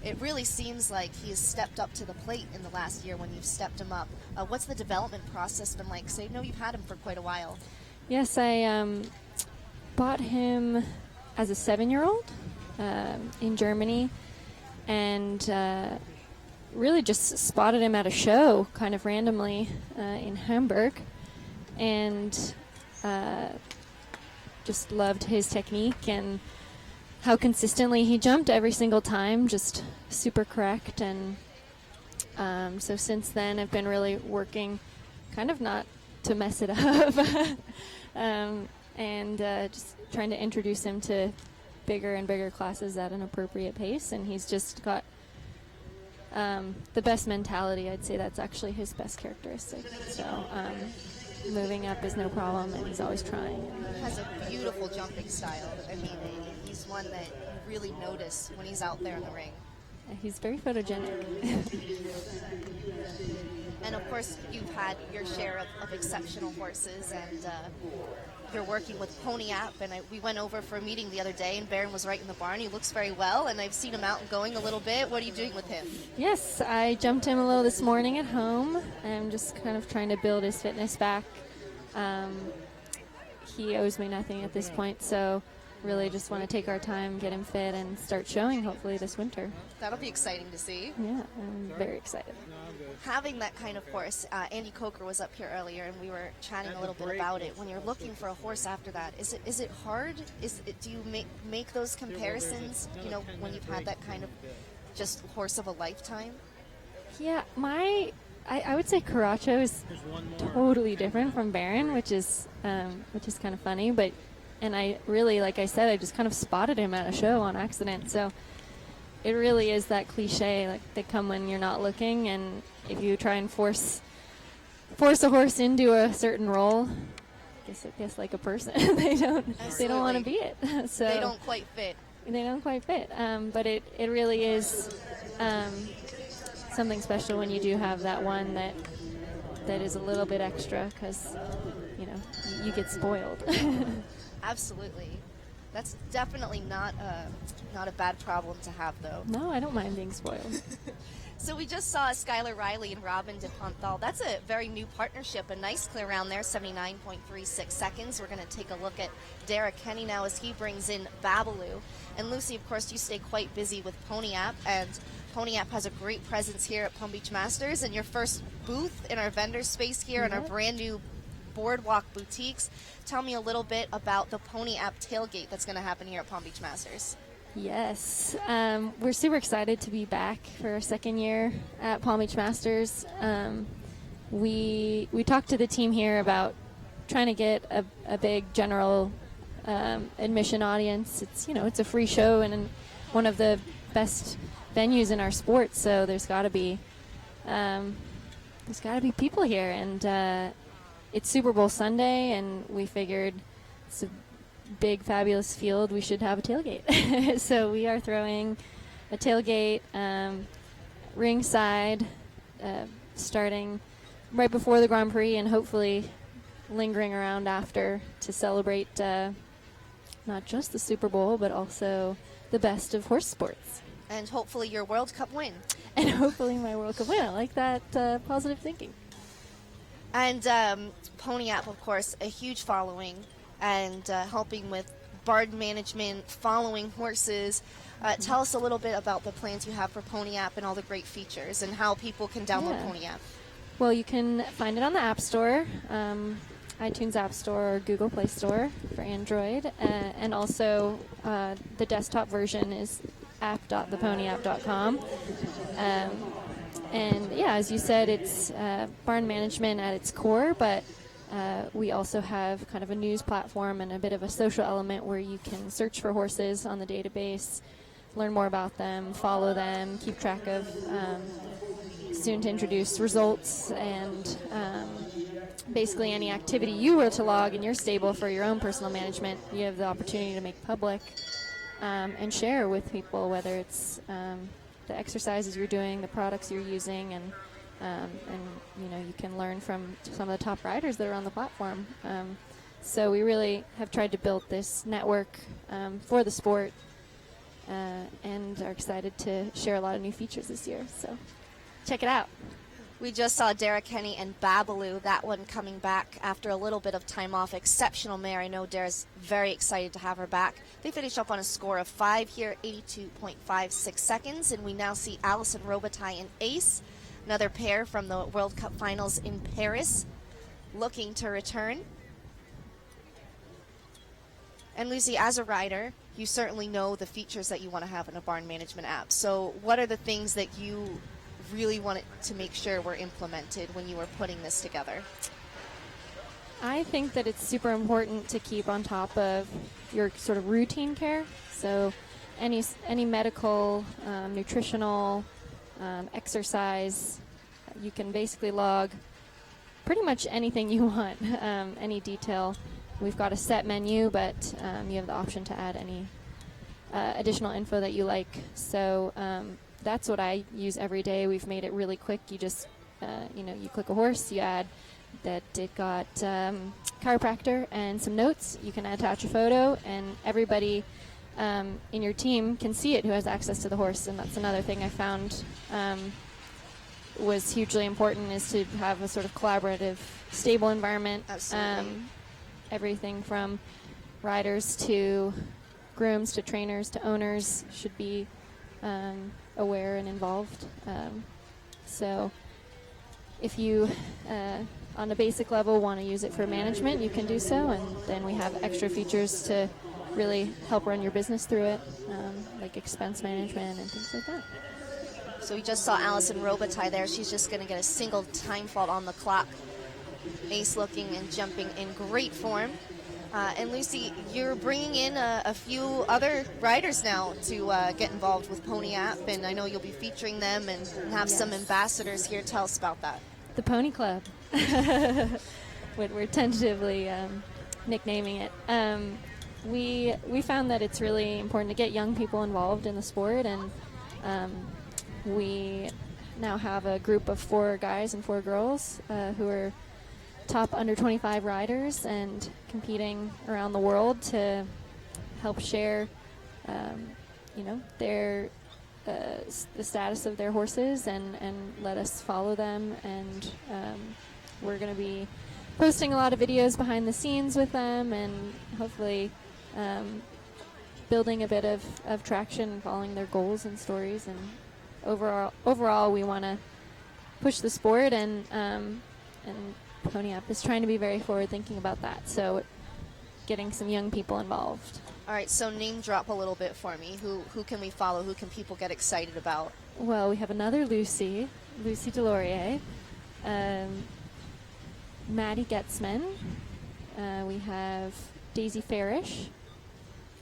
it really seems like he has stepped up to the plate in the last year when you've stepped him up. What's the development process been like? So I know you've had him for quite a while. Yes, I bought him as a 7-year-old in Germany, and really just spotted him at a show kind of randomly in Hamburg, and just loved his technique and how consistently he jumped every single time, just super correct. And so since then I've been really working kind of not to mess it up and just trying to introduce him to bigger and bigger classes at an appropriate pace, and he's just got the best mentality. I'd say that's actually his best characteristic. So moving up is no problem, and he's always trying. He has a beautiful jumping style. I mean, he's one that you really notice when he's out there in the ring. He's very photogenic. And of course, you've had your share of exceptional horses, and you're working with Pony App, and we went over for a meeting the other day, and Baron was right in the barn. He looks very well, and I've seen him out and going a little bit. What are you doing with him? Yes, I jumped him a little this morning at home. I'm just kind of trying to build his fitness back. He owes me nothing at this point, so really just want to take our time, get him fit, and start showing hopefully this winter. That'll be exciting to see. Yeah, I'm very excited. Having that kind of horse, Andy Coker was up here earlier, and we were chatting a little bit about it. When you're looking for a horse after that, is it hard? Do you make those comparisons? You know, when you've had that kind of just horse of a lifetime. Yeah, I would say Caracho is totally different from Baron, which is kind of funny. And I really, like I said, I just kind of spotted him at a show on accident. So it really is that cliche, like they come when you're not looking, and if you try and force a horse into a certain role, I guess like a person, they don't want to be it. So they don't quite fit. But it really is something special when you do have that one that is a little bit extra, because you get spoiled. Absolutely. That's definitely not a bad problem to have, though. No, I don't mind being spoiled. So we just saw Skylar Riley and Robin DePonthal. That's a very new partnership. A nice clear round there, 79.36 seconds. We're going to take a look at Derek Kenny now as he brings in Babalu. And Lucy, of course, you stay quite busy with Pony App, and Pony App has a great presence here at Palm Beach Masters, and your first booth in our vendor space here in our brand new Boardwalk Boutiques. Tell me a little bit about the Pony App tailgate that's going to happen here at Palm Beach Masters. Yes, we're super excited to be back for our second year at Palm Beach Masters. We talked to the team here about trying to get a big general admission audience. It's a free show and one of the best venues in our sport, so there's got to be people here, and it's Super Bowl Sunday, and we figured it's a big, fabulous field. We should have a tailgate. So we are throwing a tailgate ringside, starting right before the Grand Prix, and hopefully lingering around after to celebrate not just the Super Bowl, but also the best of horse sports. And hopefully your World Cup win. And hopefully my World Cup win. I like that positive thinking. And Pony App, of course, a huge following, and helping with barn management, following horses. Tell us a little bit about the plans you have for Pony App and all the great features and how people can download Pony App. Well, you can find it on the App Store. iTunes App Store or Google Play Store for Android, and also the desktop version is app.theponyapp.com. And yeah, as you said, it's barn management at its core, but we also have kind of a news platform and a bit of a social element where you can search for horses on the database, learn more about them, follow them, keep track of soon to introduce results, and basically any activity you were to log in your stable for your own personal management, you have the opportunity to make public and share with people, whether it's the exercises you're doing, the products you're using, and you know, you can learn from some of the top riders that are on the platform. So we really have tried to build this network for the sport, and are excited to share a lot of new features this year. So check it out. We just saw Dara Kenny and Babalu, that one coming back after a little bit of time off. Exceptional mare. I know Dara's very excited to have her back. They finished up on a score of 5 here, 82.56 seconds. And we now see Allison Robitaille and Ace, another pair from the World Cup finals in Paris, looking to return. And Lucy, as a rider, you certainly know the features that you want to have in a barn management app. So what are the things that you really wanted to make sure were implemented when you were putting this together? I think that it's super important to keep on top of your sort of routine care. So any medical, nutritional, exercise, you can basically log pretty much anything you want, any detail. We've got a set menu, but you have the option to add any additional info that you like. So that's what I use every day. We've made it really quick. You just, you click a horse, you add that it got chiropractor and some notes. You can attach a photo, and everybody in your team can see it who has access to the horse. And that's another thing I found was hugely important, is to have a sort of collaborative, stable environment. Absolutely. Everything from riders to grooms to trainers to owners should be aware and involved. So if you, on a basic level, want to use it for management, you can do so, and then we have extra features to really help run your business through it, like expense management and things like that. So we just saw Allison Robitaille there. She's just going to get a single time fault on the clock. Ace looking and jumping in great form. And Lucy, you're bringing in a few other riders now to get involved with Pony App, and I know you'll be featuring them and have some ambassadors here. Tell us about that. The Pony Club. We're tentatively nicknaming it. We found that it's really important to get young people involved in the sport, and we now have a group of 4 guys and 4 girls who are top under 25 riders and competing around the world to help share, their the status of their horses and let us follow them. And we're going to be posting a lot of videos behind the scenes with them, and hopefully building a bit of traction and following their goals and stories. And overall, we want to push the sport, and Pony App is trying to be very forward-thinking about that, so getting some young people involved. All right, so name drop a little bit for me. Who can we follow? Who can people get excited about? Well, we have another Lucy Delorier, Maddie Getzman. We have Daisy Farish,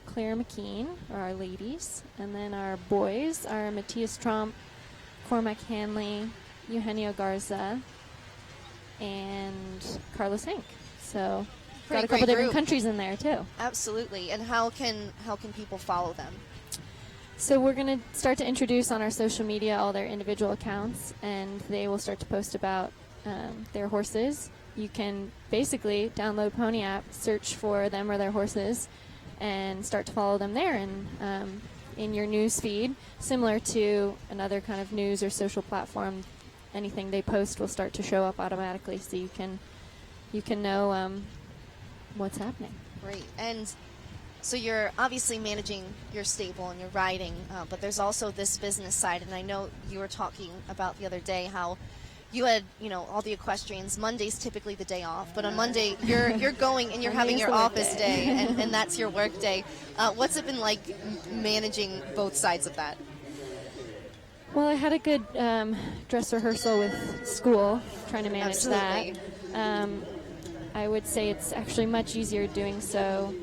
Claire McKean are our ladies, and then our boys are Matthias Tromp, Cormac Hanley, Eugenio Garza, and Carlos Henk. So got a couple different countries in there too. Absolutely. And how can people follow them? So we're going to start to introduce on our social media all their individual accounts, and they will start to post about their horses. You can basically download Pony App, search for them or their horses, and start to follow them there. And in your news feed, similar to another kind of news or social platform, anything they post will start to show up automatically, so you can know what's happening. Great. And so you're obviously managing your stable and your riding, but there's also this business side. And I know you were talking about the other day how you had, all the equestrians. Monday's typically the day off, but on Monday you're going and you're having your office day, and that's your work day. What's it been like managing both sides of that? Well, I had a good dress rehearsal with school, trying to manage Absolutely. that. I would say it's actually much easier doing so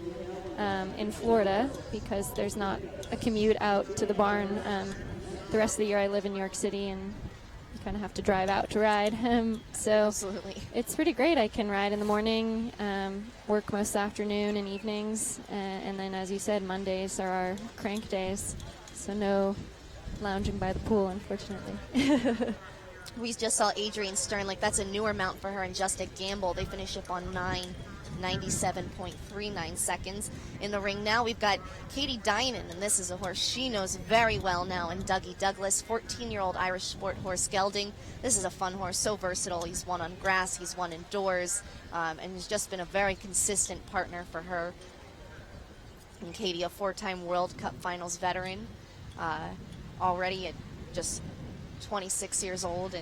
in Florida because there's not a commute out to the barn. The rest of the year I live in New York City, and you kind of have to drive out to ride. So Absolutely. it's pretty great. I can ride in the morning, work most afternoon and evenings, and then, as you said, Mondays are our crank days, so no lounging by the pool, unfortunately. We just saw Adrienne Stern, that's a newer mount for her, and just at Gamble, they finish up on 9:97.39 seconds. In the ring now, we've got Katie Dynan, and this is a horse she knows very well now, and Dougie Douglas, 14-year-old Irish sport horse gelding. This is a fun horse, so versatile. He's won on grass, he's won indoors, and has just been a very consistent partner for her. And Katie, a 4-time World Cup Finals veteran, already at just 26 years old.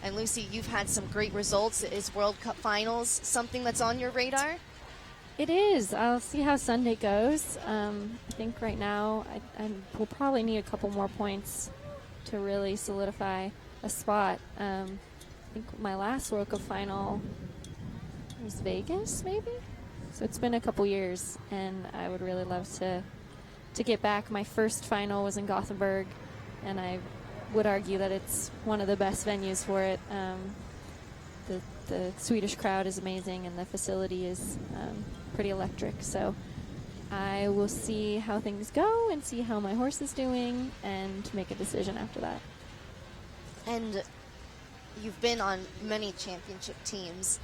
And Lucy, you've had some great results. Is World Cup Finals something that's on your radar? It is. I'll see how Sunday goes. I think right now I will probably need a couple more points to really solidify a spot. I think my last World Cup final was Vegas, maybe? So it's been a couple years, and I would really love to get back. My first final was in Gothenburg, and I would argue that it's one of the best venues for it. The Swedish crowd is amazing, and the facility is pretty electric. So I will see how things go and see how my horse is doing and make a decision after that. And you've been on many championship teams.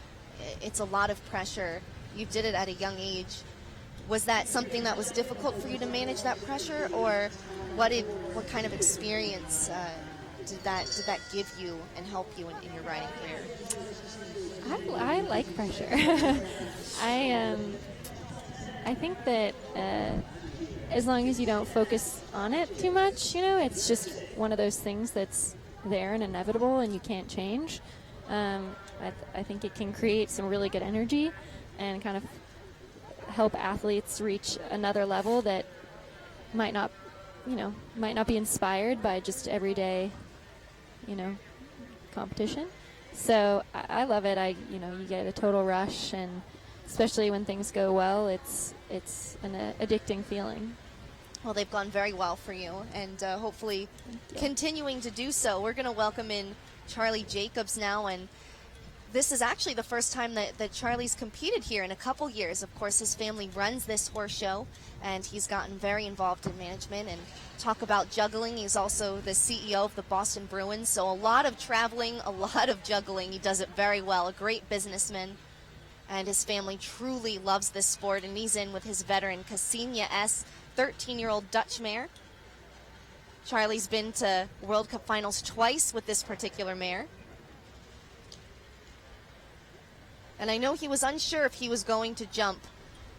It's a lot of pressure. You did it at a young age. Was that something that was difficult for you to manage that pressure, or what kind of experience did that give you and help you in your riding career? I like pressure. I think that as long as you don't focus on it too much, it's just one of those things that's there and inevitable and you can't change. I think it can create some really good energy and kind of help athletes reach another level that might not be inspired by just everyday, competition. So I love it. You get a total rush, and especially when things go well, it's an addicting feeling. Well, they've gone very well for you, and hopefully continuing to do so. We're going to welcome in Charlie Jacobs now, and this is actually the first time that Charlie's competed here in a couple years. Of course, his family runs this horse show, and he's gotten very involved in management. And talk about juggling, he's also the CEO of the Boston Bruins, so a lot of traveling, a lot of juggling. He does it very well, a great businessman, and his family truly loves this sport, and he's in with his veteran Cassina S, 13-year-old Dutch mare. Charlie's been to World Cup Finals twice with this particular mare. And I know he was unsure if he was going to jump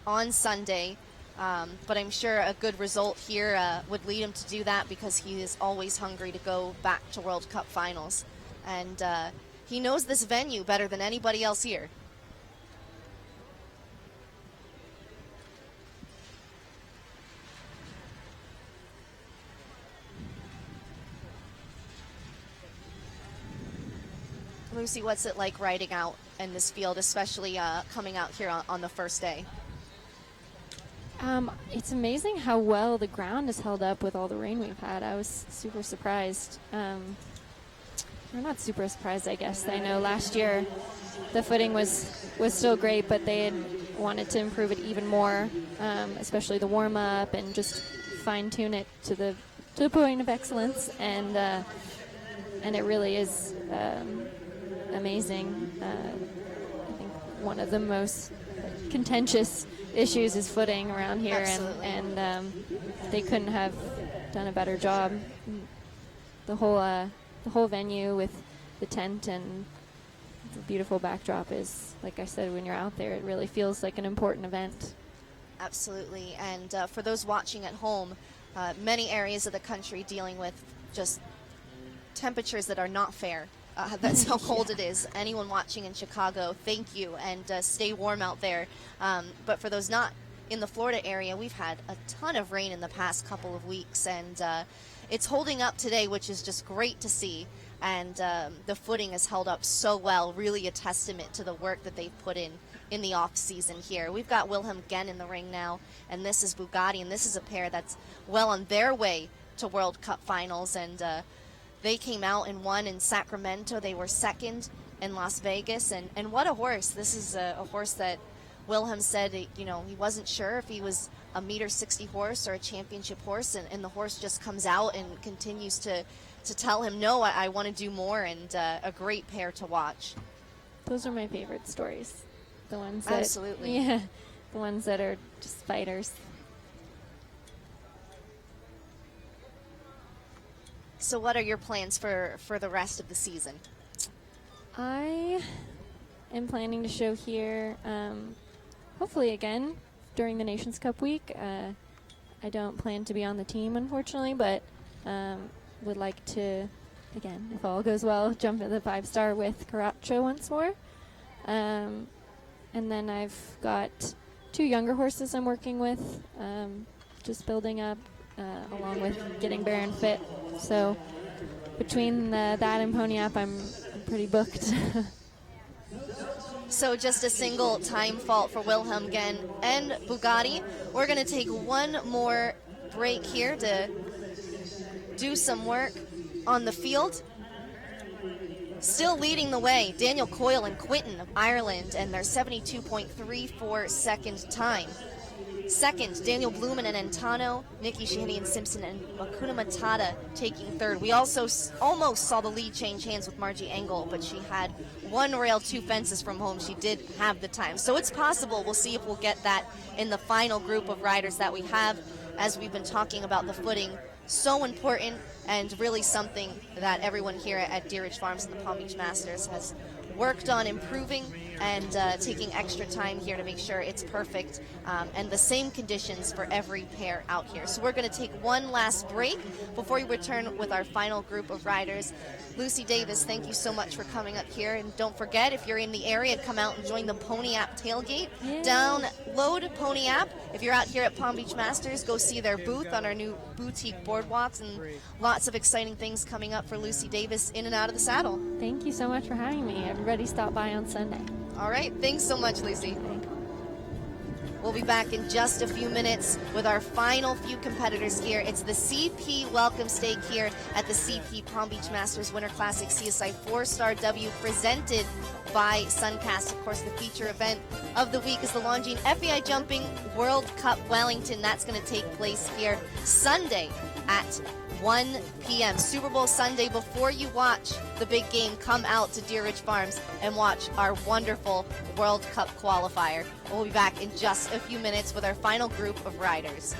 on Sunday, but I'm sure a good result here would lead him to do that, because he is always hungry to go back to World Cup Finals. And he knows this venue better than anybody else here. Lucy, what's it like riding out in this field, especially coming out here on the first day? It's amazing how well the ground has held up with all the rain we've had. I was super surprised. Or not super surprised, I guess. I know last year the footing was still great, but they had wanted to improve it even more, especially the warm-up and just fine-tune it to the point of excellence. And it really is amazing. I think one of the most contentious issues is footing around here. Absolutely. and they couldn't have done a better job. The whole venue with the tent and the beautiful backdrop is, like I said, when you're out there, it really feels like an important event. Absolutely. And for those watching at home, many areas of the country dealing with just temperatures that are not fair That's how cold it is. Anyone watching in Chicago, thank you, and stay warm out there. But for those not in the Florida area, we've had a ton of rain in the past couple of weeks, and it's holding up today, which is just great to see. And the footing has held up so well, really a testament to the work that they've put in the off season here. We've got Wilhelm Genn in the ring now, and this is Bugatti, and this is a pair that's well on their way to World Cup finals, and they came out and won in Sacramento. They were second in Las Vegas, and what a horse. This is a horse that Wilhelm said, he wasn't sure if he was a meter 60 horse or a championship horse, and the horse just comes out and continues to tell him, no, I want to do more, and a great pair to watch. Those are my favorite stories. The ones that, absolutely. Yeah, the ones that are just fighters. So what are your plans for the rest of the season? I am planning to show here, hopefully again, during the Nations Cup week. I don't plan to be on the team, unfortunately, but would like to, again, if all goes well, jump at the 5-star with Caracho once more. And then I've got 2 younger horses I'm working with, just building up, along with getting Baron fit. So between that and Pony Up, I'm pretty booked. So just a single time fault for Wilhelm Genn and Bugatti. We're going to take one more break here to do some work on the field. Still leading the way, Daniel Coyle and Quinton of Ireland, and their 72.34 second time. Second, Daniel Blumen and Antano, Nikki Shahini and Simpson, and Makuna Matata taking third. We also almost saw the lead change hands with Margie Engel, but she had 1 rail, 2 fences from home. She did have the time. So it's possible. We'll see if we'll get that in the final group of riders that we have, as we've been talking about the footing. So important, and really something that everyone here at Deer Ridge Farms and the Palm Beach Masters has worked on improving, and taking extra time here to make sure it's perfect, and the same conditions for every pair out here. So we're going to take one last break before we return with our final group of riders. Lucy Davis, thank you so much for coming up here, and don't forget, if you're in the area, come out and join the Pony App tailgate. Yeah. Download Pony App. If you're out here at Palm Beach Masters, go see their booth on our new boutique boardwalks, and lots of exciting things coming up for Lucy Davis in and out of the saddle. Thank you so much for having me. Everybody stop by on Sunday. All right, thanks so much, Lucy. We'll be back in just a few minutes with our final few competitors here. It's the CP Welcome Stake here at the CP Palm Beach Masters Winter Classic CSI 4-Star W, presented by Suncast. Of course, the feature event of the week is the Longines FEI Jumping World Cup Wellington. That's going to take place here Sunday at 1 p.m. Super Bowl Sunday. Before you watch the big game, come out to Deer Ridge Farms and watch our wonderful World Cup qualifier. We'll be back in just a few minutes with our final group of riders.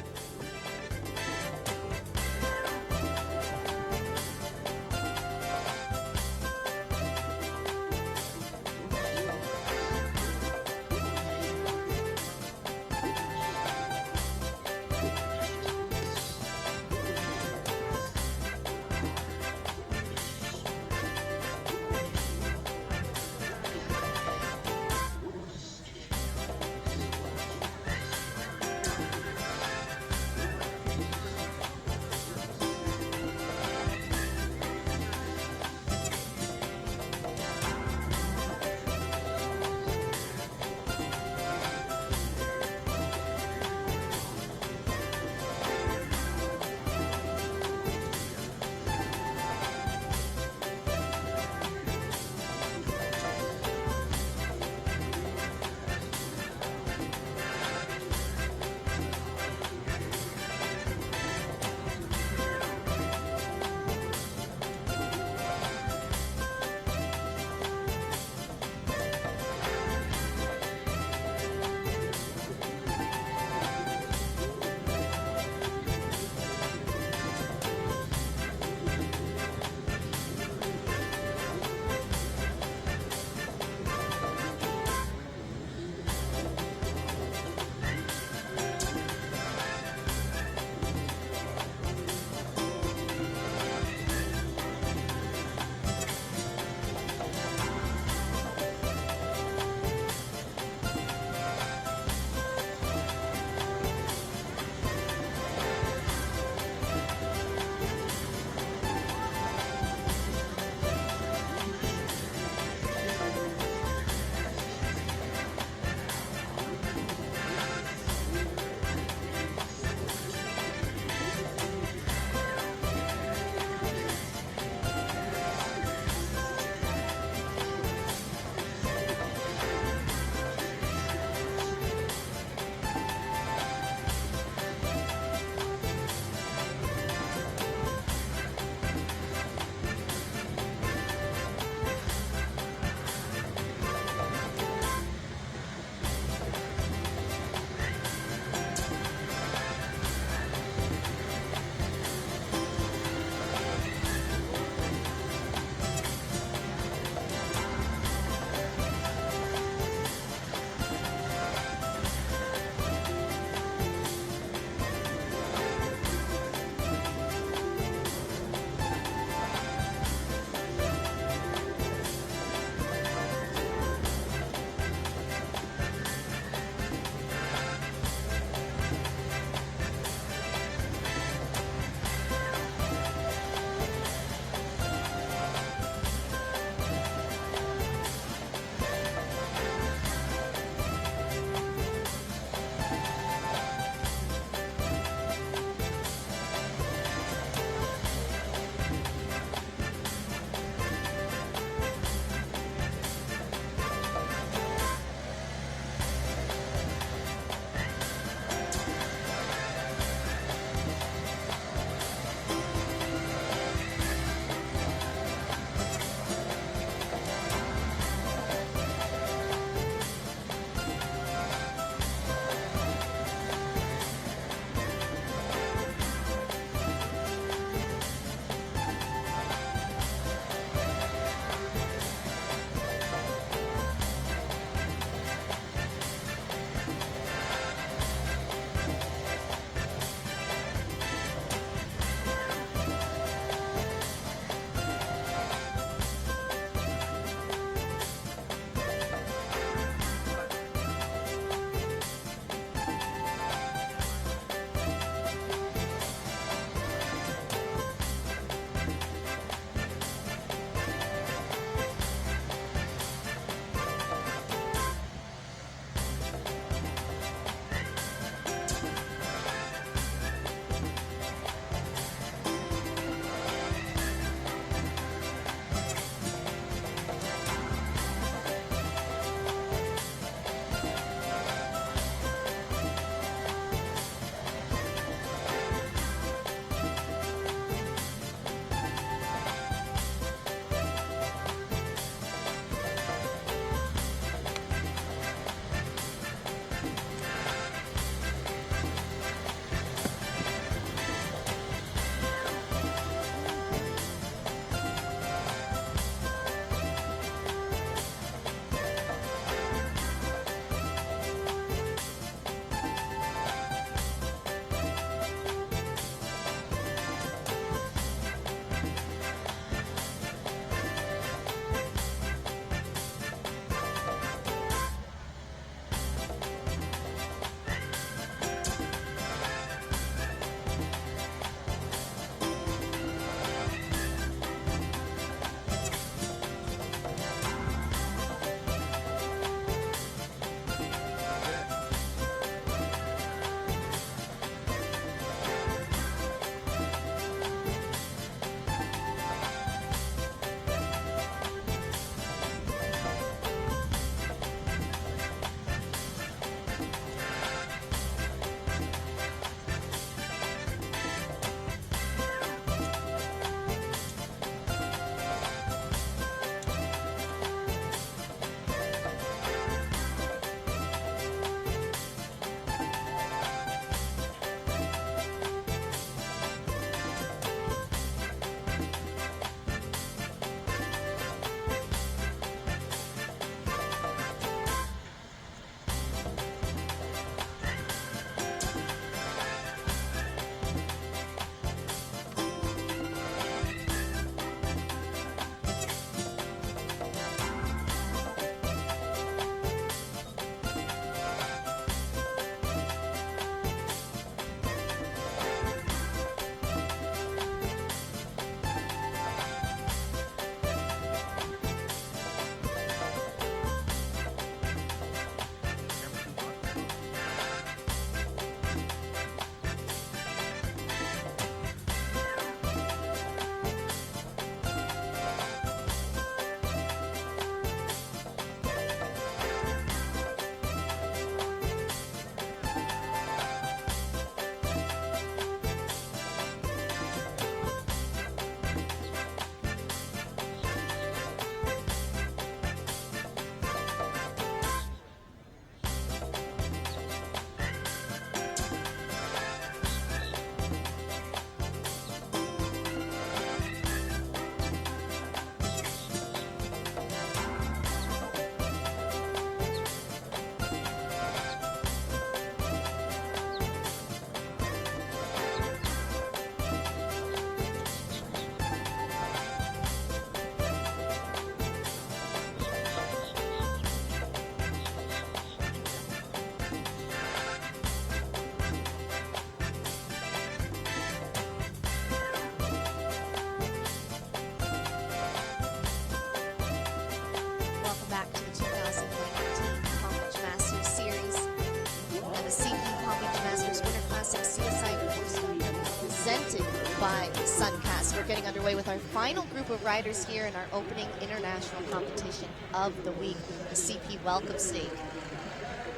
by Suncast. We're getting underway with our final group of riders here in our opening international competition of the week, the CP Welcome Stake.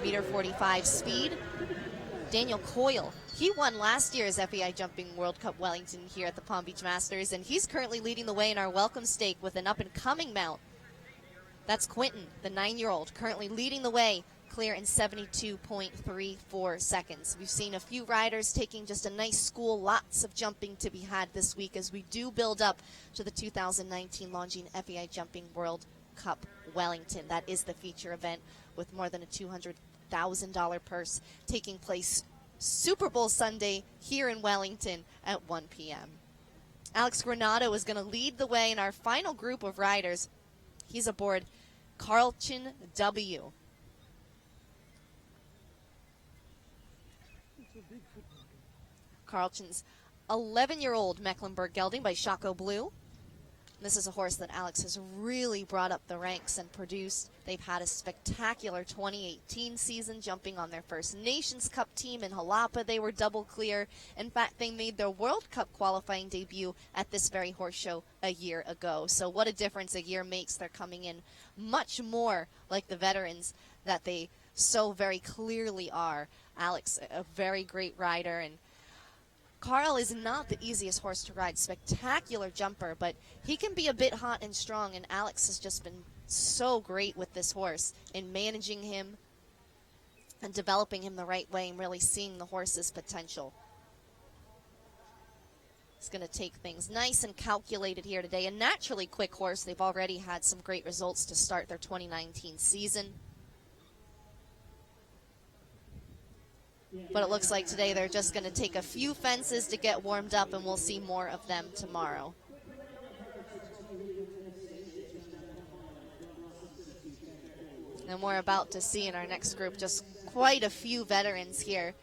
Meter 45 speed. Daniel Coyle, he won last year's FEI Jumping World Cup Wellington here at the Palm Beach Masters, and he's currently leading the way in our Welcome Stake with an up-and-coming mount. That's Quinton, the 9-year-old, currently leading the way, clear in 72.34 seconds. We've seen a few riders taking just a nice school, lots of jumping to be had this week as we do build up to the 2019 Longines FEI Jumping World Cup Wellington. That is the feature event with more than a $200,000 purse taking place Super Bowl Sunday here in Wellington at 1 p.m. Alex Granado is going to lead the way in our final group of riders. He's aboard Carlton W. Carlton's 11-year-old Mecklenburg gelding by Chaco Blue. This is a horse that Alex has really brought up the ranks and produced. They've had a spectacular 2018 season, jumping on their first Nations Cup team in Jalapa. They were double clear. In fact, they made their World Cup qualifying debut at this very horse show a year ago. So what a difference a year makes. They're coming in much more like the veterans that they so very clearly are. Alex, a very great rider, and Carl is not the easiest horse to ride. Spectacular jumper, but he can be a bit hot and strong, and Alex has just been so great with this horse in managing him and developing him the right way and really seeing the horse's potential. He's going to take things nice and calculated here today. A naturally quick horse. They've already had some great results to start their 2019 season. But it looks like today they're just going to take a few fences to get warmed up, and we'll see more of them tomorrow. And we're about to see in our next group just quite a few veterans here.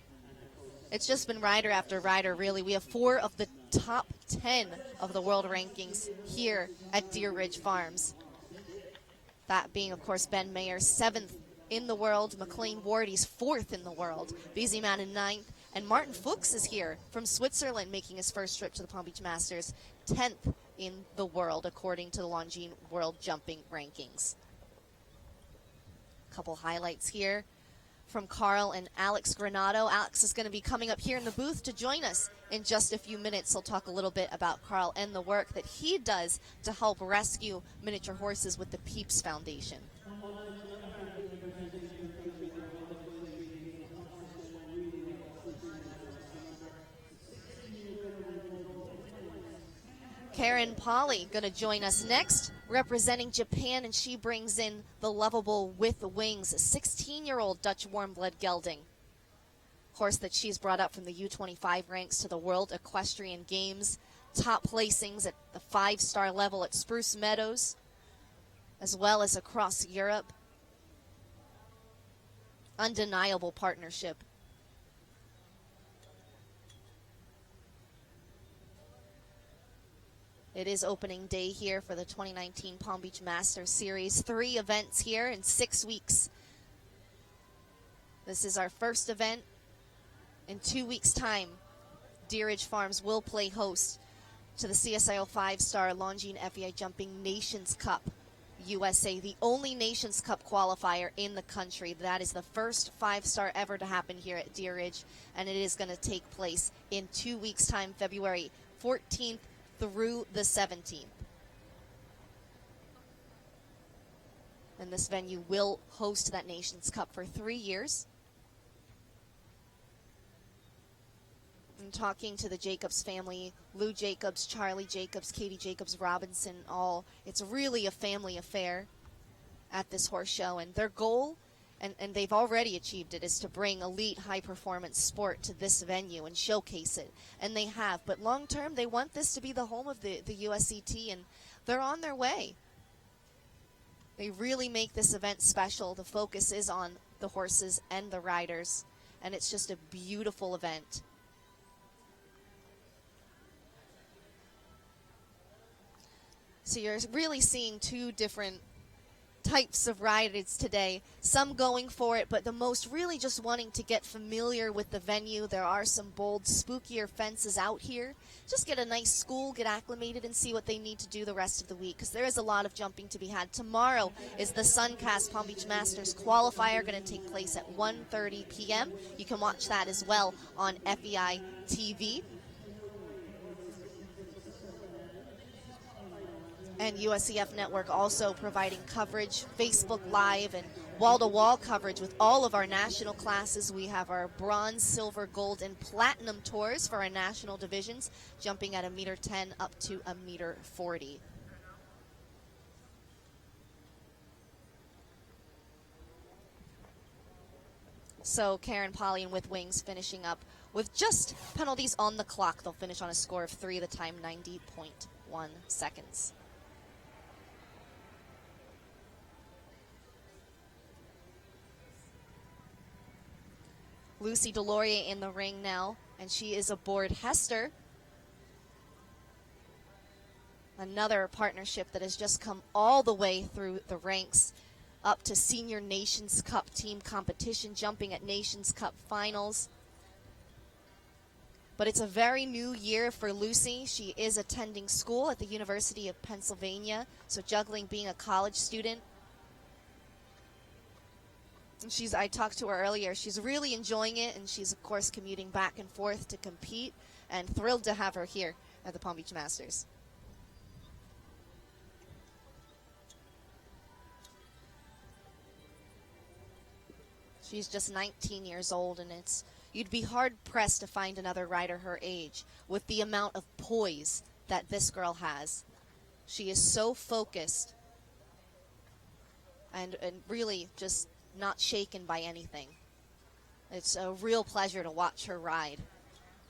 It's just been rider after rider, really. We have 4 of the top 10 of the world rankings here at Deer Ridge Farms. That being, of course, Ben Mayer, 7th in the world. McLean Ward, he's 4th in the world. Beezy Man in 9th. And Martin Fuchs is here from Switzerland, making his first trip to the Palm Beach Masters, 10th in the world, according to the Longines World Jumping Rankings. Couple highlights here from Carl and Alex Granado. Alex is going to be coming up here in the booth to join us in just a few minutes. He'll talk a little bit about Carl and the work that he does to help rescue miniature horses with the Peeps Foundation. Karen Polly going to join us next, representing Japan, and she brings in the Lovable with Wings, a 16-year-old Dutch warm-blood gelding. Horse that she's brought up from the U25 ranks to the World Equestrian Games, top placings at the 5-star level at Spruce Meadows, as well as across Europe. Undeniable partnership. It is opening day here for the 2019 Palm Beach Masters Series. 3 events here in 6 weeks. This is our first event. In 2 weeks' time, Deer Ridge Farms will play host to the CSIO 5-star Longines FEI Jumping Nations Cup USA, the only Nations Cup qualifier in the country. That is the first 5-star ever to happen here at Deer Ridge, and it is going to take place in 2 weeks' time, February 14th through the 17th. And this venue will host that Nations Cup for 3 years. I'm talking to the Jacobs family, Lou Jacobs, Charlie Jacobs, Katie Jacobs, Robinson, all. It's really a family affair at this horse show, and their goal, and they've already achieved it, is to bring elite high-performance sport to this venue and showcase it. And they have. But long-term, they want this to be the home of the USCT, and they're on their way. They really make this event special. The focus is on the horses and the riders, and it's just a beautiful event. So you're really seeing 2 different types of riders today. Some going for it, but the most really just wanting to get familiar with the venue. There are some bold, spookier fences out here. Just get a nice school, get acclimated, and see what they need to do the rest of the week, because there is a lot of jumping to be had. Tomorrow is the Suncast Palm Beach Masters qualifier, going to take place at 1:30 p.m. You can watch that as well on FEI TV. And USCF Network also providing coverage, Facebook Live, and wall-to-wall coverage with all of our national classes. We have our bronze, silver, gold, and platinum tours for our national divisions, jumping at 1.10 up to 1.40. So Karen Polly and With Wings finishing up with just penalties on the clock. They'll finish on a score of 3, the time 90.1 seconds. Lucy Delorier in the ring now, and she is aboard Hester. Another partnership that has just come all the way through the ranks up to Senior Nations Cup team competition, jumping at Nations Cup finals. But it's a very new year for Lucy. She is attending school at the University of Pennsylvania, so juggling being a college student. I talked to her earlier. She's really enjoying it, and she's, of course, commuting back and forth to compete, and thrilled to have her here at the Palm Beach Masters. She's just 19 years old, and you'd be hard-pressed to find another rider her age with the amount of poise that this girl has. She is so focused and really just not shaken by anything. It's a real pleasure to watch her ride,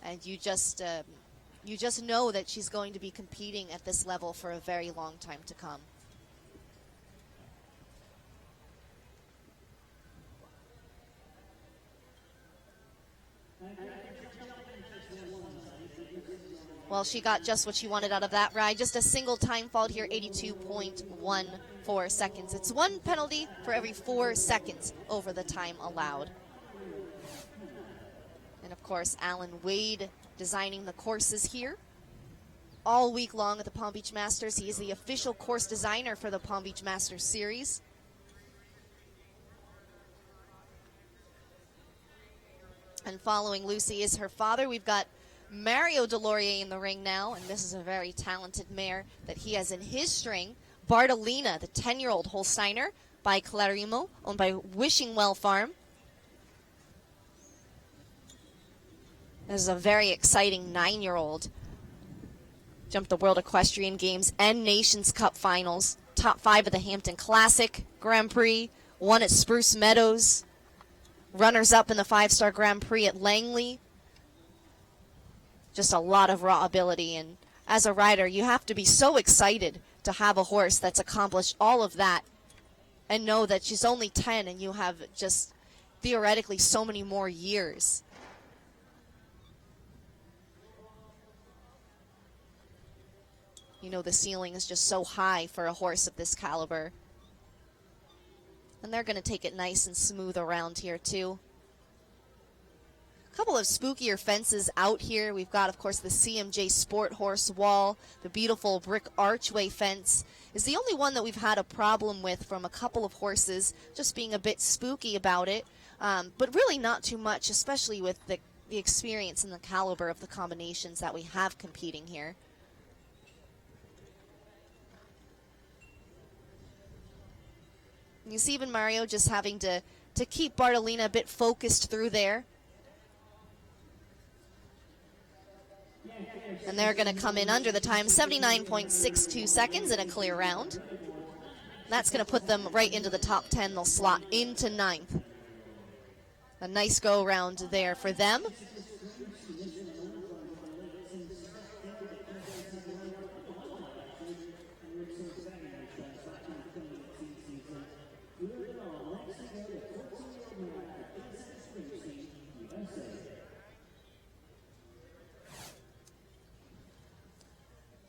and you just know that she's going to be competing at this level for a very long time to come. Well, she got just what she wanted out of that ride. Just a single time fault here, 82.14 seconds. It's 1 penalty for every 4 seconds over the time allowed. And, of course, Alan Wade designing the courses here all week long at the Palm Beach Masters. He is the official course designer for the Palm Beach Masters Series. And following Lucy is her father. We've got Mario Delorier in the ring now, and this is a very talented mare that he has in his string. Bartolina, the 10-year-old Holsteiner by Clarimo, owned by Wishing Well Farm. This is a very exciting 9-year-old. Jumped the World Equestrian Games and Nations Cup finals. Top 5 of the Hampton Classic Grand Prix. Won at Spruce Meadows. Runners-up in the 5-star Grand Prix at Langley. Just a lot of raw ability, and as a rider, you have to be so excited to have a horse that's accomplished all of that and know that she's only 10 and you have just theoretically so many more years. You know, the ceiling is just so high for a horse of this caliber. And they're going to take it nice and smooth around here, too. A couple of spookier fences out here. We've got, of course, the CMJ Sport Horse Wall. The beautiful brick archway fence is the only one that we've had a problem with from a couple of horses, just being a bit spooky about it. But really not too much, especially with the experience and the caliber of the combinations that we have competing here. You see even Mario just having to keep Bartolina a bit focused through there. And they're going to come in under the time, 79.62 seconds in a clear round. That's going to put them right into the top 10. They'll slot into 9th. A nice go round there for them.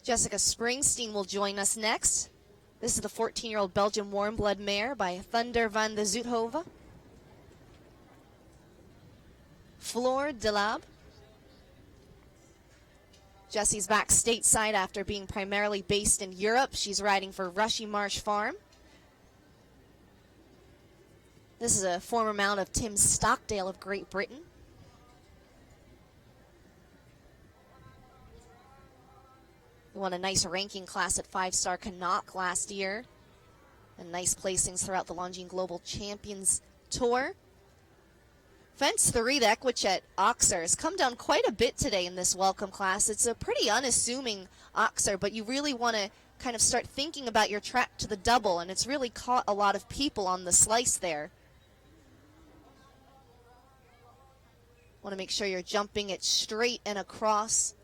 Jessica Springsteen will join us next. This is the 14-year-old Belgian warm blood mare by Thunder van de Zuidhoven. Floor de Lab. Jessie's back stateside after being primarily based in Europe. She's riding for Rushy Marsh Farm. This is a former mount of Tim Stockdale of Great Britain. He won a nice ranking class at 5-star Canuck last year. And nice placings throughout the Longines Global Champions Tour. Fence 3, the Equichet Oxer, has come down quite a bit today in this welcome class. It's a pretty unassuming Oxer, but you really want to kind of start thinking about your track to the double, and it's really caught a lot of people on the slice there. Want to make sure you're jumping it straight and across.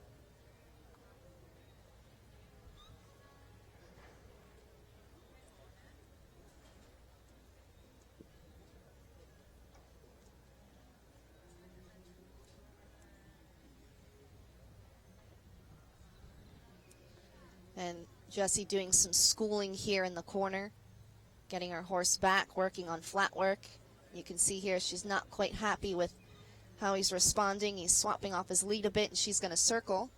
And Jessie doing some schooling here in the corner, getting her horse back, working on flat work. You can see here she's not quite happy with how he's responding. He's swapping off his lead a bit, and she's going to circle.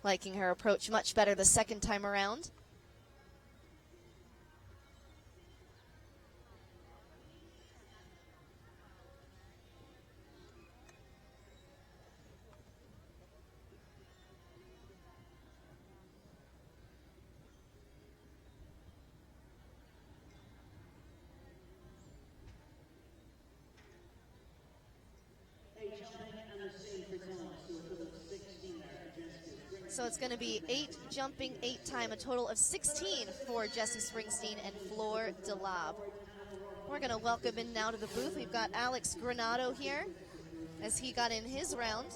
Liking her approach much better the second time around. So it's going to be 8 jumping, 8 time, a total of 16 for Jessie Springsteen and Floor de Lab. We're going to welcome in now to the booth. We've got Alex Granado here as he got in his round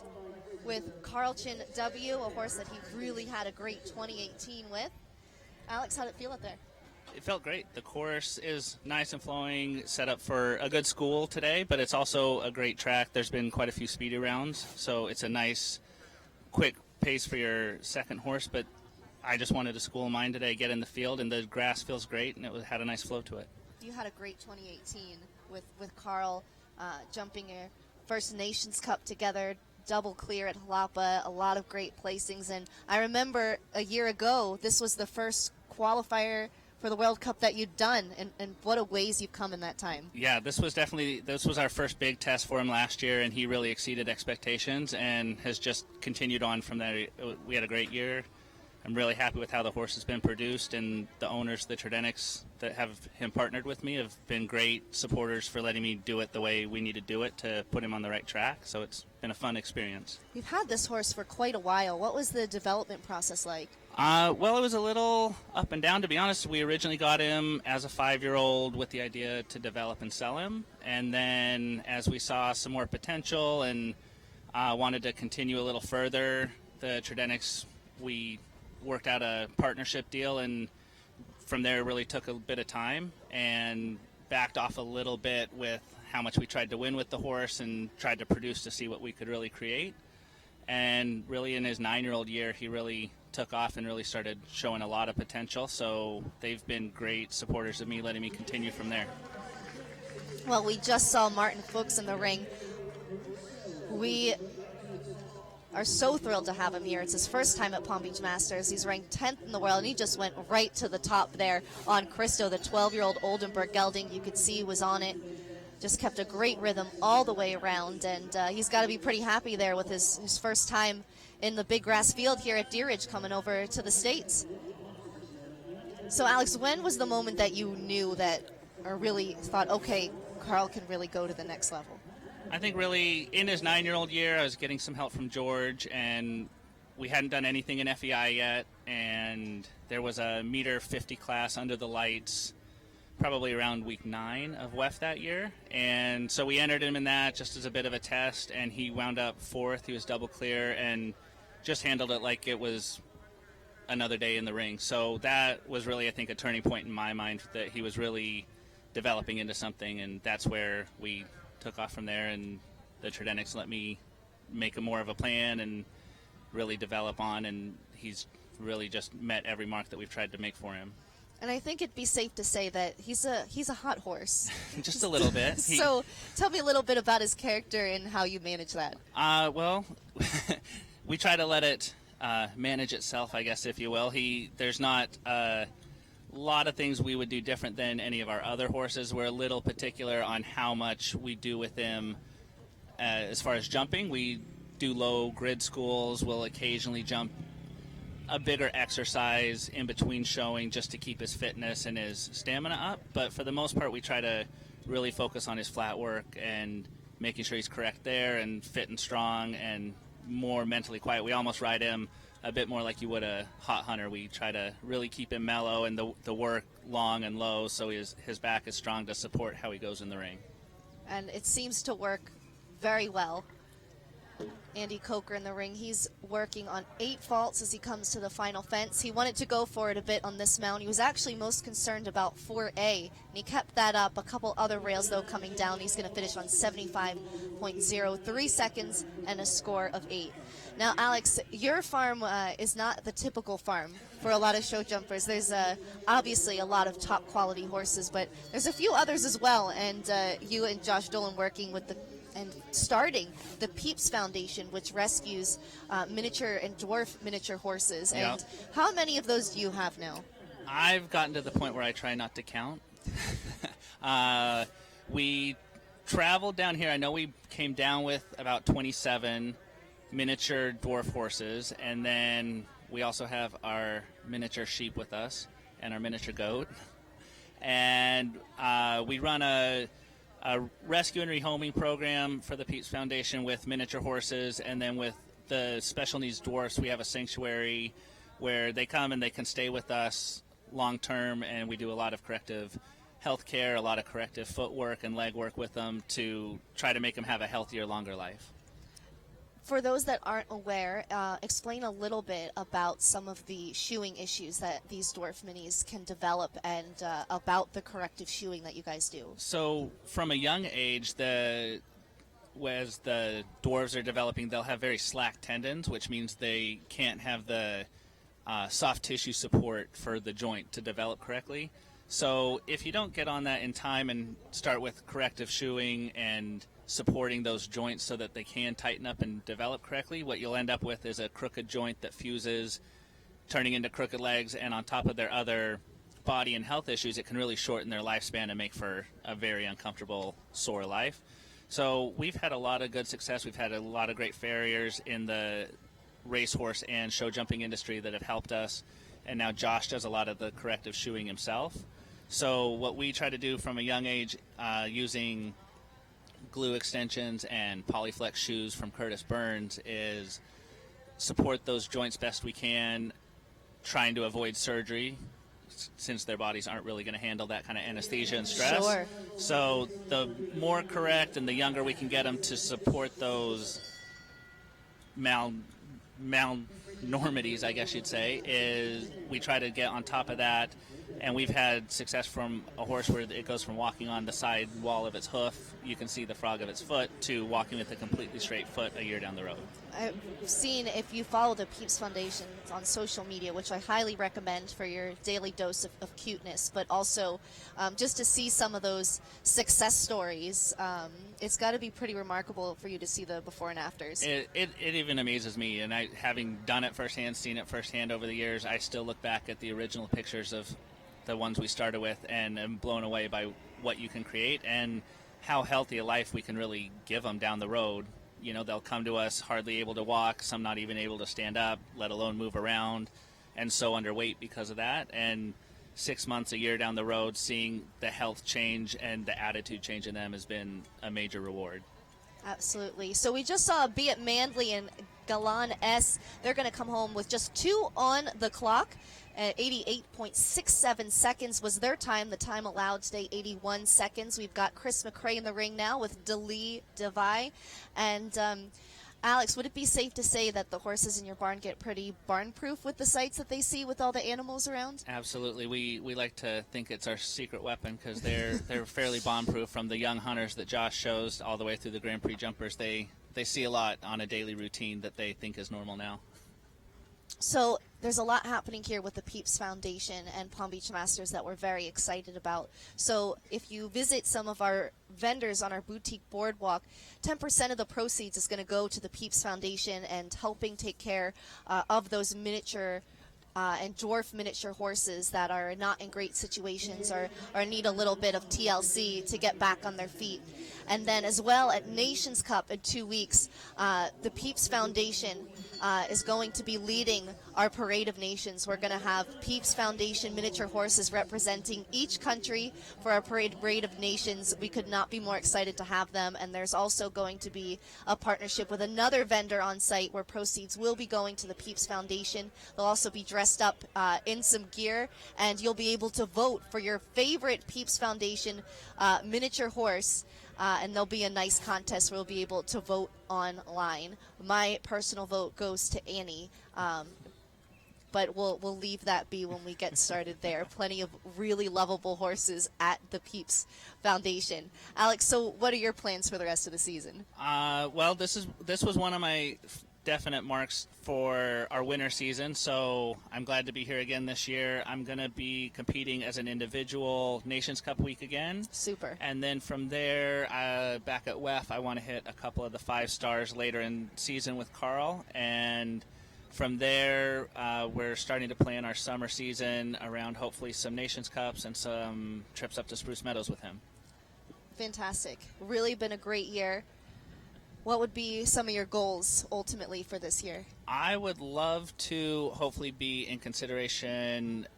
with Carlton W, a horse that he really had a great 2018 with. Alex, how'd it feel out there? It felt great. The course is nice and flowing, set up for a good school today, but it's also a great track. There's been quite a few speedy rounds, so it's a nice, quick pace for your second horse, but I just wanted to school mine today, get in the field, and the grass feels great, and had a nice flow to it. You had a great 2018 with Carl jumping your First Nations Cup together, double clear at Jalapa, a lot of great placings, and I remember a year ago, this was the first qualifier for the World Cup that you'd done, and what a ways you've come in that time. Yeah, this was our first big test for him last year, and he really exceeded expectations and has just continued on from that. We had a great year. I'm really happy with how the horse has been produced, and the owners, the Tridentics that have him partnered with me, have been great supporters for letting me do it the way we need to do it to put him on the right track, so it's been a fun experience. You've had this horse for quite a while. What was the development process like? Well, it was a little up and down, to be honest. We originally got him as a 5-year-old with the idea to develop and sell him. And then as we saw some more potential and wanted to continue a little further, the Tridentics, we worked out a partnership deal, and from there it really took a bit of time and backed off a little bit with how much we tried to win with the horse and tried to produce to see what we could really create. And really in his 9-year-old year, he really took off and really started showing a lot of potential. So they've been great supporters of me, letting me continue from there. Well, we just saw Martin Fuchs in the ring. We are so thrilled to have him here. It's his first time at Palm Beach Masters. He's ranked 10th in the world, and he just went right to the top there on Christo, the 12-year-old Oldenburg gelding. You could see he was on it. Just kept a great rhythm all the way around, and he's got to be pretty happy there with his first time in the big grass field here at Deer Ridge, coming over to the States. So, Alex, when was the moment that you knew that, or really thought, okay, Carl can really go to the next level? I think really in his 9-year-old year, I was getting some help from George, and we hadn't done anything in FEI yet, and there was a meter 50 class under the lights probably around week 9 of WEF that year, and so we entered him in that just as a bit of a test, and he wound up 4th. He was double clear and just handled it like it was another day in the ring. So that was really, I think, a turning point in my mind, that he was really developing into something, and that's where we took off from there, and the Tridentics let me make more of a plan and really develop on, and he's really just met every mark that we've tried to make for him. And I think it'd be safe to say that he's a hot horse. Just a little bit. So tell me a little bit about his character and how you manage that. Well, we try to let it manage itself, I guess, if you will. There's not a lot of things we would do different than any of our other horses. We're a little particular on how much we do with him as far as jumping. We do low grid schools. We'll occasionally jump a bigger exercise in between showing just to keep his fitness and his stamina up. But for the most part, we try to really focus on his flat work and making sure he's correct there and fit and strong and more mentally quiet. We almost ride him a bit more like you would a hot hunter. We try to really keep him mellow and the work long and low so his back is strong to support how he goes in the ring. And it seems to work very well. Andy Coker in the ring. He's working on 8 faults as he comes to the final fence. He wanted to go for it a bit on this mount. He was actually most concerned about 4A, and he kept that up. A couple other rails, though, coming down. He's going to finish on 75.03 seconds and a score of 8. Now, Alex, your farm is not the typical farm for a lot of show jumpers. There's obviously a lot of top quality horses, but there's a few others as well, and you and Josh Dolan working with and starting the Peeps Foundation, which rescues miniature and dwarf miniature horses. Yep. And how many of those do you have now? I've gotten to the point where I try not to count. We traveled down here. I know we came down with about 27 miniature dwarf horses, and then we also have our miniature sheep with us and our miniature goat. And we run a rescue and rehoming program for the Peeps Foundation with miniature horses, and then with the special needs dwarfs, we have a sanctuary where they come and they can stay with us long term, and we do a lot of corrective health care, a lot of corrective footwork and leg work with them to try to make them have a healthier, longer life. For those that aren't aware, explain a little bit about some of the shoeing issues that these dwarf minis can develop and about the corrective shoeing that you guys do. So from a young age, as the dwarves are developing, they'll have very slack tendons, which means they can't have the soft tissue support for the joint to develop correctly. So if you don't get on that in time and start with corrective shoeing and supporting those joints so that they can tighten up and develop correctly, what you'll end up with is a crooked joint that fuses, turning into crooked legs, and on top of their other body and health issues, it can really shorten their lifespan and make for a very uncomfortable, sore life. So we've had a lot of good success. We've had a lot of great farriers in the racehorse and show jumping industry that have helped us, and now Josh does a lot of the corrective shoeing himself. So what we try to do from a young age, using glue extensions and Polyflex shoes from Curtis Burns, is support those joints best we can, trying to avoid surgery since their bodies aren't really going to handle that kind of anesthesia and stress. Sure. So the more correct and the younger we can get them to support those malnormities, I guess you'd say, is we try to get on top of that. And we've had success from a horse where it goes from walking on the side wall of its hoof, you can see the frog of its foot, to walking with a completely straight foot a year down the road. I've seen, if you follow the Peeps Foundation on social media, which I highly recommend for your daily dose of cuteness, but also just to see some of those success stories, it's got to be pretty remarkable for you to see the before and afters. It even amazes me, and having done it firsthand, seen it firsthand over the years, I still look back at the original pictures of the ones we started with and am blown away by what you can create and how healthy a life we can really give them down the road. You know, they'll come to us hardly able to walk, some not even able to stand up, let alone move around, and so underweight because of that. And 6 months, a year down the road, seeing the health change and the attitude change in them has been a major reward. Absolutely. So we just saw Be It Manly and Galan S. They're going to come home with just 2 on the clock. 88.67 seconds was their time. The time allowed today, 81 seconds. We've got Chris McRae in the ring now with Dali Devai. And Alex, would it be safe to say that the horses in your barn get pretty barn-proof with the sights that they see with all the animals around? Absolutely. We like to think it's our secret weapon because they're fairly barn-proof. From the young hunters that Josh shows all the way through the Grand Prix jumpers, they see a lot on a daily routine that they think is normal now. So there's a lot happening here with the Peeps Foundation and Palm Beach Masters that we're very excited about. So if you visit some of our vendors on our boutique boardwalk, 10% of the proceeds is going to go to the Peeps Foundation and helping take care of those miniature and dwarf miniature horses that are not in great situations or need a little bit of TLC to get back on their feet. And then as well at Nations Cup in 2 weeks, the Peeps Foundation is going to be leading our Parade of Nations. We're going to have Peeps Foundation miniature horses representing each country for our Parade of Nations. We could not be more excited to have them. And there's also going to be a partnership with another vendor on site where proceeds will be going to the Peeps Foundation. They'll also be dressed up in some gear, and you'll be able to vote for your favorite Peeps Foundation miniature horse. And there'll be a nice contest where we'll be able to vote online. My personal vote goes to Annie, but we'll leave that be when we get started there. Plenty of really lovable horses at the Peeps Foundation. Alex, so what are your plans for the rest of the season? Well, this was one of my definite marks for our winter season, so I'm glad to be here again this year. I'm going to be competing as an individual Nations Cup week again. Super. And then from there, back at WEF, I want to hit a couple of the 5 stars later in season with Carl. And from there, we're starting to plan our summer season around hopefully some Nations Cups and some trips up to Spruce Meadows with him. Fantastic. Really been a great year. What would be some of your goals ultimately for this year? I would love to hopefully be in consideration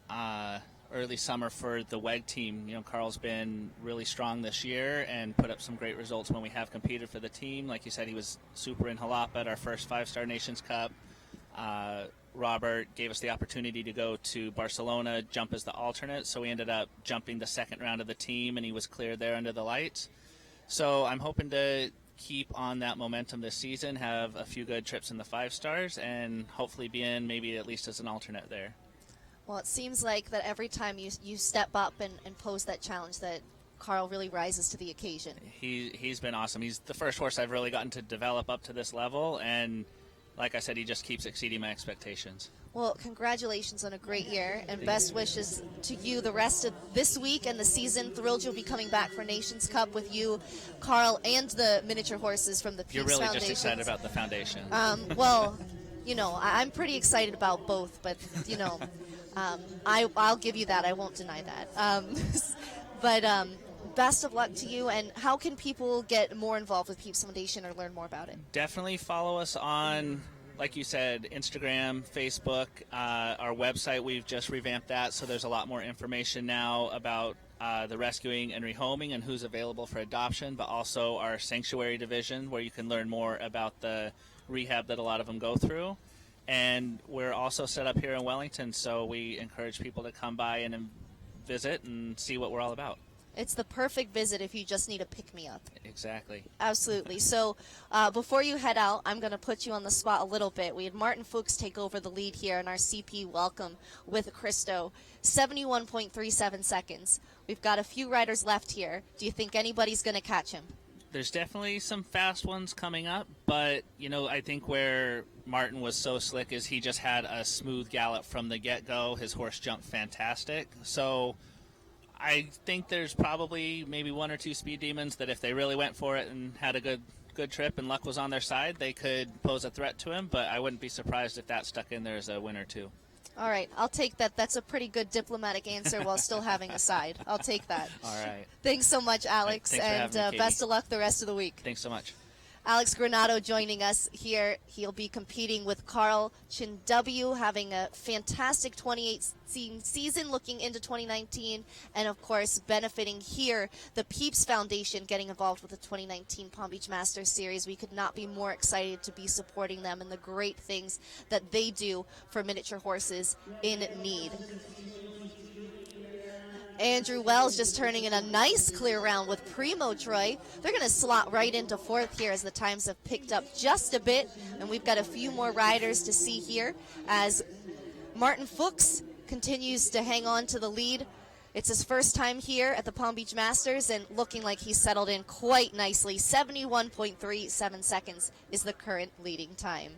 early summer for the WEG team. You know, Carl's been really strong this year and put up some great results when we have competed for the team. Like you said, he was super in Jalapa at our first 5-star Nations Cup. Robert gave us the opportunity to go to Barcelona, jump as the alternate, so we ended up jumping the second round of the team, and he was cleared there under the lights. So I'm hoping to keep on that momentum this season, have a few good trips in the 5 stars, and hopefully be in maybe at least as an alternate there. Well, it seems like that every time you step up and pose that challenge that Carl really rises to the occasion. He's been awesome. He's the first horse I've really gotten to develop up to this level, and like I said, he just keeps exceeding my expectations. Well, congratulations on a great year, and best wishes to you the rest of this week and the season. Thrilled you'll be coming back for Nations Cup with you, Carl, and the miniature horses from the Peeps You're really Foundation. just excited about the foundation. Well, you know, I'm pretty excited about both, but, you know, I'll give you that. I won't deny that. But best of luck to you, and how can people get more involved with Peeps Foundation or learn more about it? Definitely follow us on, like you said, Instagram, Facebook, our website. We've just revamped that, so there's a lot more information now about the rescuing and rehoming and who's available for adoption, but also our sanctuary division where you can learn more about the rehab that a lot of them go through. And we're also set up here in Wellington, so we encourage people to come by and visit and see what we're all about. It's the perfect visit if you just need a pick-me-up. Exactly. Absolutely. So before you head out, I'm going to put you on the spot a little bit. We had Martin Fuchs take over the lead here in our CP Welcome with Christo. 71.37 seconds. We've got a few riders left here. Do you think anybody's going to catch him? There's definitely some fast ones coming up, but, you know, I think where Martin was so slick is he just had a smooth gallop from the get-go. His horse jumped fantastic. So I think there's probably maybe 1 or 2 speed demons that if they really went for it and had a good trip and luck was on their side, they could pose a threat to him, but I wouldn't be surprised if that stuck in there as a win or 2. All right, I'll take that. That's a pretty good diplomatic answer while still having a side. I'll take that. All right. Thanks so much, Alex, Thanks for and having me, best of luck the rest of the week. Thanks so much. Alex Granado joining us here. He'll be competing with Carl Chin-W, having a fantastic 2018 season looking into 2019, and of course benefiting here the Peeps Foundation getting involved with the 2019 Palm Beach Masters Series. We could not be more excited to be supporting them and the great things that they do for miniature horses in need. Andrew Wells just turning in a nice clear round with Primo Troy. They're going to slot right into fourth here as the times have picked up just a bit. And we've got a few more riders to see here as Martin Fuchs continues to hang on to the lead. It's his first time here at the Palm Beach Masters and looking like he's settled in quite nicely. 71.37 seconds is the current leading time.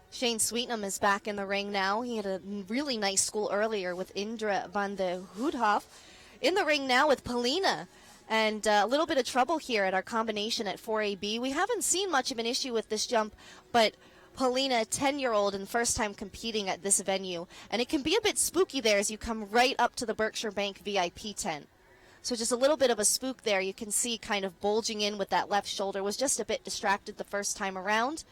Shane Sweetnam is back in the ring now. He had a really nice school earlier with Indra van de Hoedhoff. In the ring now with Polina. And a little bit of trouble here at our combination at 4AB. We haven't seen much of an issue with this jump, but Polina, 10-year-old and first time competing at this venue. And it can be a bit spooky there as you come right up to the Berkshire Bank VIP tent. So just a little bit of a spook there. You can see kind of bulging in with that left shoulder. Was just a bit distracted the first time around.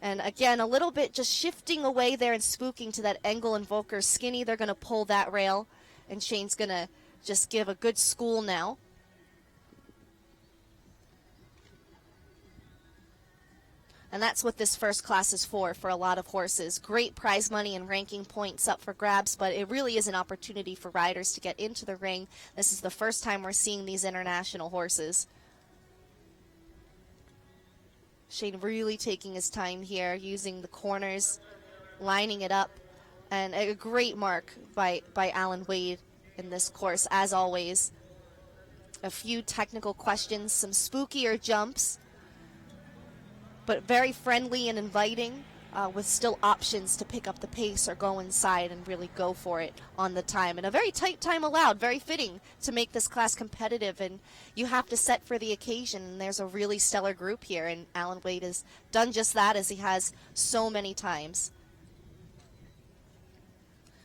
And again, a little bit just shifting away there and spooking to that Engel and Volker skinny. They're going to pull that rail, and Shane's going to just give a good school now. And that's what this first class is for a lot of horses. Great prize money and ranking points up for grabs, but it really is an opportunity for riders to get into the ring. This is the first time we're seeing these international horses. Shane really taking his time here, using the corners, lining it up, and a great mark by Alan Wade in this course, as always. A few technical questions, some spookier jumps, but very friendly and inviting, with still options to pick up the pace or go inside and really go for it on the time. And a very tight time allowed, very fitting to make this class competitive. And you have to set for the occasion. And there's a really stellar group here. And Alan Wade has done just that, as he has so many times.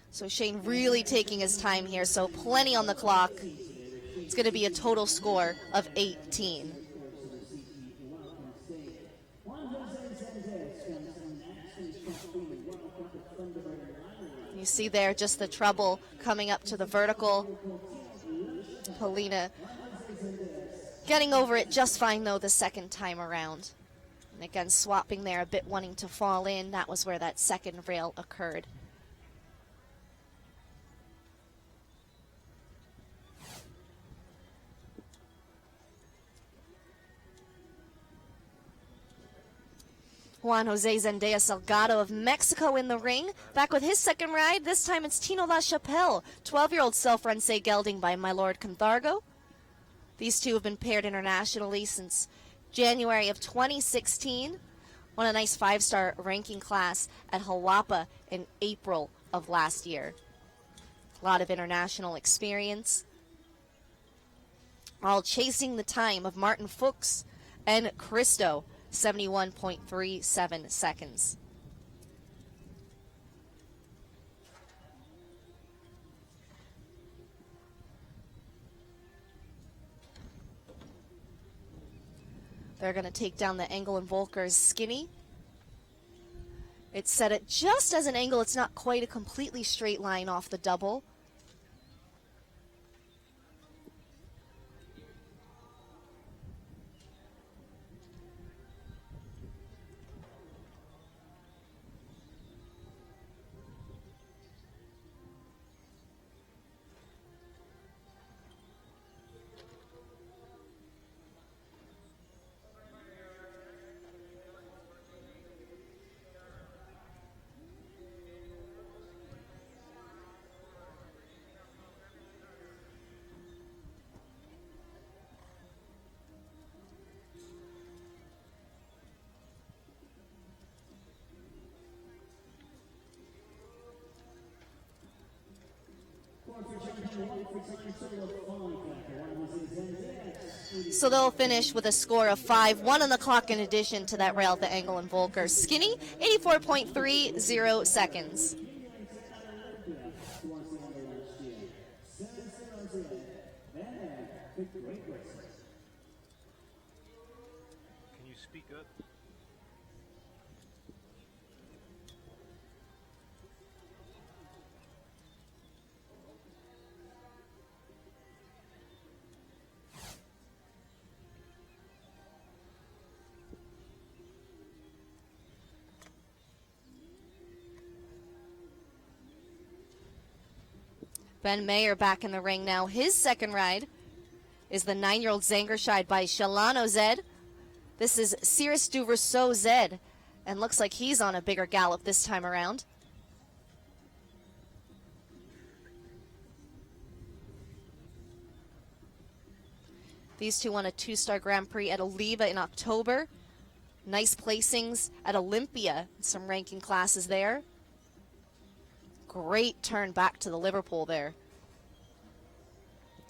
So Shane really taking his time here. So plenty on the clock. It's going to be a total score of 18. You see there just the trouble coming up to the vertical. Polina getting over it just fine, though, the second time around. And again, swapping there a bit, wanting to fall in. That was where that second rail occurred. Juan Jose Zendaya Salgado of Mexico in the ring. Back with his second ride. This time it's Tino LaChapelle, 12-year-old self-run-say gelding by My Lord Canthargo. These two have been paired internationally since January of 2016. Won a nice 5-star ranking class at Hawapa in April of last year. A lot of international experience. All chasing the time of Martin Fuchs and Christo. 71.37 seconds. They're going to take down the Engel and Volker's skinny. It's set at just as an angle. It's not quite a completely straight line off the double. So they'll finish with a score of 5, 1 on the clock in addition to that rail at the Engel and Volker. Skinny, 84.30 seconds. Can you speak up? Ben Mayer back in the ring now. His second ride is the 9-year-old Zangerscheid by Shalano Zed. This is Cirrus du Verseau Zed, and looks like he's on a bigger gallop this time around. These two won a 2-star Grand Prix at Oliva in October. Nice placings at Olympia, some ranking classes there. Great turn back to the Liverpool there.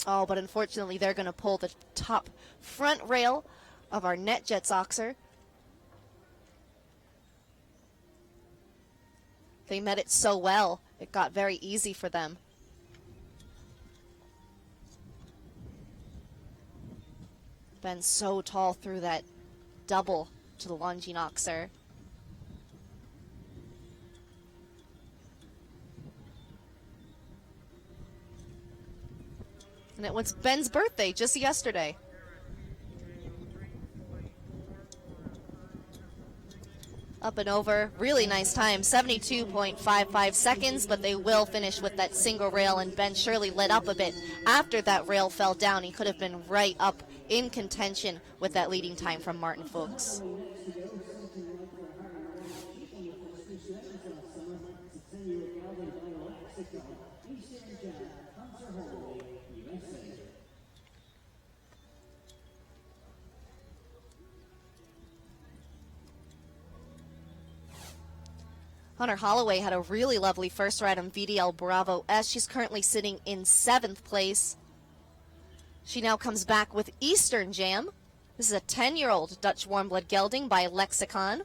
Oh, but unfortunately they're going to pull the top front rail of our NetJets Oxer. They met it so well, it got very easy for them. Been so tall through that double to the Longines Oxer. And it was Ben's birthday just yesterday. Up and over, really nice time, 72.55 seconds, but they will finish with that single rail, and Ben surely let up a bit. After that rail fell down, he could have been right up in contention with that leading time from Martin Fuchs. Hunter Holloway had a really lovely first ride on VDL Bravo S. She's currently sitting in 7th place. She now comes back with Eastern Jam. This is a 10-year-old Dutch warm-blood gelding by Lexicon.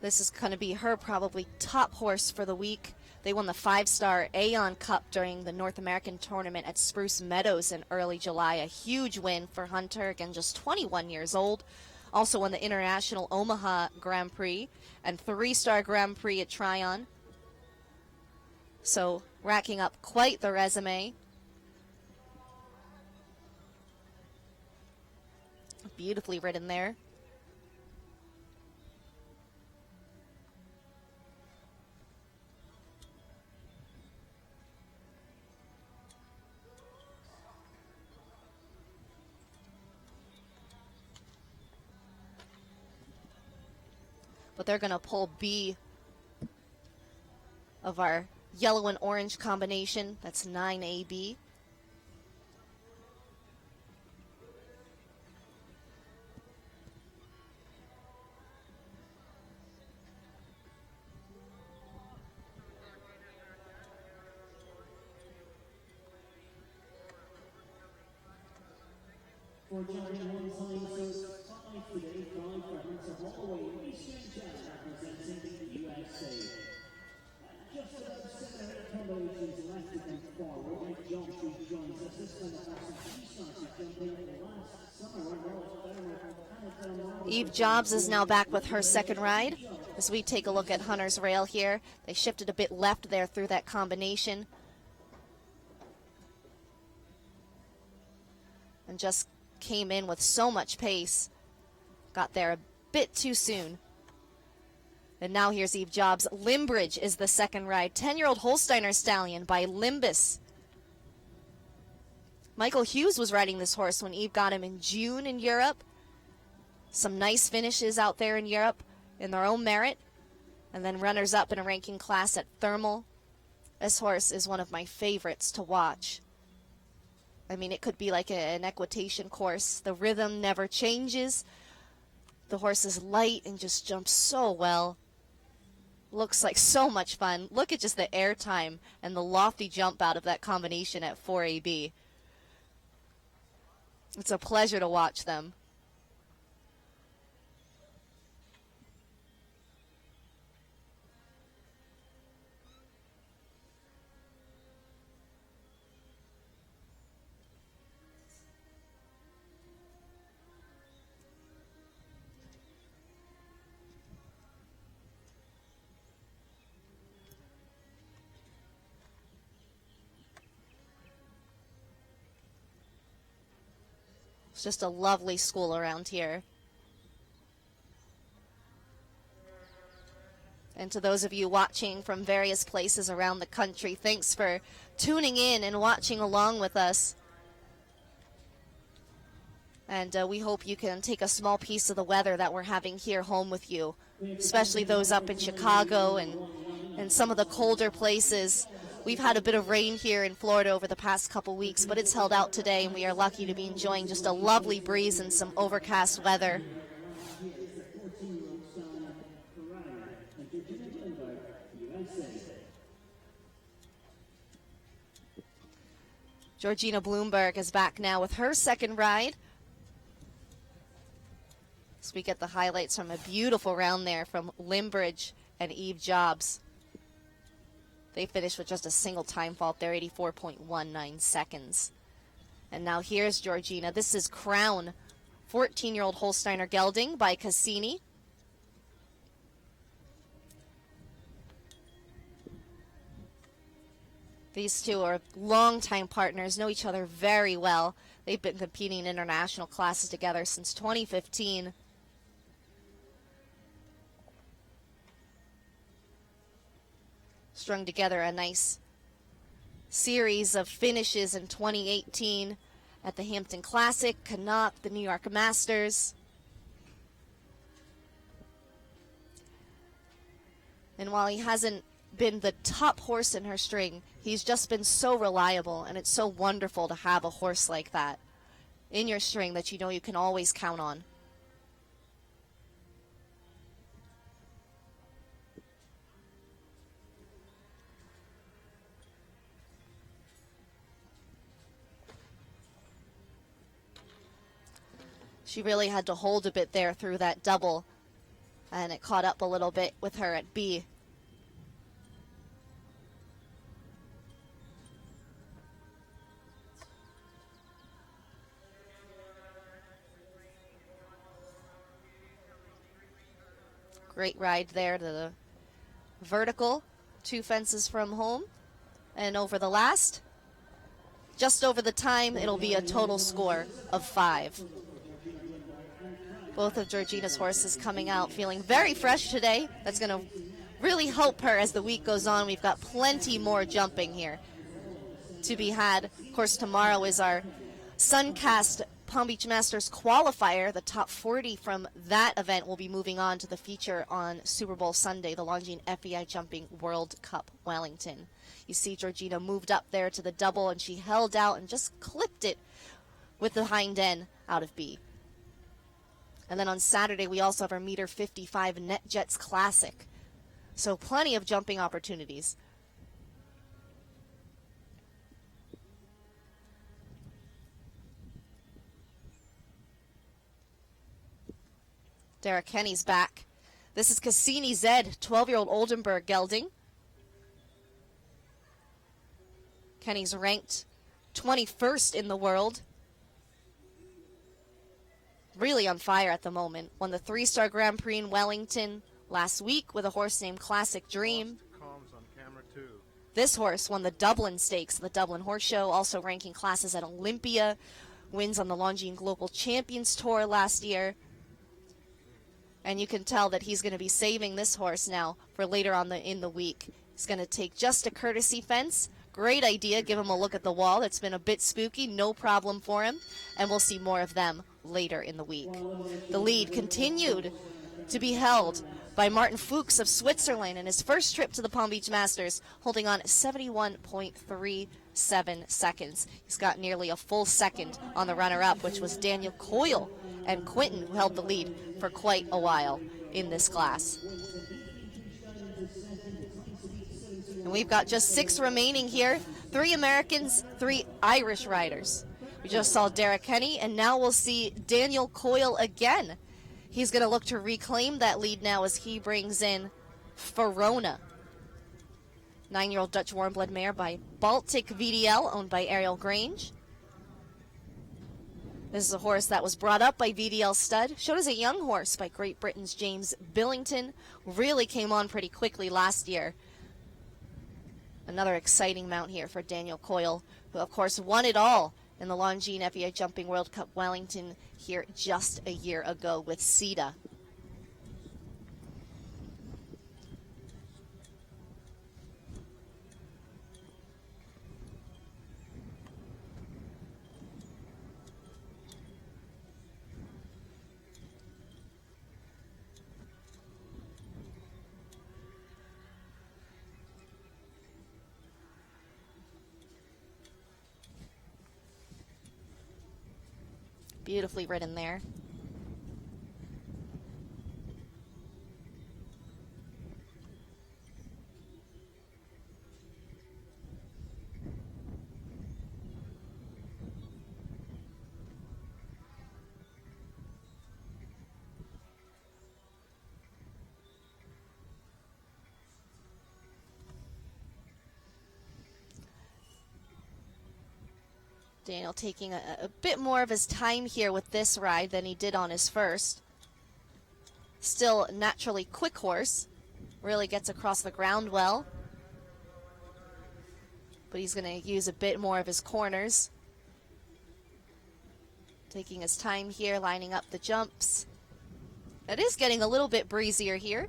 This is going to be her probably top horse for the week. They won the 5-star Aeon Cup during the North American tournament at Spruce Meadows in early July. A huge win for Hunter, again just 21 years old. Also won the International Omaha Grand Prix and 3-star Grand Prix at Tryon. So racking up quite the resume. Beautifully ridden there. But they're going to pull B of our yellow and orange combination. That's 9AB. For Johnny One today, 5 Hunter Holloway, Eastern Jam representing the USA. Just about 7 combinations left to come forward. Mike Johnson joins us this time. He started jumping last summer. Eve Jobs is now back with her second ride. As we take a look at Hunter's rail here, they shifted a bit left there through that combination. And just came in with so much pace. Got there a bit too soon. And now here's Eve Jobs. Limbridge is the second ride. 10-year-old Holsteiner Stallion by Limbus. Michael Hughes was riding this horse when Eve got him in June in Europe. Some nice finishes out there in Europe in their own merit. And then runners-up in a ranking class at Thermal. This horse is one of my favorites to watch. I mean, it could be like an equitation course. The rhythm never changes. The horse is light and just jumps so well. Looks like so much fun. Look at just the air time and the lofty jump out of that combination at 4AB. It's a pleasure to watch them. It's just a lovely school around here. And to those of you watching from various places around the country, thanks for tuning in and watching along with us. And we hope you can take a small piece of the weather that we're having here home with you, especially those up in Chicago and some of the colder places. We've had a bit of rain here in Florida over the past couple weeks, but it's held out today, and we are lucky to be enjoying just a lovely breeze and some overcast weather. Georgina Bloomberg is back now with her second ride. So we get the highlights from a beautiful round there from Limbridge and Eve Jobs. They finished with just a single time fault there, 84.19 seconds. And now here's Georgina. This is Crown, 14-year-old Holsteiner gelding by Cassini. These two are longtime partners, know each other very well. They've been competing in international classes together since 2015. Strung together a nice series of finishes in 2018 at the Hampton Classic, Canuck, the New York Masters. And while he hasn't been the top horse in her string, he's just been so reliable, and it's so wonderful to have a horse like that in your string that you know you can always count on. She really had to hold a bit there through that double, and it caught up a little bit with her at B. Great ride there to the vertical, 2 fences from home, and over the last. Just over the time, it'll be a total score of 5. Both of Georgina's horses coming out feeling very fresh today. That's going to really help her as the week goes on. We've got plenty more jumping here to be had. Of course, tomorrow is our Suncast Palm Beach Masters qualifier. The top 40 from that event will be moving on to the feature on Super Bowl Sunday, the Longines FEI Jumping World Cup Wellington. You see Georgina moved up there to the double, and she held out and just clipped it with the hind end out of B. And then on Saturday, we also have our meter 55 Net Jets Classic. So plenty of jumping opportunities. Derek Kenny's back. This is Cassini Zed, 12-year-old Oldenburg gelding. Kenny's ranked 21st in the world. Really on fire at the moment. Won the 3-star Grand Prix in Wellington last week with a horse named Classic Dream. On camera too. This horse won the Dublin Stakes, the Dublin Horse Show, also ranking classes at Olympia. Wins on the Longines Global Champions Tour last year. And you can tell that he's going to be saving this horse now for later on in the week. He's going to take just a courtesy fence. Great idea. Give him a look at the wall. It's been a bit spooky. No problem for him. And we'll see more of them later in the week. The lead continued to be held by Martin Fuchs of Switzerland in his first trip to the Palm Beach Masters, holding on 71.3 seconds. He's got nearly a full second on the runner-up, which was Daniel Coyle and Quinton, who held the lead for quite a while in this class. And we've got just 6 remaining here. 3 Americans, 3 Irish riders. We just saw Derek Henney, and now we'll see Daniel Coyle again. He's going to look to reclaim that lead now as he brings in Verona. 9-year-old Dutch warm-blood mare by Baltic VDL, owned by Ariel Grange. This is a horse that was brought up by VDL Stud, showed as a young horse by Great Britain's James Billington. Really came on pretty quickly last year. Another exciting mount here for Daniel Coyle, who of course won it all in the Longines FEI Jumping World Cup Wellington here just a year ago with CETA. Beautifully ridden there. Daniel taking a bit more of his time here with this ride than he did on his first. Still naturally quick horse. Really gets across the ground well. But he's going to use a bit more of his corners. Taking his time here, lining up the jumps. It is getting a little bit breezier here.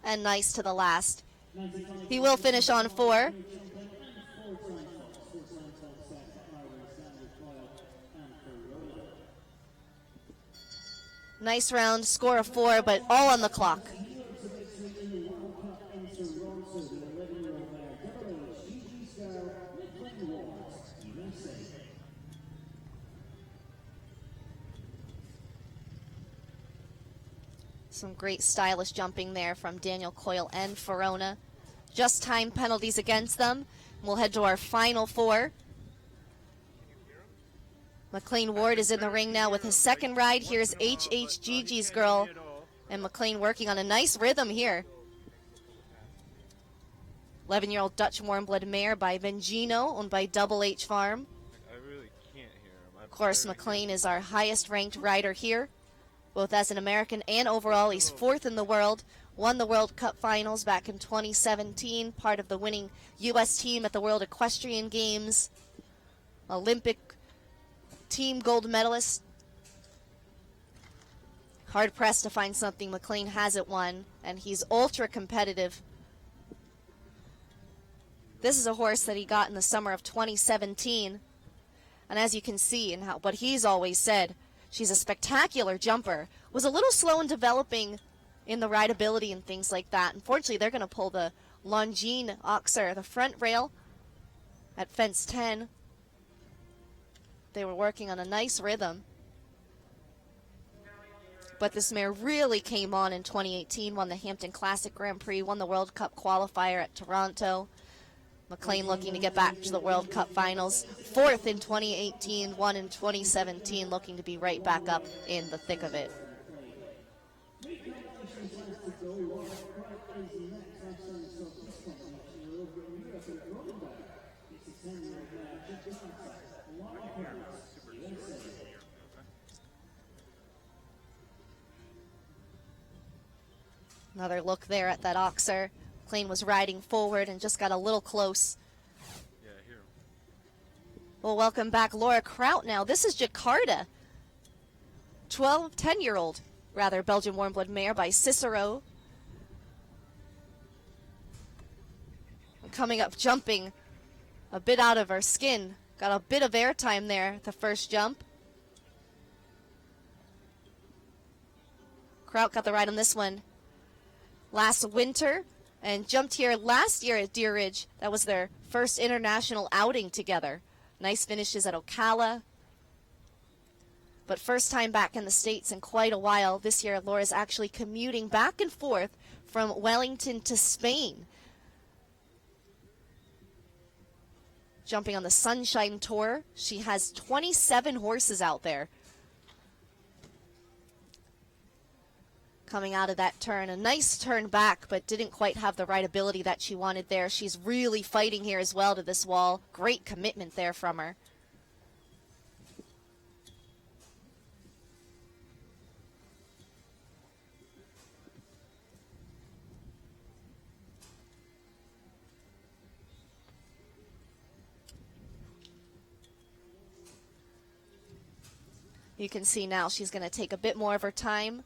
And nice to the last. He will finish on 4. Nice round, score of 4, but all on the clock. Some great stylish jumping there from Daniel Coyle and Verona. Just time penalties against them. We'll head to our final 4. McLean Ward is in the ring now with his second ride. Here's HHGG's girl. And McLean working on a nice rhythm here. 11-year-old Dutch warm-blood mare by Vengino, owned by Double H Farm. I really can't hear him. Of course, McLean is our highest ranked rider here, both as an American and overall. He's 4th in the world, won the World Cup finals back in 2017, part of the winning U.S. team at the World Equestrian Games, Olympic team gold medalist. Hard pressed to find something McLean hasn't won, and he's ultra competitive. This is a horse that he got in the summer of 2017, and as you can see, and what he's always said, she's a spectacular jumper. Was a little slow in developing in the rideability and things like that. Unfortunately, they're going to pull the Longines Oxer, the front rail at fence 10. They were working on a nice rhythm. But this mare really came on in 2018, won the Hampton Classic Grand Prix, won the World Cup qualifier at Toronto. McLean looking to get back to the World Cup finals. 4th in 2018, won in 2017, looking to be right back up in the thick of it. Another look there at that Oxer. McLean was riding forward and just got a little close. Yeah, I hear him. Well, welcome back Laura Kraut now. This is Jakarta. 10-year-old, rather, Belgian warm-blood mare by Cicero. Coming up, jumping a bit out of her skin. Got a bit of airtime there at the first jump. Kraut got the ride on this one last winter and jumped here last year at Deer Ridge. That was their first international outing together. Nice finishes at Ocala. But first time back in the States in quite a while. This year, Laura's actually commuting back and forth from Wellington to Spain. Jumping on the Sunshine Tour. She has 27 horses out there. Coming out of that turn, a nice turn back, but didn't quite have the rideability that she wanted there. She's really fighting here as well to this wall. Great commitment there from her. You can see now she's going to take a bit more of her time.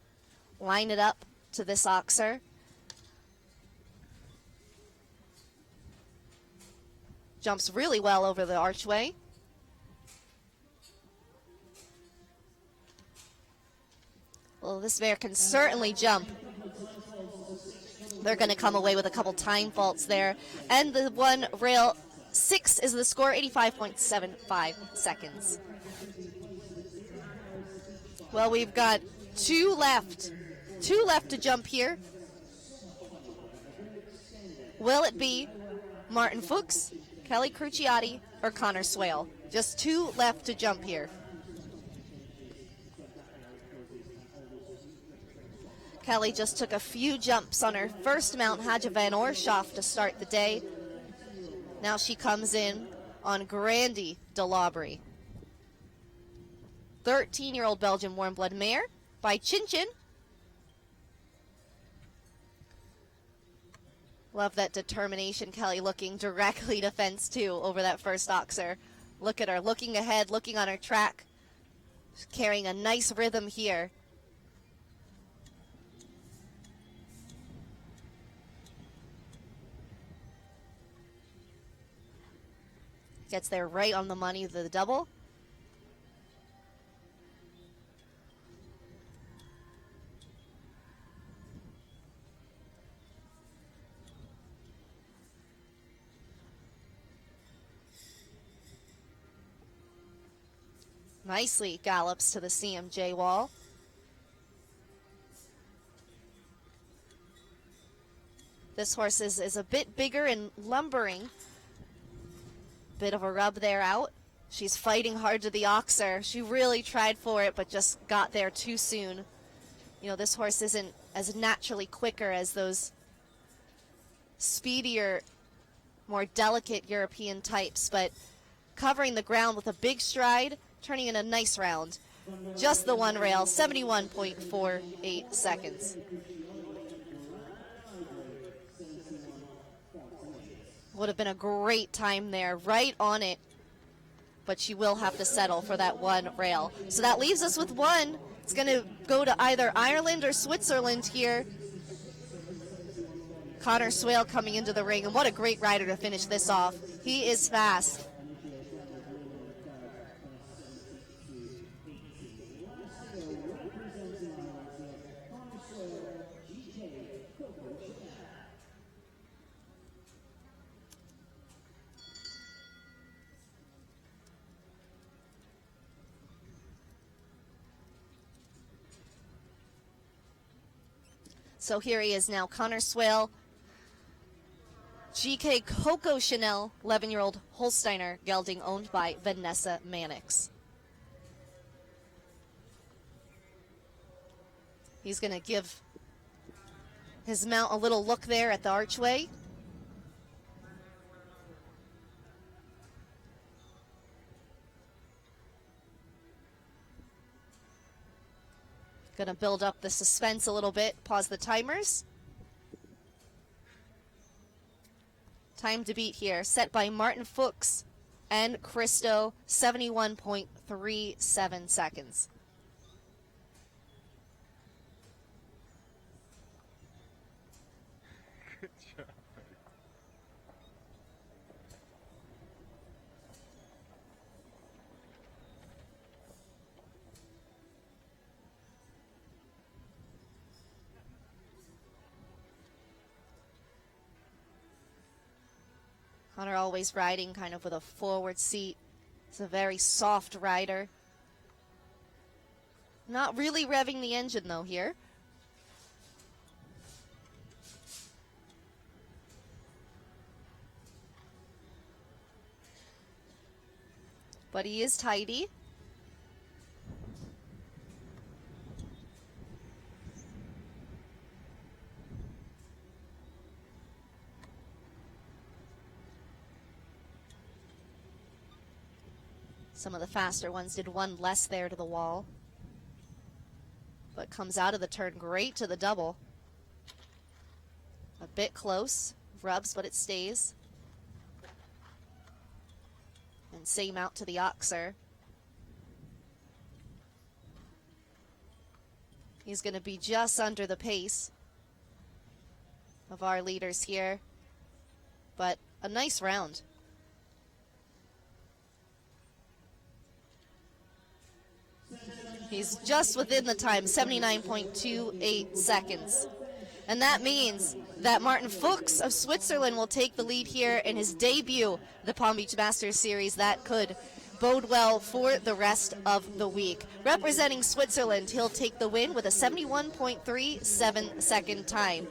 Line it up to this oxer. Jumps really well over the archway. Well, this mare can certainly jump. They're going to come away with a couple time faults there. And the one rail 6 is the score, 85.75 seconds. Well, we've got two left to jump here. Will it be Martin Fuchs, Kelly Cruciati, or Connor Swale? Just two left to jump here. Kelly just took a few jumps on her first mount, Hadja van Oershoff, to start the day. Now she comes in on Grandi de Laubrie. 13-year-old Belgian warm blood mare by Chin Chin. Love that determination, Kelly looking directly to fence two over that first oxer. Look at her, looking ahead, looking on her track. She's carrying a nice rhythm here. Gets there right on the money of the double. Nicely gallops to the CMJ wall. This horse is a bit bigger and lumbering. Bit of a rub there out. She's fighting hard to the oxer. She really tried for it, but just got there too soon. You know, this horse isn't as naturally quicker as those speedier, more delicate European types, but covering the ground with a big stride, turning in a nice round. Just the one rail, 71.48 seconds. Would have been a great time there, right on it. But she will have to settle for that one rail. So that leaves us with one. It's going to go to either Ireland or Switzerland here. Connor Swale coming into the ring, and what a great rider to finish this off. He is fast. So here he is now, Connor Swale, GK Coco Chanel, 11-year-old Holsteiner gelding owned by Vanessa Mannix. He's going to give his mount a little look there at the archway. Going to build up the suspense a little bit. Pause the timers. Time to beat here. Set by Martin Fuchs and Christo, 71.37 seconds. Good job. Connor always riding kind of with a forward seat. He's a very soft rider. Not really revving the engine though here. But he is tidy. Some of the faster ones did one less there to the wall. But comes out of the turn great to the double. A bit close. Rubs, but it stays. And same out to the Oxer. He's going to be just under the pace of our leaders here. But a nice round. He's just within the time, 79.28 seconds. And that means that Martin Fuchs of Switzerland will take the lead here in his debut, the Palm Beach Masters Series. That could bode well for the rest of the week. Representing Switzerland, he'll take the win with a 71.37 second time.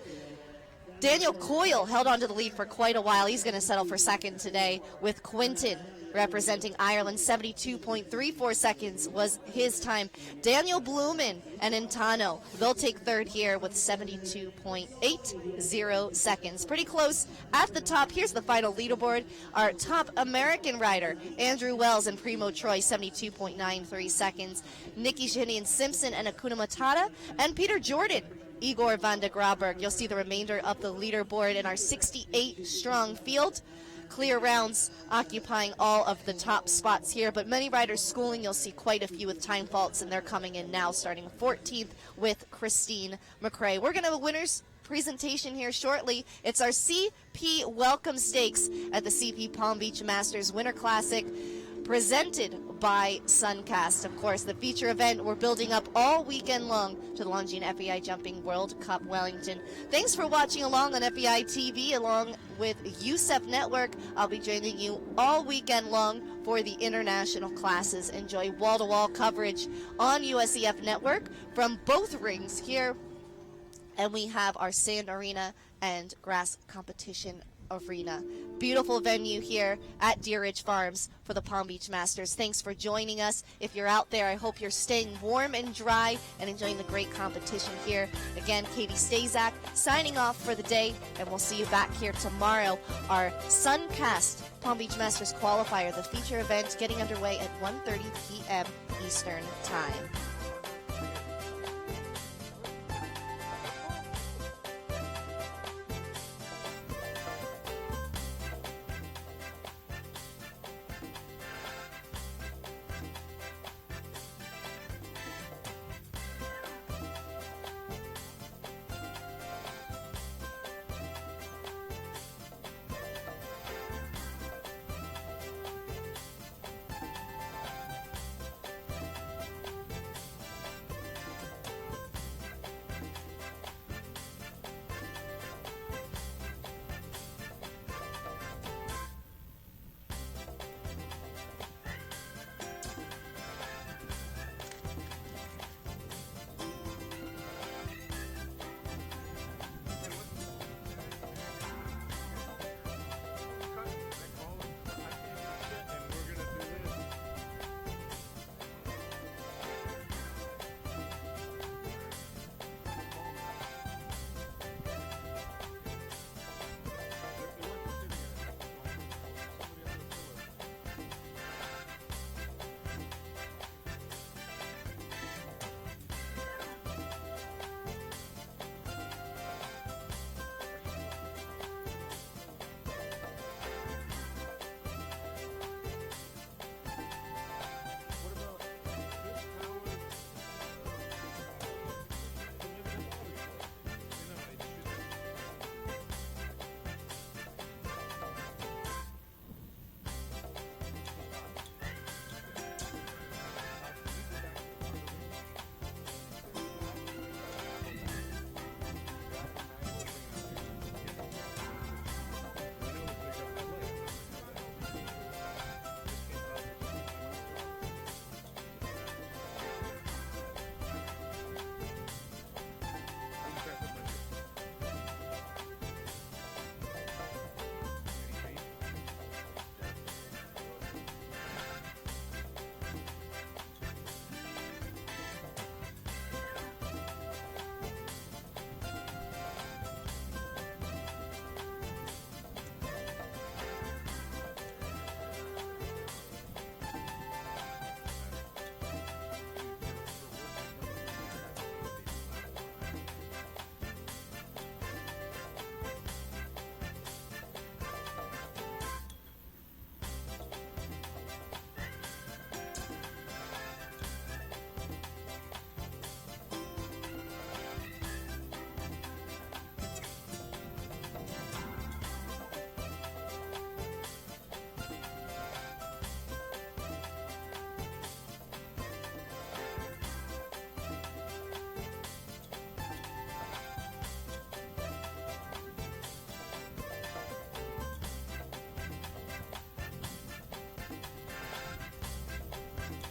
Daniel Coyle held on to the lead for quite a while. He's going to settle for second today, with Quinton representing Ireland. 72.34 seconds was his time. Daniel Blumen and Intano, they'll take third here with 72.80 seconds. Pretty close at the top. Here's the final leaderboard. Our top American rider, Andrew Wells and Primo Troy, 72.93 seconds. Nikki Shahinian Simpson and Akuna Matata, and Peter Jordan, Igor van de Graberg. You'll see the remainder of the leaderboard in our 68-strong field. Clear rounds occupying all of the top spots here, but many riders schooling. You'll see quite a few with time faults, and they're coming in now, starting 14th with Christine McRae. We're going to have a winner's presentation here shortly. It's our CP Welcome Stakes at the CP Palm Beach Masters Winter Classic, presented by Suncast. Of course, the feature event we're building up all weekend long to the Longines FEI Jumping World Cup Wellington. Thanks for watching along on FEI TV along with USEF Network. I'll be joining you all weekend long for the international classes. Enjoy wall-to-wall coverage on USEF Network from both rings here. And we have our sand arena and grass competition arena. Beautiful venue here at Deer Ridge Farms for the Palm Beach Masters. Thanks for joining us. If you're out there, I hope you're staying warm and dry and enjoying the great competition here. Again, Katie Stazak signing off for the day, and we'll see you back here tomorrow. Our Suncast Palm Beach Masters qualifier, the feature event, getting underway at 1:30 p.m. Eastern Time.